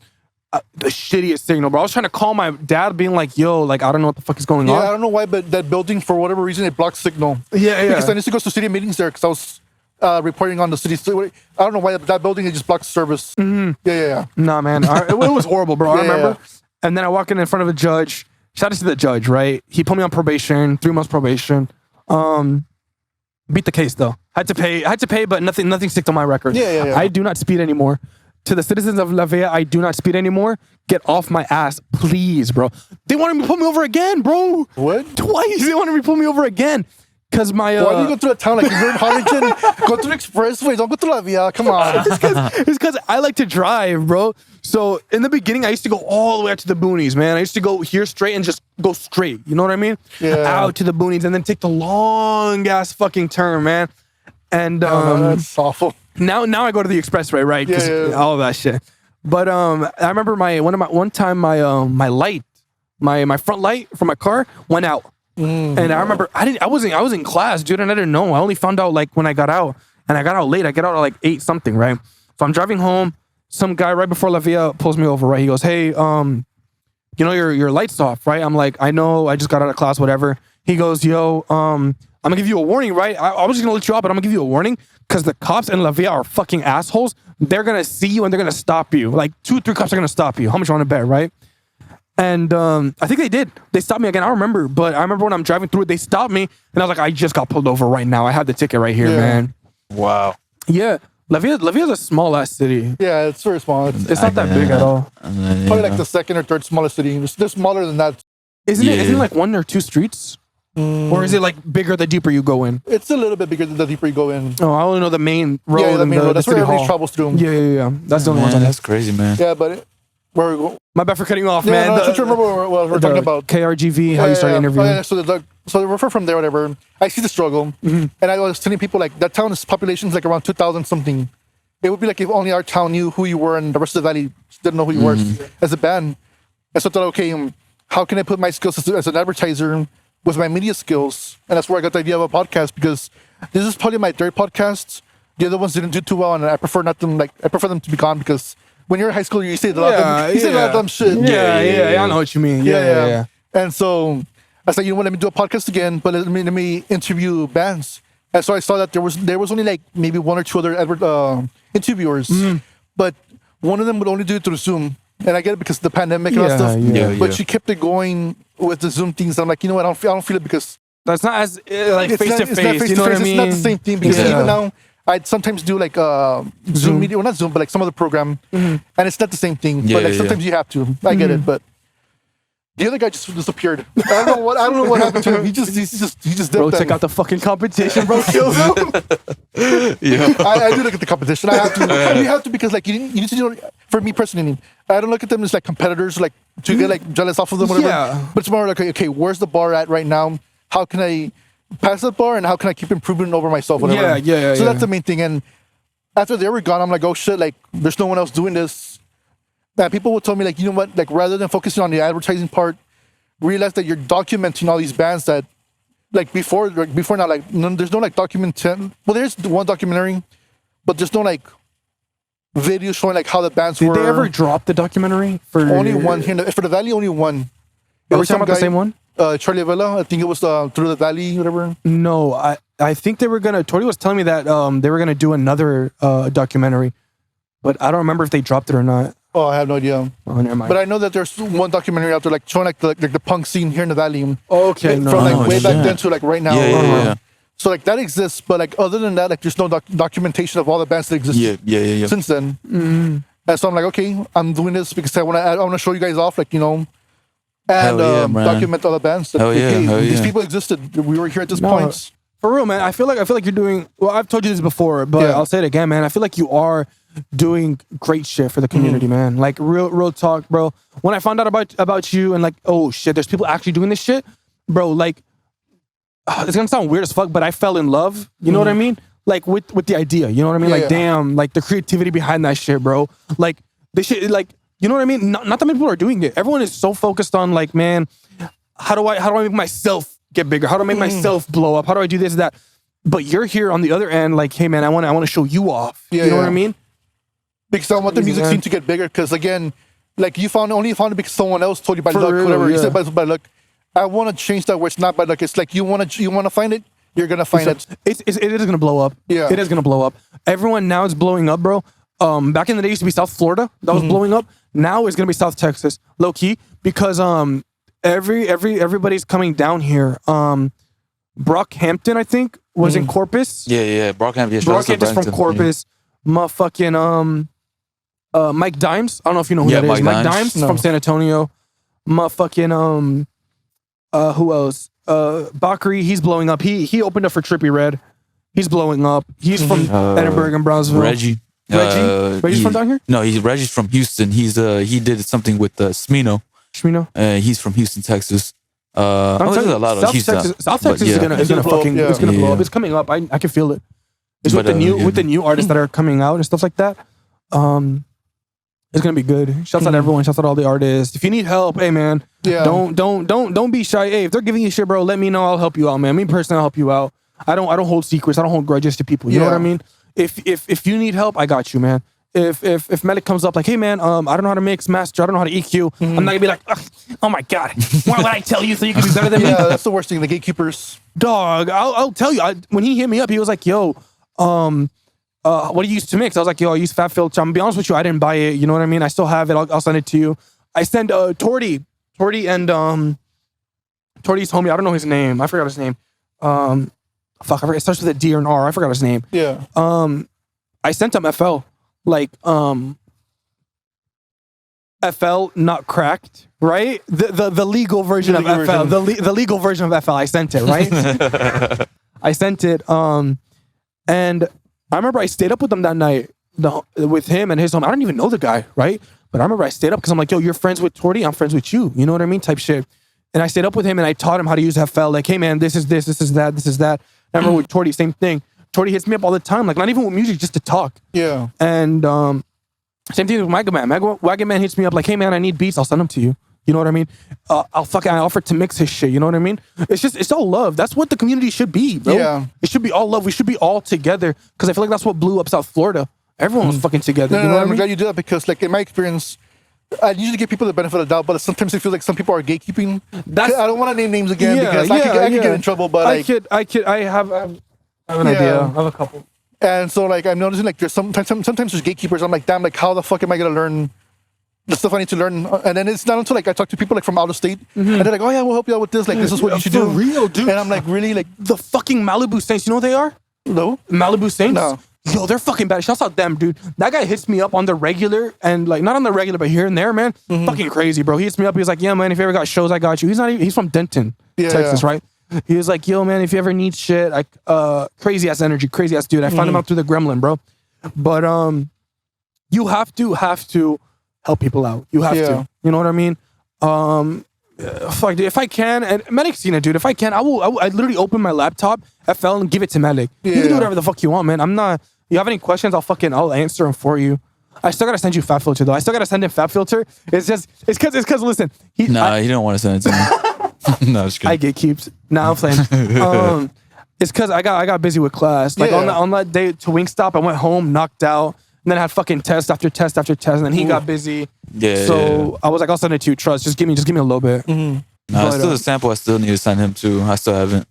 [SPEAKER 2] the shittiest signal, bro. I was trying to call my dad, being like, "Yo, like I don't know what the fuck is going
[SPEAKER 1] Yeah,
[SPEAKER 2] on."
[SPEAKER 1] I don't know why, but that building, for whatever reason, it blocks signal.
[SPEAKER 2] Yeah, yeah.
[SPEAKER 1] Because I used to go to city meetings there because I was reporting on the city. I don't know why that building, it just blocks service. Yeah, yeah, yeah.
[SPEAKER 2] Nah, man, it was horrible, bro. I
[SPEAKER 1] Yeah,
[SPEAKER 2] remember.
[SPEAKER 1] yeah.
[SPEAKER 2] And then I walk in front of a judge. Shout out to the judge, right? He put me on probation, 3 months probation. Beat the case though. I had to pay, but nothing sticked on my record.
[SPEAKER 1] Yeah, yeah.
[SPEAKER 2] I do not speed anymore. To the citizens of La Villa, I do not speed anymore. Get off my ass, please, bro. They wanted me to pull me over again, bro.
[SPEAKER 1] What?
[SPEAKER 2] Twice they wanted me to pull me over again. Cause my
[SPEAKER 1] Why do you go through the town like you're in Harlingen? Go through the expressway. Don't go through La Villa. Come on.
[SPEAKER 2] it's because I like to drive, bro. So in the beginning, I used to go all the way out to the boonies, man. I used to go here straight and just go straight. You know what I mean?
[SPEAKER 1] Yeah.
[SPEAKER 2] Out to the boonies and then take the long ass fucking turn, man. And
[SPEAKER 1] That's awful.
[SPEAKER 2] now I go to the expressway, right? 'Cause
[SPEAKER 1] Yeah.
[SPEAKER 2] all of that shit. But I remember one time my light, my front light from my car went out. And I remember I was in class, dude, and I didn't know. I only found out like when I got out, and I got out late. I got out at like 8 something, right? So I'm driving home. Some guy right before La Villa pulls me over, right? He goes, "Hey, you know your light's off, right?" I'm like, "I know. I just got out of class, whatever." He goes, "Yo, I'm gonna give you a warning, right? I was just gonna let you out, but I'm gonna give you a warning because the cops in La Villa are fucking assholes. They're gonna see you and they're gonna stop you. Like 2-3 cops are gonna stop you. How much you want to bet, right?" And I think they did. They stopped me again. I don't remember, but I remember when I'm driving through it, they stopped me, and I was like, "I just got pulled over right now. I have the ticket right here,
[SPEAKER 1] Yeah.
[SPEAKER 2] man."
[SPEAKER 3] Wow.
[SPEAKER 2] Yeah, La Villa's a small ass city.
[SPEAKER 1] Yeah, it's very small. It's
[SPEAKER 2] It's not that big at all.
[SPEAKER 1] probably like the second or third smallest city. They're smaller than that.
[SPEAKER 2] Isn't
[SPEAKER 3] Yeah.
[SPEAKER 2] it like 1 or 2 streets? Or is it like bigger the deeper you go in?
[SPEAKER 1] It's a little bit bigger the deeper you go in.
[SPEAKER 2] Oh, I only know the main road
[SPEAKER 1] Yeah, the
[SPEAKER 2] and
[SPEAKER 1] main road.
[SPEAKER 2] the
[SPEAKER 1] That's where
[SPEAKER 2] city
[SPEAKER 1] everybody
[SPEAKER 2] hall.
[SPEAKER 1] travels through.
[SPEAKER 2] Yeah. That's the only ones I
[SPEAKER 3] Man,
[SPEAKER 2] know.
[SPEAKER 3] that's crazy, man.
[SPEAKER 1] Yeah, but where we go?
[SPEAKER 2] My bad for cutting you off,
[SPEAKER 1] Yeah,
[SPEAKER 2] man.
[SPEAKER 1] no, I just remember what we're talking about.
[SPEAKER 2] KRGV, how you started
[SPEAKER 1] Yeah,
[SPEAKER 2] interviewing.
[SPEAKER 1] yeah, so they refer from there, whatever. I see the struggle, and I was telling people like that town's population is like around 2,000 something. It would be like if only our town knew who you were, and the rest of the valley didn't know who you were as a band. And so I thought, okay, how can I put my skills as an advertiser with my media skills? And that's where I got the idea of a podcast, because this is probably my third podcast. The other ones didn't do too well, and I prefer them to be gone, because when you're in high school, you say a lot of dumb shit.
[SPEAKER 2] Yeah, I know what you mean. Yeah.
[SPEAKER 1] And so I said, you know what, let me do a podcast again, but let me interview bands. And so I saw that there was only like maybe 1 or 2 other interviewers, but one of them would only do it through Zoom. And I get it because of the pandemic and all that stuff.
[SPEAKER 2] Yeah.
[SPEAKER 1] But she kept it going with the Zoom things. I'm like, you know what, I don't feel it, because
[SPEAKER 2] That's not as like
[SPEAKER 1] it's
[SPEAKER 2] face
[SPEAKER 1] not
[SPEAKER 2] to face. You know what I mean?
[SPEAKER 1] It's not the same thing, because even now I'd sometimes do like Zoom media, well, not Zoom, but like some other program, and it's not the same thing.
[SPEAKER 3] Yeah,
[SPEAKER 1] but like
[SPEAKER 3] yeah,
[SPEAKER 1] sometimes you have to. I get it, but the other guy just disappeared. I don't know what happened to him. He just dipped.
[SPEAKER 2] Bro,
[SPEAKER 1] them.
[SPEAKER 2] check out the fucking competition, bro. Kills him.
[SPEAKER 3] Yeah.
[SPEAKER 1] I do look at the competition. I have to. You have to, because like you need to do. For me personally, I don't look at them as like competitors, like to get like jealous off of them, whatever.
[SPEAKER 2] Yeah.
[SPEAKER 1] But it's more like, okay, where's the bar at right now? How can I pass that bar, and how can I keep improving over myself? Whatever.
[SPEAKER 2] Yeah.
[SPEAKER 1] So that's the main thing. And after they were gone, I'm like, oh shit, like there's no one else doing this. And people would tell me like, you know what, like rather than focusing on the advertising part, realize that you're documenting all these bands that like before now, like there's no like well, there's one documentary, but there's no like video showing like how the bands
[SPEAKER 2] Did
[SPEAKER 1] were.
[SPEAKER 2] they ever drop the documentary for
[SPEAKER 1] Only one here for the Valley, only one.
[SPEAKER 2] Are we talking about the same one?
[SPEAKER 1] Charlie Vela, I think it was Through the Valley, whatever.
[SPEAKER 2] No, I think they were gonna. Tori was telling me that they were gonna do another documentary, but I don't remember if they dropped it or not.
[SPEAKER 1] Oh, I have no idea.
[SPEAKER 2] Oh, never mind.
[SPEAKER 1] But I know that there's one documentary out there like showing like the punk scene here in the Valley.
[SPEAKER 2] Okay,
[SPEAKER 1] From
[SPEAKER 2] no.
[SPEAKER 1] like
[SPEAKER 3] Oh,
[SPEAKER 1] way back
[SPEAKER 3] shit.
[SPEAKER 1] then to like right now.
[SPEAKER 3] Yeah.
[SPEAKER 1] So like that exists, but like other than that, like there's no documentation of all the bands that exist
[SPEAKER 3] Yeah.
[SPEAKER 1] since then. And so I'm like, okay, I'm doing this because I want to show you guys off, like, you know, and
[SPEAKER 3] Hell yeah, man.
[SPEAKER 1] document all the bands. That,
[SPEAKER 3] Hell yeah,
[SPEAKER 1] hey,
[SPEAKER 3] hell
[SPEAKER 1] these
[SPEAKER 3] yeah.
[SPEAKER 1] people existed. We were here at this
[SPEAKER 2] No.
[SPEAKER 1] point.
[SPEAKER 2] For real, man. I feel like you're doing. Well, I've told you this before, but
[SPEAKER 1] Yeah.
[SPEAKER 2] I'll say it again, man. I feel like you are doing great shit for the community, man. Like real talk, bro. When I found out about you and like, oh shit, there's people actually doing this shit, bro. Like, it's gonna sound weird as fuck, but I fell in love. You know what I mean? Like with the idea. You know what I mean?
[SPEAKER 1] Yeah,
[SPEAKER 2] like,
[SPEAKER 1] yeah.
[SPEAKER 2] damn, like the creativity behind that shit, bro. Like this shit, like, you know what I mean? Not that many people are doing it. Everyone is so focused on like, man, how do I make myself get bigger? How do I make myself blow up? How do I do this, that? But you're here on the other end, like, hey man, I want to show you off.
[SPEAKER 1] Yeah,
[SPEAKER 2] you know what
[SPEAKER 1] yeah.
[SPEAKER 2] I mean?
[SPEAKER 1] Because I want the
[SPEAKER 2] Crazy,
[SPEAKER 1] music
[SPEAKER 2] man.
[SPEAKER 1] scene to get bigger. Because again, Like you found it because someone else told you by
[SPEAKER 2] For
[SPEAKER 1] luck,
[SPEAKER 2] real,
[SPEAKER 1] whatever. You
[SPEAKER 2] yeah.
[SPEAKER 1] said by luck. I want to change that where it's not by luck. It's like you want to find it, you're gonna find it.
[SPEAKER 2] It is gonna blow up.
[SPEAKER 1] Yeah.
[SPEAKER 2] It is gonna blow up. Everyone now is blowing up, bro. Back in the day, it used to be South Florida that was blowing up. Now it's gonna be South Texas, low key, because everybody's coming down here. Brockhampton, I think, was in Corpus.
[SPEAKER 3] Yeah. Brockhampton.
[SPEAKER 2] Brockhampton's from Corpus. Motherfucking Mike Dimes. I don't know if you know who that is. Mike Dimes
[SPEAKER 1] No.
[SPEAKER 2] from San Antonio. Motherfucking who else? Bakri, he's blowing up. He opened up for Trippie Redd. He's blowing up. He's from Edinburgh and Brownsville.
[SPEAKER 3] Reggie.
[SPEAKER 2] Reggie's from down here?
[SPEAKER 3] No, Reggie's from Houston. He did something with Smino.
[SPEAKER 2] Shmino?
[SPEAKER 3] He's from Houston, Texas.
[SPEAKER 2] I'm
[SPEAKER 3] there's
[SPEAKER 2] telling you,
[SPEAKER 3] a lot of
[SPEAKER 2] South
[SPEAKER 3] Houston,
[SPEAKER 2] Texas, South
[SPEAKER 3] but
[SPEAKER 2] Texas
[SPEAKER 3] yeah.
[SPEAKER 2] is gonna
[SPEAKER 1] It's gonna blow up,
[SPEAKER 2] fucking
[SPEAKER 1] yeah.
[SPEAKER 2] it's gonna blow up.
[SPEAKER 3] Yeah.
[SPEAKER 2] It's coming up. I can feel it. It's
[SPEAKER 3] But,
[SPEAKER 2] with
[SPEAKER 3] yeah.
[SPEAKER 2] the new artists that are coming out and stuff like that. It's gonna be good. Shouts out everyone. Shouts out all the artists. If you need help, hey man,
[SPEAKER 1] Yeah.
[SPEAKER 2] don't be shy. Hey, if they're giving you shit, bro, let me know. I'll help you out, man. Me personally, I'll help you out. I don't hold secrets. I don't hold grudges to people. You know
[SPEAKER 1] Yeah.
[SPEAKER 2] what I mean? If you need help, I got you, man. If Medic comes up like, hey man, I don't know how to mix, master, I don't know how to EQ, I'm not gonna be like, "Ugh, oh my god, why would I tell you so you can be better than me?
[SPEAKER 1] Yeah, that's the worst thing. The gatekeepers.
[SPEAKER 2] Dog, I'll tell you. When he hit me up, he was like, yo, what do you use to mix? I was like, yo, I use Fat Filter. I'm gonna be honest with you, I didn't buy it. You know what I mean? I still have it. I'll send it to you. I send Torty and Torty's homie. I don't know his name. I forgot his name. Fuck, I forgot. It starts with a D or an R. I forgot his name.
[SPEAKER 1] Yeah.
[SPEAKER 2] I sent him FL. Like, FL not cracked, right? The legal version of
[SPEAKER 1] legal
[SPEAKER 2] FL.
[SPEAKER 1] version.
[SPEAKER 2] The legal version of FL. I sent it, right? I sent it. And I remember I stayed up with him that night, with him and his home. I don't even know the guy, right? But I remember I stayed up because I'm like, yo, you're friends with Torty, I'm friends with you. You know what I mean? Type shit. And I stayed up with him and I taught him how to use FL. Like, hey man, this is this is that, this is that. I remember with Torty, same thing. Torty hits me up all the time, like not even with music, just to talk.
[SPEAKER 1] Yeah.
[SPEAKER 2] And same thing with McAllen. McAllen hits me up like, hey man, I need beats, I'll send them to you. You know what I mean? I offer to mix his shit. You know what I mean? It's all love. That's what the community should be, bro.
[SPEAKER 1] Yeah.
[SPEAKER 2] It should be all love. We should be all together. Because I feel like that's what blew up South Florida. Everyone was fucking together.
[SPEAKER 1] No,
[SPEAKER 2] you know what I
[SPEAKER 1] I'm
[SPEAKER 2] mean?
[SPEAKER 1] glad you do that because, like, in my experience, I usually give people the benefit of the doubt, but sometimes I feel like some people are gatekeeping.
[SPEAKER 2] That's-
[SPEAKER 1] I don't want to name names again because I could get in trouble, but
[SPEAKER 2] I have an idea. I have a couple.
[SPEAKER 1] And so, like, I'm noticing, like, there's sometimes there's gatekeepers. I'm like, damn, like, how the fuck am I gonna learn the stuff I need to learn? And then it's not until like I talk to people like from out of state, and they're like, oh yeah, we'll help you out with this. Like, this is what you should
[SPEAKER 2] For
[SPEAKER 1] do.
[SPEAKER 2] real, dude.
[SPEAKER 1] And I'm like, really, like,
[SPEAKER 2] The fucking Malibu Saints, you know what they are?
[SPEAKER 1] no.
[SPEAKER 2] Malibu Saints?
[SPEAKER 1] No.
[SPEAKER 2] Yo, they're fucking bad. Shouts out them, dude. That guy hits me up on the regular and like not on the regular, but here and there, man. Fucking crazy, bro. He hits me up. He's like, yeah, man, if you ever got shows, I got you. He's from Denton,
[SPEAKER 1] Yeah,
[SPEAKER 2] Texas,
[SPEAKER 1] yeah.
[SPEAKER 2] right? He was like, yo, man, if you ever need shit, like crazy ass energy, crazy ass dude. I found him out through the Gremlin, bro. But you have to help people out. You have
[SPEAKER 1] Yeah.
[SPEAKER 2] to. You know what I mean? Fuck, dude, if I can, and Medic's seen it, dude. If I can, I literally open my laptop, FL, and give it to Medic. You can do
[SPEAKER 1] Yeah.
[SPEAKER 2] whatever the fuck you want, man. I'm not. You have any questions? I'll answer them for you. I still gotta send you Fat Filter though. I still gotta send him Fat Filter. It's because listen, he
[SPEAKER 3] don't want to send it to me. No, just
[SPEAKER 2] I
[SPEAKER 3] kidding.
[SPEAKER 2] get keeps. Nah, I'm playing. It's because I got busy with class. Like
[SPEAKER 1] Yeah.
[SPEAKER 2] on that day to Wingstop, I went home, knocked out, and then I had fucking test after test after test, and then he got busy.
[SPEAKER 3] Yeah,
[SPEAKER 2] So I was like, I'll send it to you. Trust. Just give me a little bit.
[SPEAKER 3] No,
[SPEAKER 2] But,
[SPEAKER 3] it's still a sample I still need to send him to. I still haven't.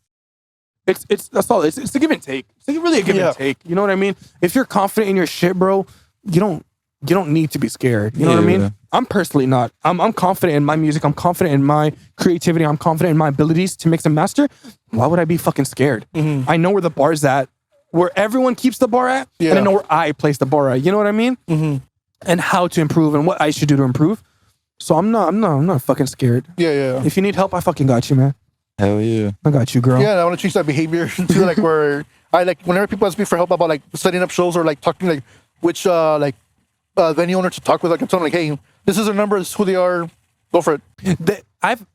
[SPEAKER 2] It's that's all. It's a give and take. It's like really a give
[SPEAKER 1] Yeah.
[SPEAKER 2] and take. You know what I mean? If you're confident in your shit, bro, you don't need to be scared. You know what I mean?
[SPEAKER 3] Yeah.
[SPEAKER 2] I'm personally not. I'm confident in my music. I'm confident in my creativity. I'm confident in my abilities to mix and master. Why would I be fucking scared? I know where the bar's at, where everyone keeps the bar at, and I
[SPEAKER 1] Yeah.
[SPEAKER 2] know where I place the bar at. You know what I mean? And how to improve and what I should do to improve. So I'm not fucking scared.
[SPEAKER 1] Yeah.
[SPEAKER 2] If you need help, I fucking got you, man.
[SPEAKER 3] Hell yeah.
[SPEAKER 2] I got you, girl.
[SPEAKER 1] Yeah, and I want to change that behavior to like where I like whenever people ask me for help about like setting up shows or like talking like which venue owner to talk with, like I'm telling them, like, hey, this is their number, this is who they are, go for it.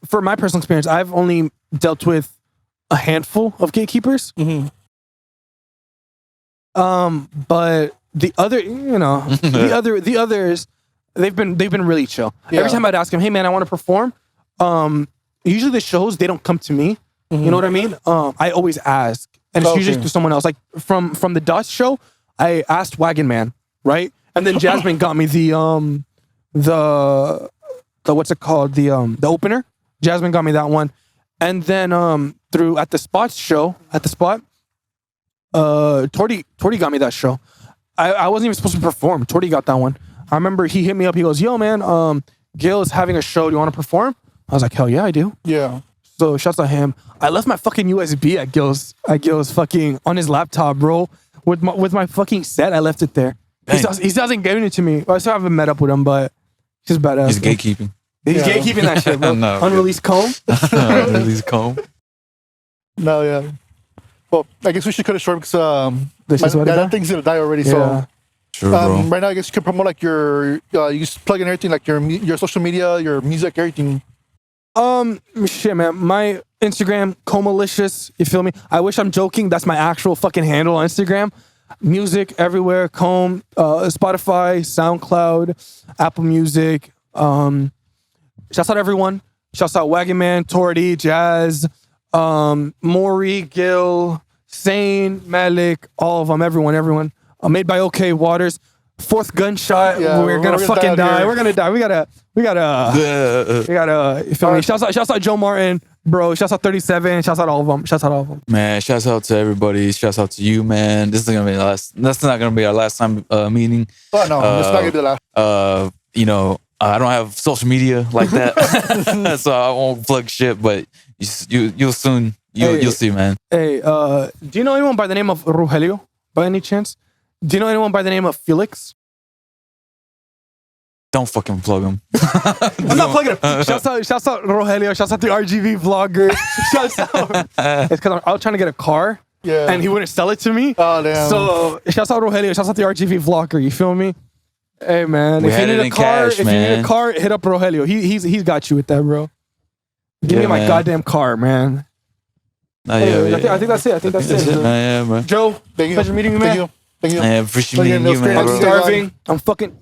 [SPEAKER 2] For my personal experience, I've only dealt with a handful of gatekeepers. But the other, the others, they've been really chill.
[SPEAKER 1] Yeah.
[SPEAKER 2] Every time I'd ask them, hey man, I want to perform. Usually the shows, they don't come to me. You know what I mean? I always ask, and it's usually
[SPEAKER 1] Okay.
[SPEAKER 2] to someone else. Like from the Dust show, I asked Wagon Man, right? And then Jasmine got me the the what's it called? The opener. Jasmine got me that one. And then through at the spot, Torty got me that show. I wasn't even supposed to perform. Torty got that one. I remember he hit me up. He goes, "Yo, man, Gil is having a show. Do you want to perform?" I was like, "Hell yeah, I do."
[SPEAKER 1] Yeah.
[SPEAKER 2] So shouts to him. I left my fucking USB at Gil's fucking on his laptop, bro. With my fucking set, I left it there. He still hasn't given it to me. I still haven't met up with him, but he's badass.
[SPEAKER 3] He's gatekeeping.
[SPEAKER 2] He's gatekeeping that shit, bro.
[SPEAKER 3] No,
[SPEAKER 2] Unreleased Kome.
[SPEAKER 3] Unreleased Kome.
[SPEAKER 1] No, yeah. Well, I guess we should cut it short because
[SPEAKER 2] This is what
[SPEAKER 1] that thing's gonna die already.
[SPEAKER 2] Yeah.
[SPEAKER 1] So
[SPEAKER 3] True, bro.
[SPEAKER 1] right now, I guess you can promote like your you just plug in everything like your social media, your music, everything.
[SPEAKER 2] Shit, man. My Instagram, Comalicious. You feel me? I wish I'm joking. That's my actual fucking handle on Instagram. Music everywhere. Kome, Spotify, SoundCloud, Apple Music. Shouts out everyone. Shouts out Wagon Man, Torty, Jazz, Maury, Gil, Sane, Malik, all of them. Everyone. Made by OK Waters. Fourth gunshot.
[SPEAKER 1] Yeah,
[SPEAKER 2] we're gonna fucking die. We're gonna die. We gotta. You feel me? Shouts out Joe Martin, bro. Shouts out 37. Shouts out all of them.
[SPEAKER 3] Man, shouts out to everybody. Shouts out to you, man. This is gonna be the last. That's not gonna be our last time meeting.
[SPEAKER 1] Oh no, it's not gonna be the last.
[SPEAKER 3] You know, I don't have social media like that, so I won't plug shit. But you'll soon you'll see, man.
[SPEAKER 2] Hey, do you know anyone by the name of Rogelio? By any chance? Do you know anyone by the name of Felix?
[SPEAKER 3] Don't fucking plug him.
[SPEAKER 2] I'm not plugging him. Shouts out Rogelio. Shouts out the RGV vlogger. Shouts out. It's because I was trying to get a car.
[SPEAKER 1] Yeah.
[SPEAKER 2] And he wouldn't sell it to me.
[SPEAKER 1] Oh damn.
[SPEAKER 2] So shouts out Rogelio. Shouts out the RGV vlogger. You feel me? Hey man,
[SPEAKER 3] We
[SPEAKER 2] if you
[SPEAKER 3] had
[SPEAKER 2] need
[SPEAKER 3] it
[SPEAKER 2] a
[SPEAKER 3] in
[SPEAKER 2] car,
[SPEAKER 3] cash,
[SPEAKER 2] if you need
[SPEAKER 3] man.
[SPEAKER 2] a car, hit up Rogelio. He's got you with that, bro. Give me
[SPEAKER 3] Yeah,
[SPEAKER 2] my
[SPEAKER 3] man.
[SPEAKER 2] goddamn car, man.
[SPEAKER 3] Nah,
[SPEAKER 2] Hey,
[SPEAKER 3] yeah,
[SPEAKER 2] I think that's it. I think that's it.
[SPEAKER 3] Yeah, man.
[SPEAKER 2] Joe,
[SPEAKER 1] Thank you.
[SPEAKER 2] pleasure meeting you, man.
[SPEAKER 1] Thank you.
[SPEAKER 3] I appreciate
[SPEAKER 1] Fucking
[SPEAKER 3] meeting
[SPEAKER 1] no
[SPEAKER 3] you, man.
[SPEAKER 1] straight-
[SPEAKER 2] I'm
[SPEAKER 3] Bro.
[SPEAKER 2] starving. I'm fucking.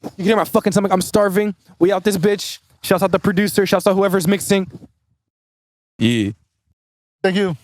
[SPEAKER 2] You can hear my fucking stomach. I'm starving. We out this bitch. Shouts out the producer. Shouts out whoever's mixing.
[SPEAKER 3] Yeah.
[SPEAKER 1] Thank you.